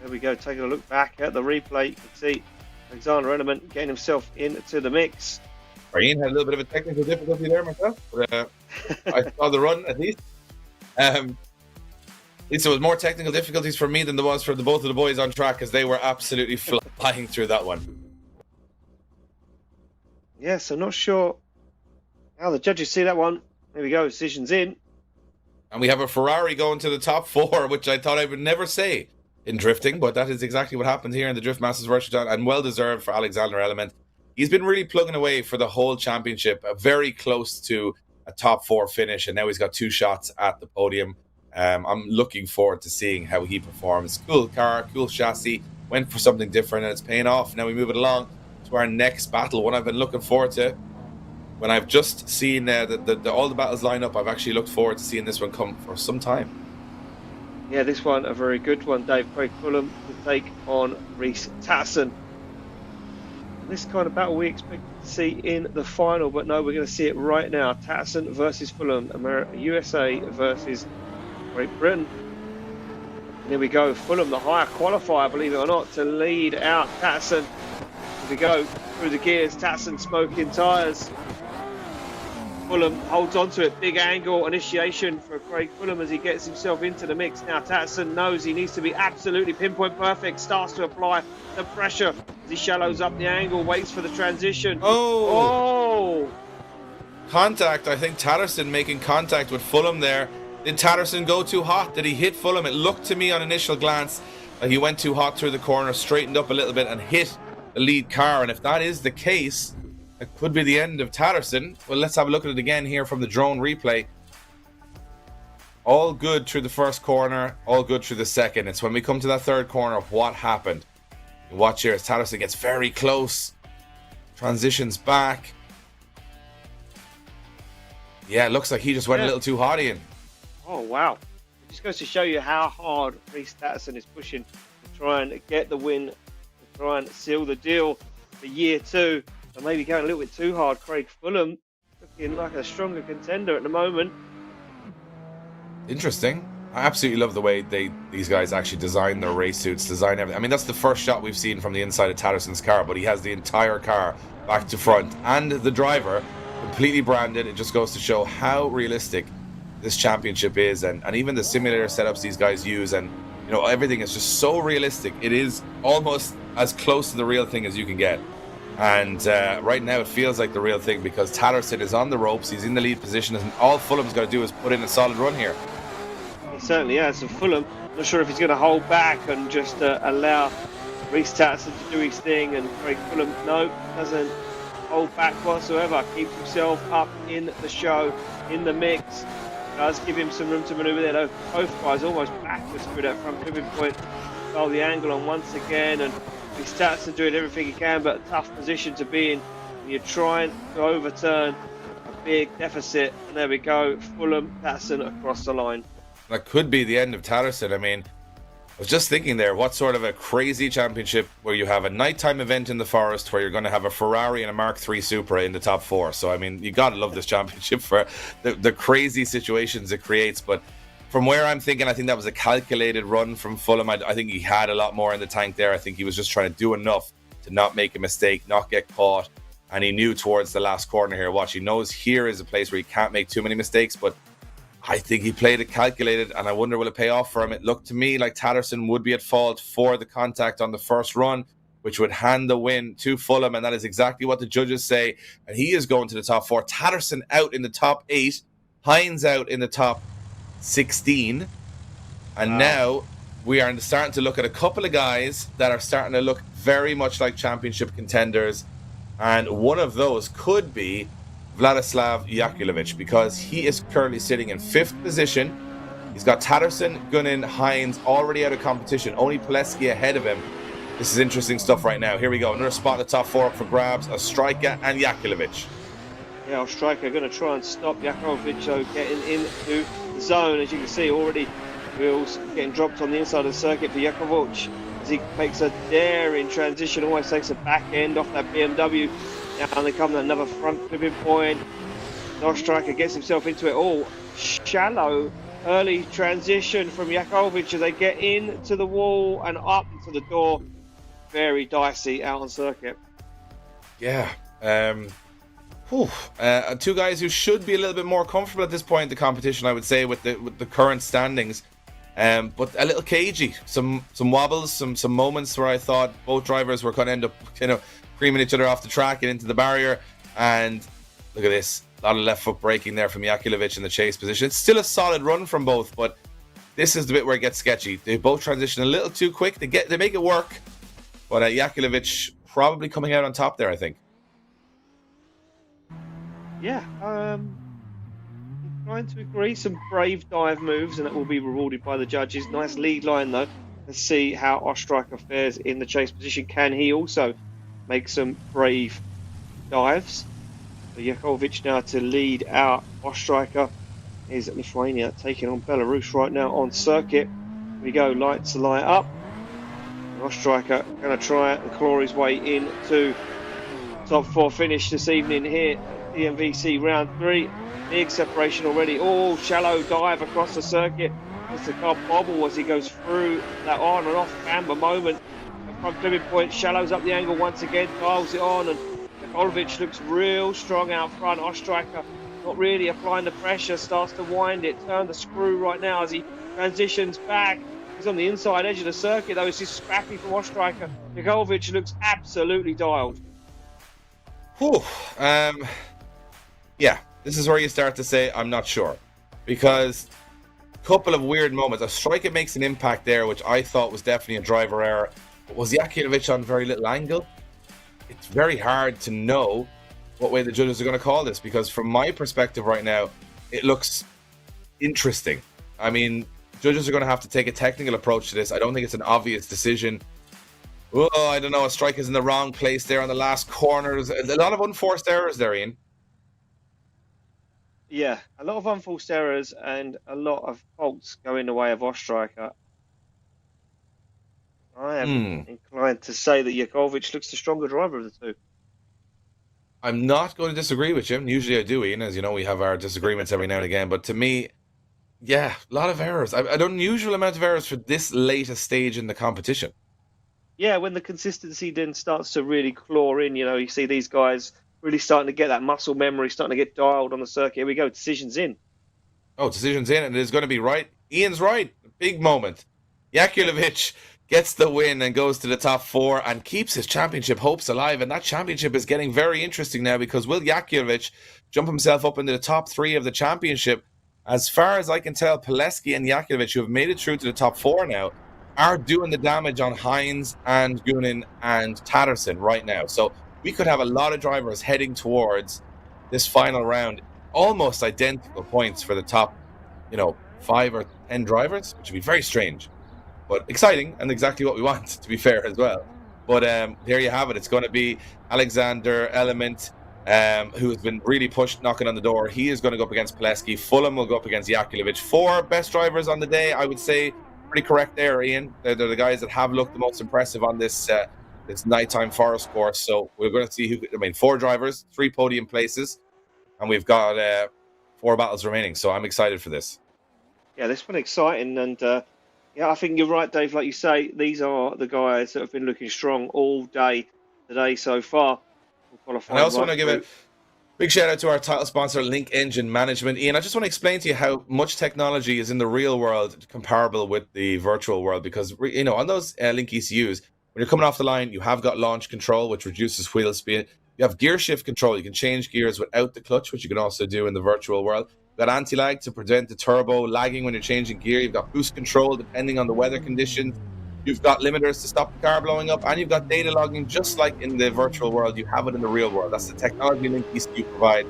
There we go, taking a look back at the replay. You can see Alexander Element getting himself into the mix. Ian had a little bit of a technical difficulty there myself, but I saw the run at least. It was more technical difficulties for me than there was for both of the boys on track, because they were absolutely flying through that one. Yes, I'm not sure how the judges see that one. There we go, decision's in. And we have a Ferrari going to the top 4, which I thought I would never say in drifting, but that is exactly what happened here in the Drift Masters Virtual, and well deserved for Alexander Element. He's been really plugging away for the whole championship, very close to a top 4 finish, and now he's got 2 shots at the podium. I'm looking forward to seeing how he performs. Cool car, cool chassis, went for something different, and it's paying off. Now we move it along to our next battle, one I've been looking forward to. When I've just seen all the battles line up, I've actually looked forward to seeing this one come for some time. Yeah, this one a very good one, Dave. Craig Fulham to take on Reese Tatterson. This kind of battle we expect to see in the final, but no, we're going to see it right now. Tatterson versus Fulham, USA versus Great Britain. And here we go, Fulham, the higher qualifier, believe it or not, to lead out Tatterson. Here we go, through the gears, Tatterson smoking tyres. Fulham holds on to it, big angle initiation for Craig Fulham as he gets himself into the mix. Now Tatterson knows he needs to be absolutely pinpoint perfect, starts to apply the pressure as he shallows up the angle, waits for the transition. Oh! Contact, I think Tatterson making contact with Fulham there. Did Tatterson go too hot? Did he hit Fulham? It looked to me on initial glance like he went too hot through the corner, straightened up a little bit and hit the lead car, and if that is the case, it could be the end of Tatterson. Well, let's have a look at it again here from the drone replay. All good through the first corner, all good through the second. It's when we come to that third corner, what happened? Watch here as Tatterson gets very close, transitions back. Yeah, it looks like he just went a little too hot, Ian. Oh, wow. It just goes to show you how hard Reese Tatterson is pushing to try and get the win, to try and seal the deal for year 2. So maybe going a little bit too hard. Craig Fulham looking like a stronger contender at the moment. Interesting. I absolutely love the way these guys actually design their race suits, design everything. I mean, that's the first shot we've seen from the inside of Tatterson's car, but he has the entire car back to front and the driver completely branded. It just goes to show how realistic this championship is, and even the simulator setups these guys use, and you know, everything is just so realistic. It is almost as close to the real thing as you can get. And right now it feels like the real thing because Tatterson is on the ropes, he's in the lead position, and all Fulham's got to do is put in a solid run here. He certainly has. So Fulham, not sure if he's going to hold back and just allow Reese Tatterson to do his thing, and Craig Fulham, no, doesn't hold back whatsoever, keeps himself up in the show, in the mix, does give him some room to manoeuvre there, though. Both guys almost backwards through that front pivot point, hold the angle on once again, and Reese Tatterson doing everything he can, but a tough position to be in when you're trying to overturn a big deficit. And there we go, Fulham, Tatterson across the line. That could be the end of Tatterson. I mean, was just thinking there, what sort of a crazy championship where you have a nighttime event in the forest where you're going to have a Ferrari and a Mark III Supra in the top 4. So, I mean, you got to love this championship for the crazy situations it creates. But from where I'm thinking, I think that was a calculated run from Fulham. I think he had a lot more in the tank there. I think he was just trying to do enough to not make a mistake, not get caught. And he knew towards the last corner here, watch, he knows here is a place where he can't make too many mistakes, but I think he played it calculated, and I wonder will it pay off for him. It looked to me like Tatterson would be at fault for the contact on the first run, which would hand the win to Fulham, and that is exactly what the judges say. And he is going to the top 4. Tatterson out in the top 8, Hines out in the top 16, and now we are starting to look at a couple of guys that are starting to look very much like championship contenders, and one of those could be Vladislav Jakulovic, because he is currently sitting in 5th position. He's got Tatterson, Gunnin, Hines already out of competition, only Pileski ahead of him. This is interesting stuff right now. Here we go, another spot in the top 4 up for grabs, Ostrajka and Jakulovic. Yeah, Ostrajka going to try and stop Jakulovic getting into the zone. As you can see already, wheels getting dropped on the inside of the circuit for Jakulovic as he makes a daring transition, always takes a back end off that BMW. Now they come to another front clipping point. Ostrajka gets himself into it all. Shallow early transition from Jakulovic as they get into the wall and up into the door. Very dicey out on circuit. Yeah. Two guys who should be a little bit more comfortable at this point in the competition, I would say, with the current standings. But a little cagey. Some wobbles, some moments where I thought both drivers were going to end up, creaming each other off the track and into the barrier. And look at this, a lot of left foot braking there from Jakulovic in the chase position. It's still a solid run from both, but this is the bit where it gets sketchy. They both transition a little too quick. They make it work, but Jakulovic probably coming out on top there, I think. Yeah, I'm trying to agree. Some brave dive moves, and that will be rewarded by the judges. Nice lead line though. Let's see how Ostrajka fares in the chase position. Can he also make some brave dives? So Jakulovic now to lead out. Ostrajka is Lithuania taking on Belarus right now on circuit. Here we go, lights light up. Ostrajka going to try and claw his way into top 4 finish this evening here. DMVC round 3. Big separation already. Oh, shallow dive across the circuit. Just the car bobble as he goes through that on and off camber moment. Front clipping point, shallows up the angle once again, dials it on, and Jakulovic looks real strong out front. Ostrajka not really applying the pressure, starts to wind it, turn the screw right now as he transitions back. He's on the inside edge of the circuit though. It's just scrappy from Ostrajka. Jakulovic looks absolutely dialed. Whew. Yeah, this is where you start to say, I'm not sure. Because a couple of weird moments. Ostrajka makes an impact there, which I thought was definitely a driver error. Was Jakulovic on very little angle? It's very hard to know what way the judges are going to call this, because from my perspective right now, it looks interesting. I mean, judges are going to have to take a technical approach to this. I don't think it's an obvious decision. Oh, I don't know. Ostrajka's in the wrong place there on the last corner. There's a lot of unforced errors there, Ian. Yeah, a lot of unforced errors and a lot of faults go in the way of Ostrajka. I am inclined to say that Jakulovic looks the stronger driver of the two. I'm not going to disagree with you. Usually I do, Ian. As you know, we have our disagreements every now and again. But to me, yeah, a lot of errors. An unusual amount of errors for this late a stage in the competition. Yeah, when the consistency then starts to really claw in, you see these guys really starting to get that muscle memory, starting to get dialed on the circuit. Here we go, decisions in. Oh, decisions in, and it is going to be right. Ian's right. Big moment. Jakulovic gets the win and goes to the top 4 and keeps his championship hopes alive. And that championship is getting very interesting now, because will Jakulovic jump himself up into the top 3 of the championship? As far as I can tell, Pileski and Jakulovic, who have made it through to the top 4 now, are doing the damage on Hines and Gunnin and Tatterson right now. So we could have a lot of drivers heading towards this final round, almost identical points for the top, 5 or 10 drivers, which would be very strange. But exciting, and exactly what we want, to be fair as well. But there you have it. It's going to be Alexander Element, who has been really pushed, knocking on the door. He is going to go up against Pileski. Fulham will go up against Jakulovic. 4 best drivers on the day, I would say. pretty correct there, Ian. They're the guys that have looked the most impressive on this this nighttime forest course. So we're going to see who. I mean, 4 drivers, 3 podium places, and we've got 4 battles remaining. So I'm excited for this. Yeah, this one exciting, and yeah, I think you're right, Dave. Like you say, these are the guys that have been looking strong all day today so far. And I also want to give a big shout out to our title sponsor, Link Engine Management. Ian, I just want to explain to you how much technology is in the real world comparable with the virtual world, because, you know, on those Link ECUs, when you're coming off the line, you have got launch control, which reduces wheel speed. You have gear shift control. You can change gears without the clutch, which you can also do in the virtual world. You've got anti-lag to prevent the turbo lagging when you're changing gear. You've got boost control depending on the weather conditions. You've got limiters to stop the car blowing up, and you've got data logging just like in the virtual world. You have it in the real world. That's the technology Link ECU provide.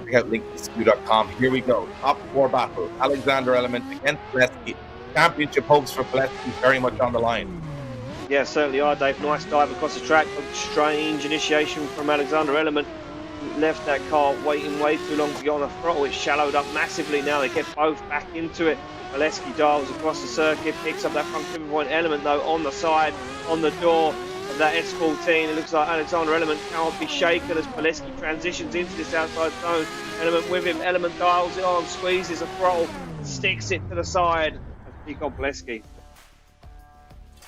Check out LinkECU.com. Here we go. Top 4 battle. Alexander Element against Pileski. Championship hopes for Pileski very much on the line. Yeah, certainly are, Dave. Nice dive across the track. A strange initiation from Alexander Element. Left that car waiting way too long to get on the throttle. It's shallowed up massively now. They get both back into it. Pileski dials across the circuit, picks up that front pivot point. Element, though, on the side, on the door of that S14. It looks like Alexander Element cannot be shaken as Pileski transitions into this outside zone. Element with him. Element dials it on, squeezes the throttle, sticks it to the side of Ticon Pileski.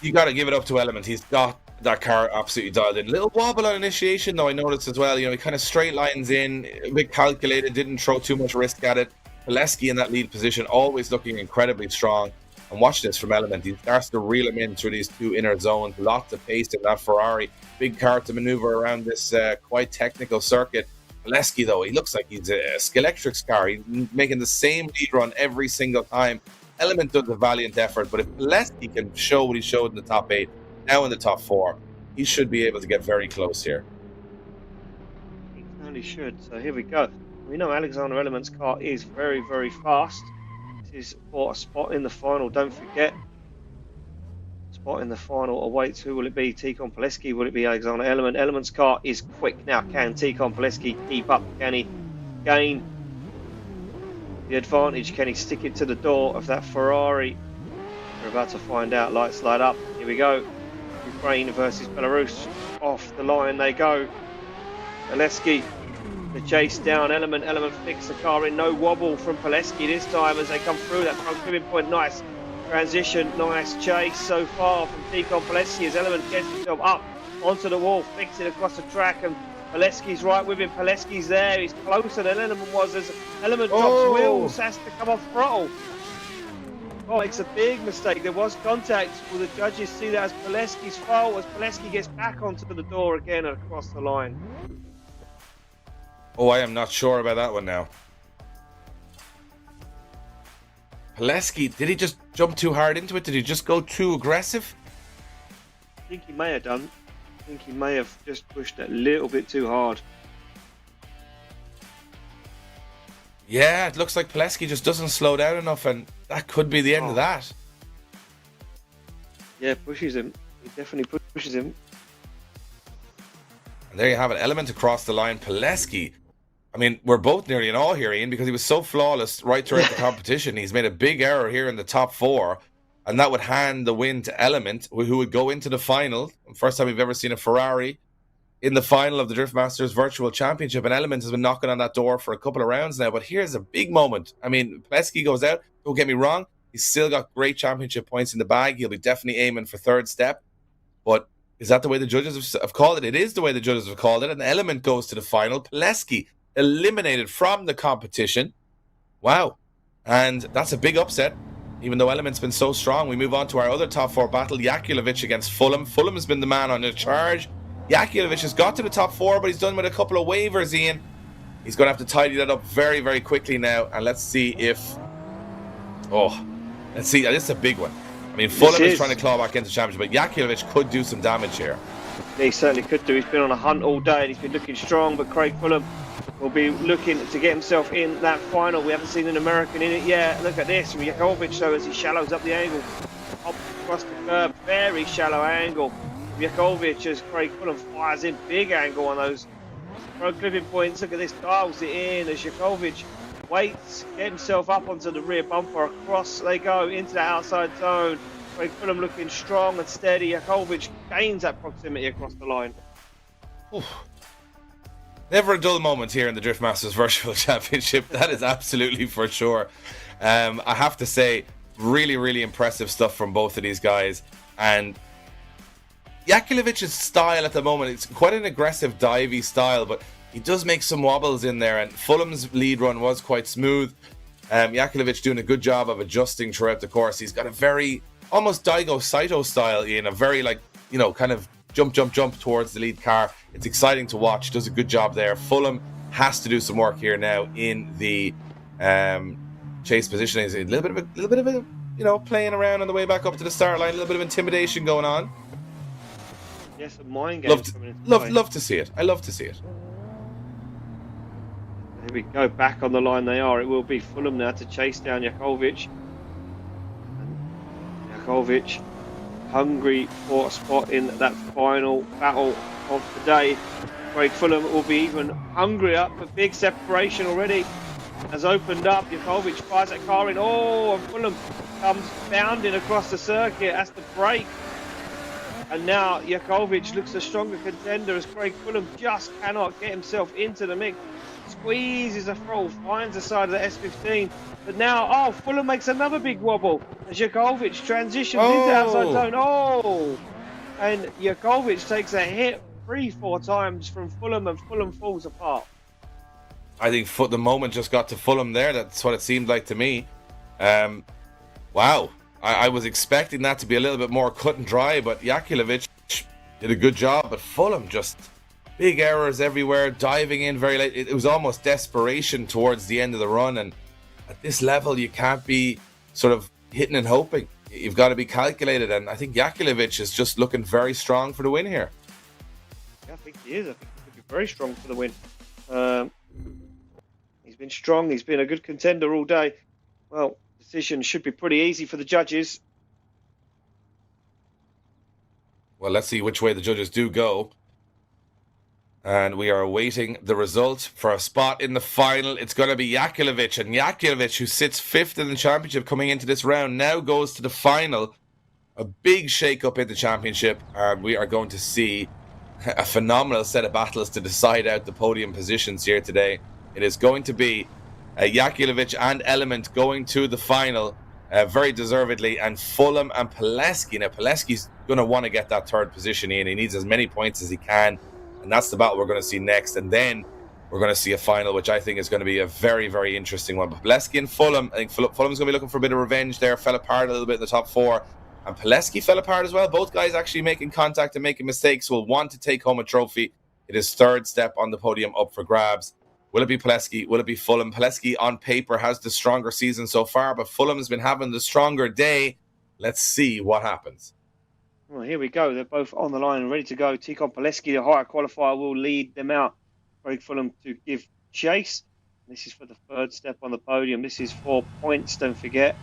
You got to give it up to Element. He's got that car absolutely dialed in. Little wobble on initiation, though, I noticed as well. You know, he kind of straight lines in, a bit calculated, didn't throw too much risk at it. Pileski in that lead position, always looking incredibly strong. And watch this from Element. He starts to reel him in through these 2 inner zones. Lots of pace in that Ferrari. Big car to maneuver around this quite technical circuit. Pileski, though, he looks like he's a Skeletrix car. He's making the same lead run every single time. Element does a valiant effort, but if Pileski can show what he showed in the top 8, now in the top 4, he should be able to get very close here. He certainly should. So here we go. We know Alexander Element's car is very, very fast. This is for a spot in the final. Don't forget, spot in the final awaits. Who will it be? Ticon Pileski? Will it be Alexander Element? Element's car is quick now. Can Ticon Pileski keep up? Can he gain the advantage? Can he stick it to the door of that Ferrari? We're about to find out. Lights light up. Here we go. Ukraine versus Belarus. Off the line they go. Pileski, the chase down. Element flicks the car in. No wobble from Pileski this time as they come through that front pivot point. Nice transition, nice chase so far from Ticon Pileski as Element gets himself up onto the wall, flicks it across the track, and Pileski's right with him. Pileski's there. He's closer than Element was as Element drops wheels, has to come off throttle. Oh, makes a big mistake. There was contact. Will the judges see that as Pileski's fault as Pileski gets back onto the door again and across the line? Oh, I am not sure about that one now. Pileski, did he just jump too hard into it? Did he just go too aggressive? I think he may have done. I think he may have just pushed a little bit too hard. Yeah, it looks like Pileski just doesn't slow down enough, and that could be the end of that. Yeah, pushes him. He definitely pushes him. And there you have it. Element across the line. Pileski, I mean, we're both nearly in awe here, Ian, because he was so flawless right throughout the competition. He's made a big error here in the top 4, and that would hand the win to Element, who would go into the final. First time we've ever seen a Ferrari in the final of the Drift Masters Virtual Championship, and Element has been knocking on that door for a couple of rounds now. But here's a big moment. I mean, Pileski goes out. Don't get me wrong. He's still got great championship points in the bag. He'll be definitely aiming for 3rd step. But is that the way the judges have called it? It is the way the judges have called it. And Element goes to the final. Pileski eliminated from the competition. Wow. And that's a big upset. Even though Element's been so strong, we move on to our other top 4 battle. Jakulovic against Fulham. Fulham has been the man on the charge. Jakulovic has got to the top 4, but he's done with a couple of waivers, Ian. He's going to have to tidy that up very, very quickly now. And let's see if... Oh, let's see. This is a big one. I mean, Fulham is trying to claw back into the championship, but Jakulovic could do some damage here. He certainly could do. He's been on a hunt all day and he's been looking strong, but Craig Fulham will be looking to get himself in that final. We haven't seen an American in it yet. Look at this from Jakulovic, though, as he shallows up the angle. Up across the curb, very shallow angle. Jakulovic as Craig Fulham fires in big angle on those front clipping points. Look at this, dials it in as Jakulovic waits, get himself up onto the rear bumper. Across they go into the outside zone. Craig Fulham looking strong and steady. Jakovic gains that proximity across the line. Oof. Never a dull moment here in the Drift Masters Virtual Championship. That is absolutely for sure. I have to say, really, really impressive stuff from both of these guys. And Jakilovic's style at the moment, it's quite an aggressive, divey style, but he does make some wobbles in there. And Fulham's lead run was quite smooth. Jakilovic doing a good job of adjusting throughout the course. He's got a very almost Daigo Saito style in a very, like, you know, kind of jump towards the lead car. It's exciting to watch. Does a good job there. Fulham has to do some work here now in the chase positioning. A little bit of a, you know, playing around on the way back up to the start line. A little bit of intimidation going on. Yes, a mind game. Love to see it. I love to see it. Here we go, back on the line they are. It will be Fulham now to chase down Jakovic. And Jakovic hungry for a spot in that final battle of the day. Craig Fulham will be even hungrier, but big separation already has opened up. Jakovic fires that car in. Oh, and Fulham comes bounding across the circuit. That's the break. And now Jakovic looks a stronger contender as Craig Fulham just cannot get himself into the mix. Squeezes a throttle, finds the side of the S15. But now, oh, Fulham makes another big wobble as Jakovic transitions into the outside zone. Oh! And Jakovic takes a hit 3-4 times from Fulham, and Fulham falls apart. I think the moment just got to Fulham there. That's what it seemed like to me. Wow. I was expecting that to be a little bit more cut and dry, but Jakilovic did a good job. But Fulham just big errors everywhere, diving in very late. It was almost desperation towards the end of the run. And at this level, you can't be sort of hitting and hoping. You've got to be calculated. And I think Jakilovic is just looking very strong for the win here. Yeah, I think he is. I think he could be very strong for the win. He's been strong. He's been a good contender all day. Well, decision should be pretty easy for the judges. Well, let's see which way the judges do go. And we are awaiting the result for a spot in the final. It's going to be Jakilovic. And Jakilovic, who sits 5th in the championship coming into this round, now goes to the final. A big shake-up in the championship. And we are going to see a phenomenal set of battles to decide out the podium positions here today. It is going to be Jakilovic and Element going to the final very deservedly. And Fulham and Pileski. Now, Pileski's going to want to get that third position in. He needs as many points as he can. And that's the battle we're going to see next. And then we're going to see a final, which I think is going to be a very, very interesting one. But Pileski and Fulham, I think Fulham's going to be looking for a bit of revenge there. Fell apart a little bit in the top 4. And Pileski fell apart as well. Both guys actually making contact and making mistakes will want to take home a trophy. It is third step on the podium up for grabs. Will it be Pileski? Will it be Fulham? Pileski on paper has the stronger season so far, but Fulham's been having the stronger day. Let's see what happens. Well, here we go. They're both on the line and ready to go. Tikon Pileski, the higher qualifier, will lead them out. Craig Fulham to give chase. This is for the third step on the podium. This is for points, don't forget.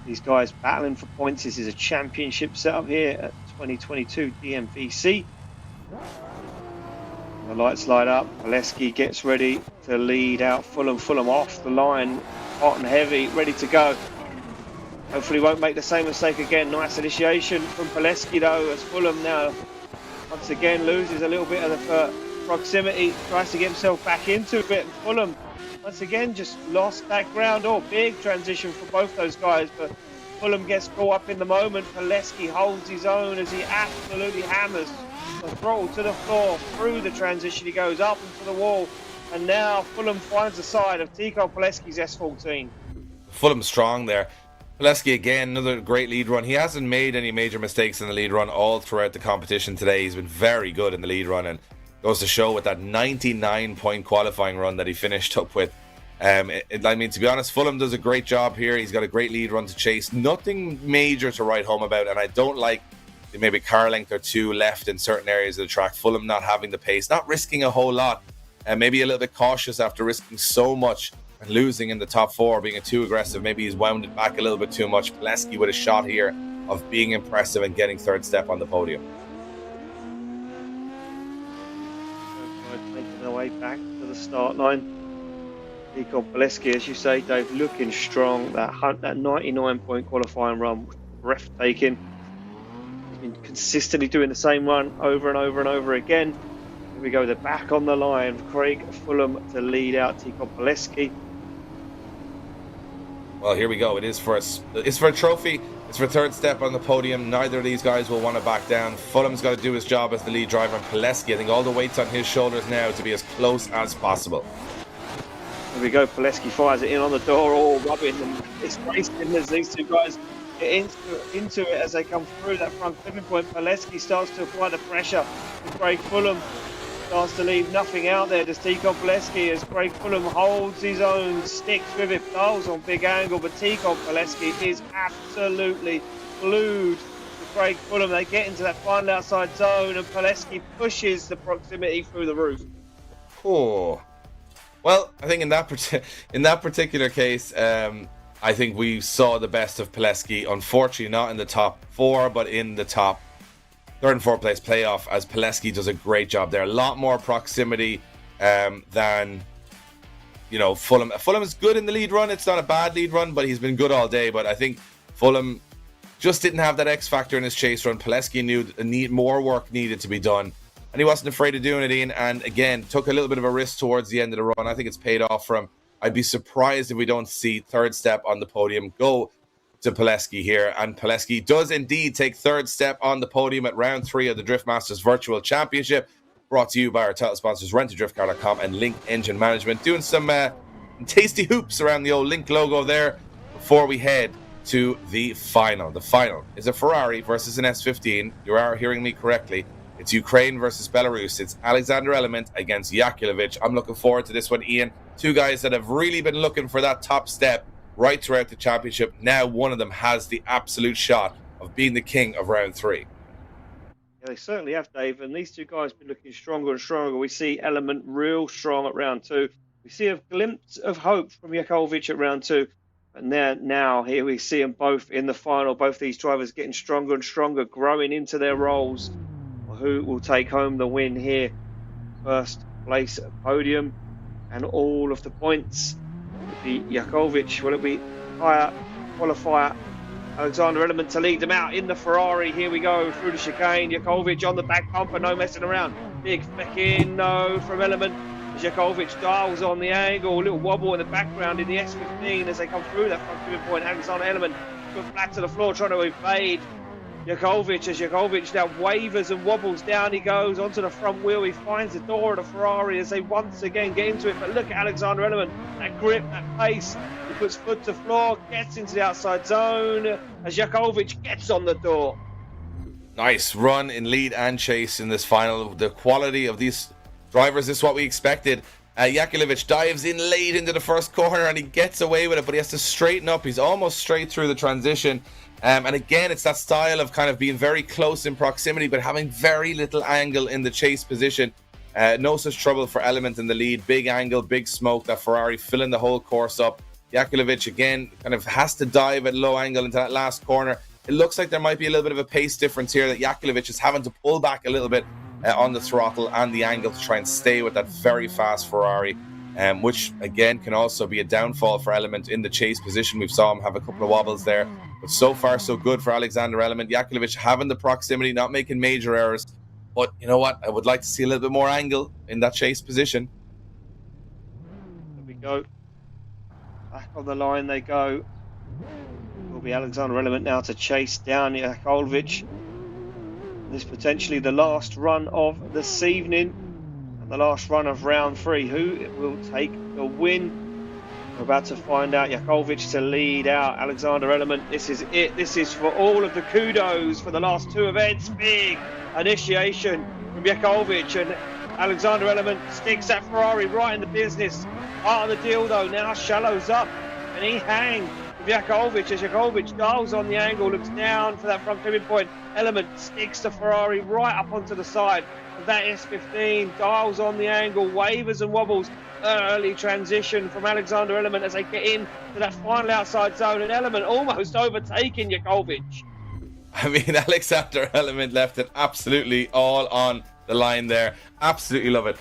These guys battling for points. This is a championship setup here at 2022 DMVC. The lights light up. Pileski gets ready to lead out Fulham. Fulham off the line, hot and heavy, ready to go. Hopefully won't make the same mistake again. Nice initiation from Pileski though, as Fulham now once again loses a little bit of the proximity, tries to get himself back into it. And Fulham once again just lost that ground. Oh, big transition for both those guys, but Fulham gets caught up in the moment. Pileski holds his own as he absolutely hammers the throttle to the floor. Through the transition he goes up into the wall, and now Fulham finds the side of Tikon Pileski's S14. Fulham strong there. Pileski again, another great lead run. He hasn't made any major mistakes in the lead run all throughout the competition today. He's been very good in the lead run, and goes to show with that 99-point qualifying run that he finished up with. I mean, to be honest, Fulham does a great job here. He's got a great lead run to chase. Nothing major to write home about, and I don't like maybe car length or two left in certain areas of the track. Fulham not having the pace, not risking a whole lot, and maybe a little bit cautious after risking so much and losing in the top 4, being too aggressive. Maybe he's wound it back a little bit too much. Pileski with a shot here of being impressive and getting third step on the podium. Making their way back to the start line. Tico Pileski, as you say, Dave, looking strong. That 99-point qualifying run was breathtaking. He's been consistently doing the same run over and over and over again. Here we go, they're back on the line. Craig Fulham to lead out Tico Pileski. Well, here we go. It's for a trophy. It's for third step on the podium. Neither of these guys will want to back down. Fulham's got to do his job as the lead driver, and Pileski, I think all the weight's on his shoulders now to be as close as possible. Here we go, Pileski fires it in on the door, all rubbing, and it's racing as these two guys get into it as they come through that front clipping point. Pileski starts to apply the pressure, and Craig Fulham starts to leave nothing out there. Does Tico Pileski, as Craig Fulham holds his own, sticks with it, dials on big angle, but Tico Pileski is absolutely glued to Craig Fulham. They get into that final outside zone, and Pileski pushes the proximity through the roof. Oh. Well, I think in that particular case, I think we saw the best of Pileski. Unfortunately, not in the top 4, but in the top 3rd and 4th place playoff, as Pileski does a great job there. A lot more proximity than, you know, Fulham. Fulham is good in the lead run. It's not a bad lead run, but he's been good all day. But I think Fulham just didn't have that X factor in his chase run. Pileski knew more work needed to be done, and he wasn't afraid of doing it, Ian. And again, took a little bit of a risk towards the end of the run. I think it's paid off for him. I'd be surprised if we don't see third step on the podium go to Pileski here. And Pileski does indeed take third step on the podium at round 3 of the Drift Masters Virtual Championship, brought to you by our title sponsors RentADriftCar.com and Link Engine Management. Doing some tasty hoops around the old Link logo there before we head to the final. The final is a Ferrari versus an S15. You are hearing me correctly. It's Ukraine versus Belarus. It's Alexander Element against Yakulovich. I'm looking forward to this one, Ian. Two guys that have really been looking for that top step right throughout the championship. Now one of them has the absolute shot of being the king of round 3. Yeah, they certainly have, Dave. And these two guys have been looking stronger and stronger. We see Element real strong at round 2. We see a glimpse of hope from Yakulovich at round 2. And now here we see them both in the final. Both these drivers getting stronger and stronger, growing into their roles. Who will take home the win here? First place at podium and all of the points. Will it be Yakulovich? Will it be higher qualifier Alexander Element to lead them out in the Ferrari? Here we go through the chicane. Yakulovich on the back bumper, no messing around. Big flick in, no from Element. Yakulovich dials on the angle, a little wobble in the background in the S15 as they come through that front pivot point. Alexander Element put flat to the floor, trying to evade Yakulovich, as Yakulovich now wavers and wobbles down. He goes onto the front wheel. He finds the door of the Ferrari as they once again get into it. But look at Alexander Element, that grip, that pace. He puts foot to floor, gets into the outside zone as Yakulovich gets on the door. Nice run in lead and chase in this final. The quality of these drivers is what we expected. Yakulovich dives in late into the first corner and he gets away with it, but he has to straighten up. He's almost straight through the transition. And again, it's that style of kind of being very close in proximity, but having very little angle in the chase position. No such trouble for Element in the lead. Big angle, big smoke. That Ferrari filling the whole course up. Yakulovich, again, kind of has to dive at low angle into that last corner. It looks like there might be a little bit of a pace difference here, that Yakulovich is having to pull back a little bit on the throttle and the angle to try and stay with that very fast Ferrari. Which again can also be a downfall for Element in the chase position. We've saw him have a couple of wobbles there, but so far so good for Alexander Element. Yakulovich having the proximity, not making major errors, but you know what, I would like to see a little bit more angle in that chase position. There we go, back on the line they go. It will be Alexander Element now to chase down Yakulovich. This potentially the last run of this evening. The last run of round 3. Who will take the win? We're about to find out. Yakulovich to lead out Alexander Element. This is it. This is for all of the kudos for the last 2 events. Big initiation from Yakulovich, and Alexander Element sticks that Ferrari right in the business. Part of the deal though now shallows up and he hangs with Yakulovich as Yakulovich dials on the angle, looks down for that front pivot point. Element sticks the Ferrari right up onto the side. That S15 dials on the angle, wavers and wobbles. Early transition from Alexander Element as they get in to that final outside zone, and Element almost overtaking Yakulovich. I mean, Alexander Element left it absolutely all on the line there. Absolutely love it.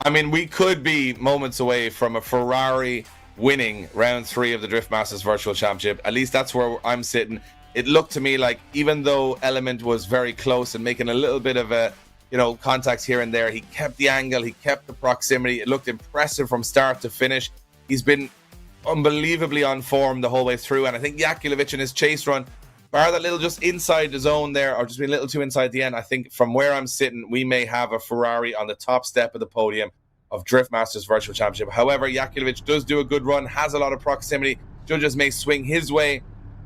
I mean, we could be moments away from a Ferrari winning round 3 of the Drift Masters Virtual Championship. At least that's where I'm sitting. It looked to me like, even though Element was very close and making a little bit of a, contacts here and there, he kept the angle, he kept the proximity. It looked impressive from start to finish. He's been unbelievably on form the whole way through, and I think Jakulovic in his chase run, bar that little just inside the zone there, or just being a little too inside the end, I think from where I'm sitting, we may have a Ferrari on the top step of the podium of Drift Masters Virtual Championship. However, Jakulovic does do a good run, has a lot of proximity. Judges may swing his way.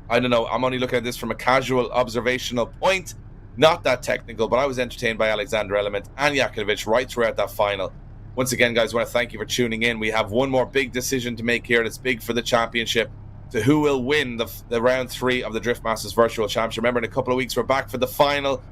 I don't know. I'm only looking at this from a casual observational point. Not that technical, but I was entertained by Alexander Element and Jakulovic right throughout that final. Once again, guys, I want to thank you for tuning in. We have one more big decision to make here that's big for the championship, to who will win the round 3 of the Drift Masters Virtual Championship. Remember, in a couple of weeks, we're back for the final,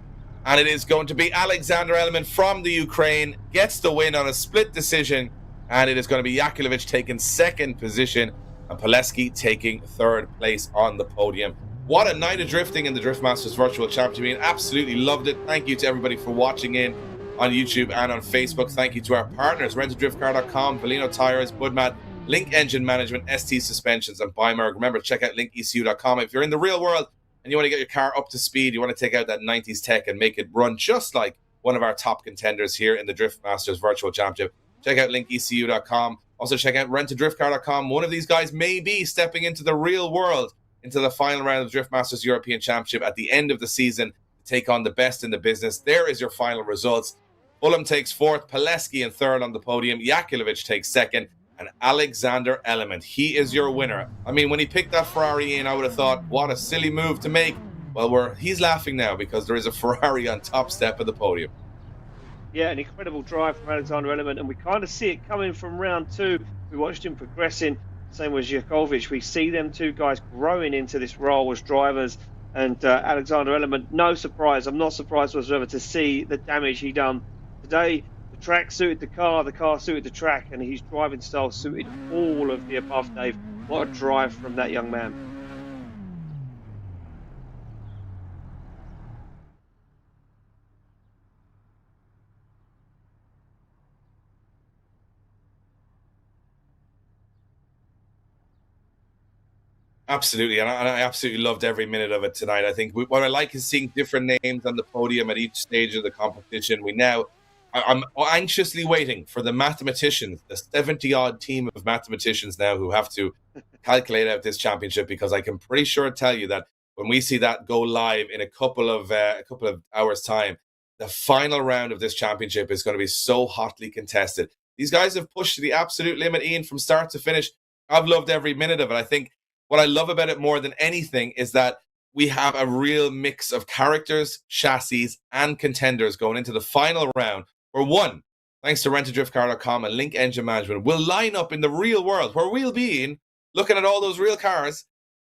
and it is going to be Alexander Element from the Ukraine gets the win on a split decision, and it is going to be Jakulovic taking 2nd position and Pileski taking 3rd place on the podium. What a night of drifting in the Drift Masters Virtual Championship. Absolutely loved it. Thank you to everybody for watching in on YouTube and on Facebook. Thank you to our partners, RentADriftCar.com, VALINO Tires, Budmat, Link Engine Management, ST Suspensions, and Bimerg. Remember, check out LIQUI.com. If you're in the real world and you want to get your car up to speed, you want to take out that 90s tech and make it run just like one of our top contenders here in the Drift Masters Virtual Championship, check out LIQUI.com. Also, check out RentADriftCar.com. One of these guys may be stepping into the real world, into the final round of the Drift Masters European Championship at the end of the season to take on the best in the business. There is your final results. Fulham takes 4th, Pileski in 3rd on the podium, Jakulovic takes 2nd, and Alexander Element, he is your winner. I mean, when he picked that Ferrari in, I would have thought, what a silly move to make. Well, he's laughing now because there is a Ferrari on top step of the podium. Yeah, an incredible drive from Alexander Element, and we kind of see it coming from round 2. We watched him progressing, same as Jakulovic. We see them two guys growing into this role as drivers, and Alexander Element, no surprise. I'm not surprised whatsoever to see the damage he done today. The track suited the car suited the track, and his driving style suited all of the above, Dave. What a drive from that young man. Absolutely, and I absolutely loved every minute of it tonight. I think what I like is seeing different names on the podium at each stage of the competition. I'm anxiously waiting for the mathematicians, the 70-odd team of mathematicians now who have to calculate out this championship, because I can pretty sure tell you that when we see that go live in a couple of hours' time, the final round of this championship is going to be so hotly contested. These guys have pushed to the absolute limit, Ian, from start to finish. I've loved every minute of it. I think what I love about it more than anything is that we have a real mix of characters, chassis, and contenders going into the final round, where one, thanks to RentADriftCar.com and Link Engine Management, will line up in the real world, where we'll be in looking at all those real cars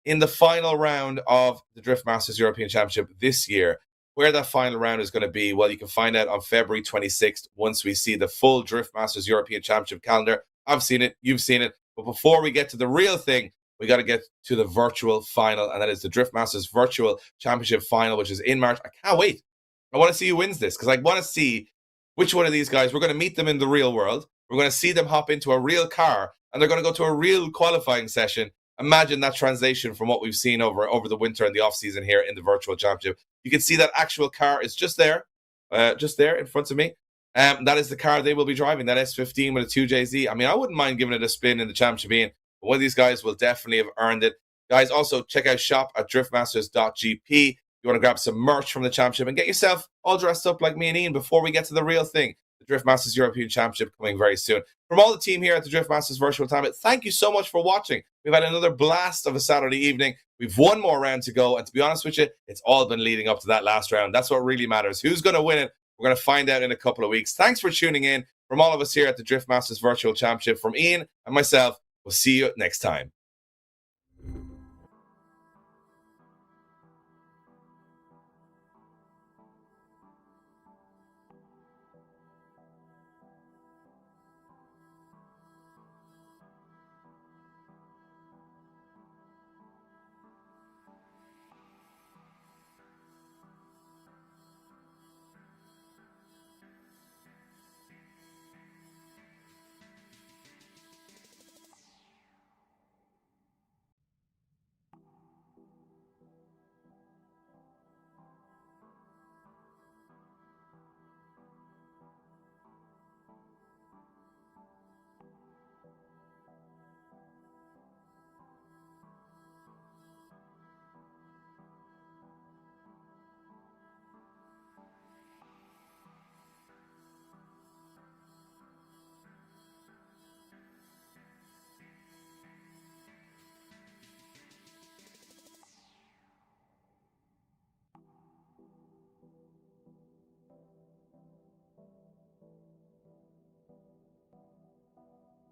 in the final round of the Drift Masters European Championship this year. Where that final round is going to be, well, you can find out on February 26th once we see the full Drift Masters European Championship calendar. I've seen it, you've seen it, but before we get to the real thing, we got to get to the virtual final, and that is the Drift Masters Virtual Championship final, which is in March. I can't wait. I want to see who wins this, because I want to see which one of these guys. We're going to meet them in the real world. We're going to see them hop into a real car, and they're going to go to a real qualifying session. Imagine that translation from what we've seen over the winter and the off-season here in the Virtual Championship. You can see that actual car is just there in front of me. That is the car they will be driving, that S15 with a 2JZ. I mean, I wouldn't mind giving it a spin in the championship, Ian. One of these guys will definitely have earned it. Guys, also check out shop at driftmasters.gp. You want to grab some merch from the championship and get yourself all dressed up like me and Ian before we get to the real thing. The Drift Masters European Championship coming very soon. From all the team here at the Drift Masters Virtual Time, thank you so much for watching. We've had another blast of a Saturday evening. We've one more round to go. And to be honest with you, it's all been leading up to that last round. That's what really matters. Who's going to win it? We're going to find out in a couple of weeks. Thanks for tuning in. From all of us here at the Drift Masters Virtual Championship, from Ian and myself, we'll see you next time.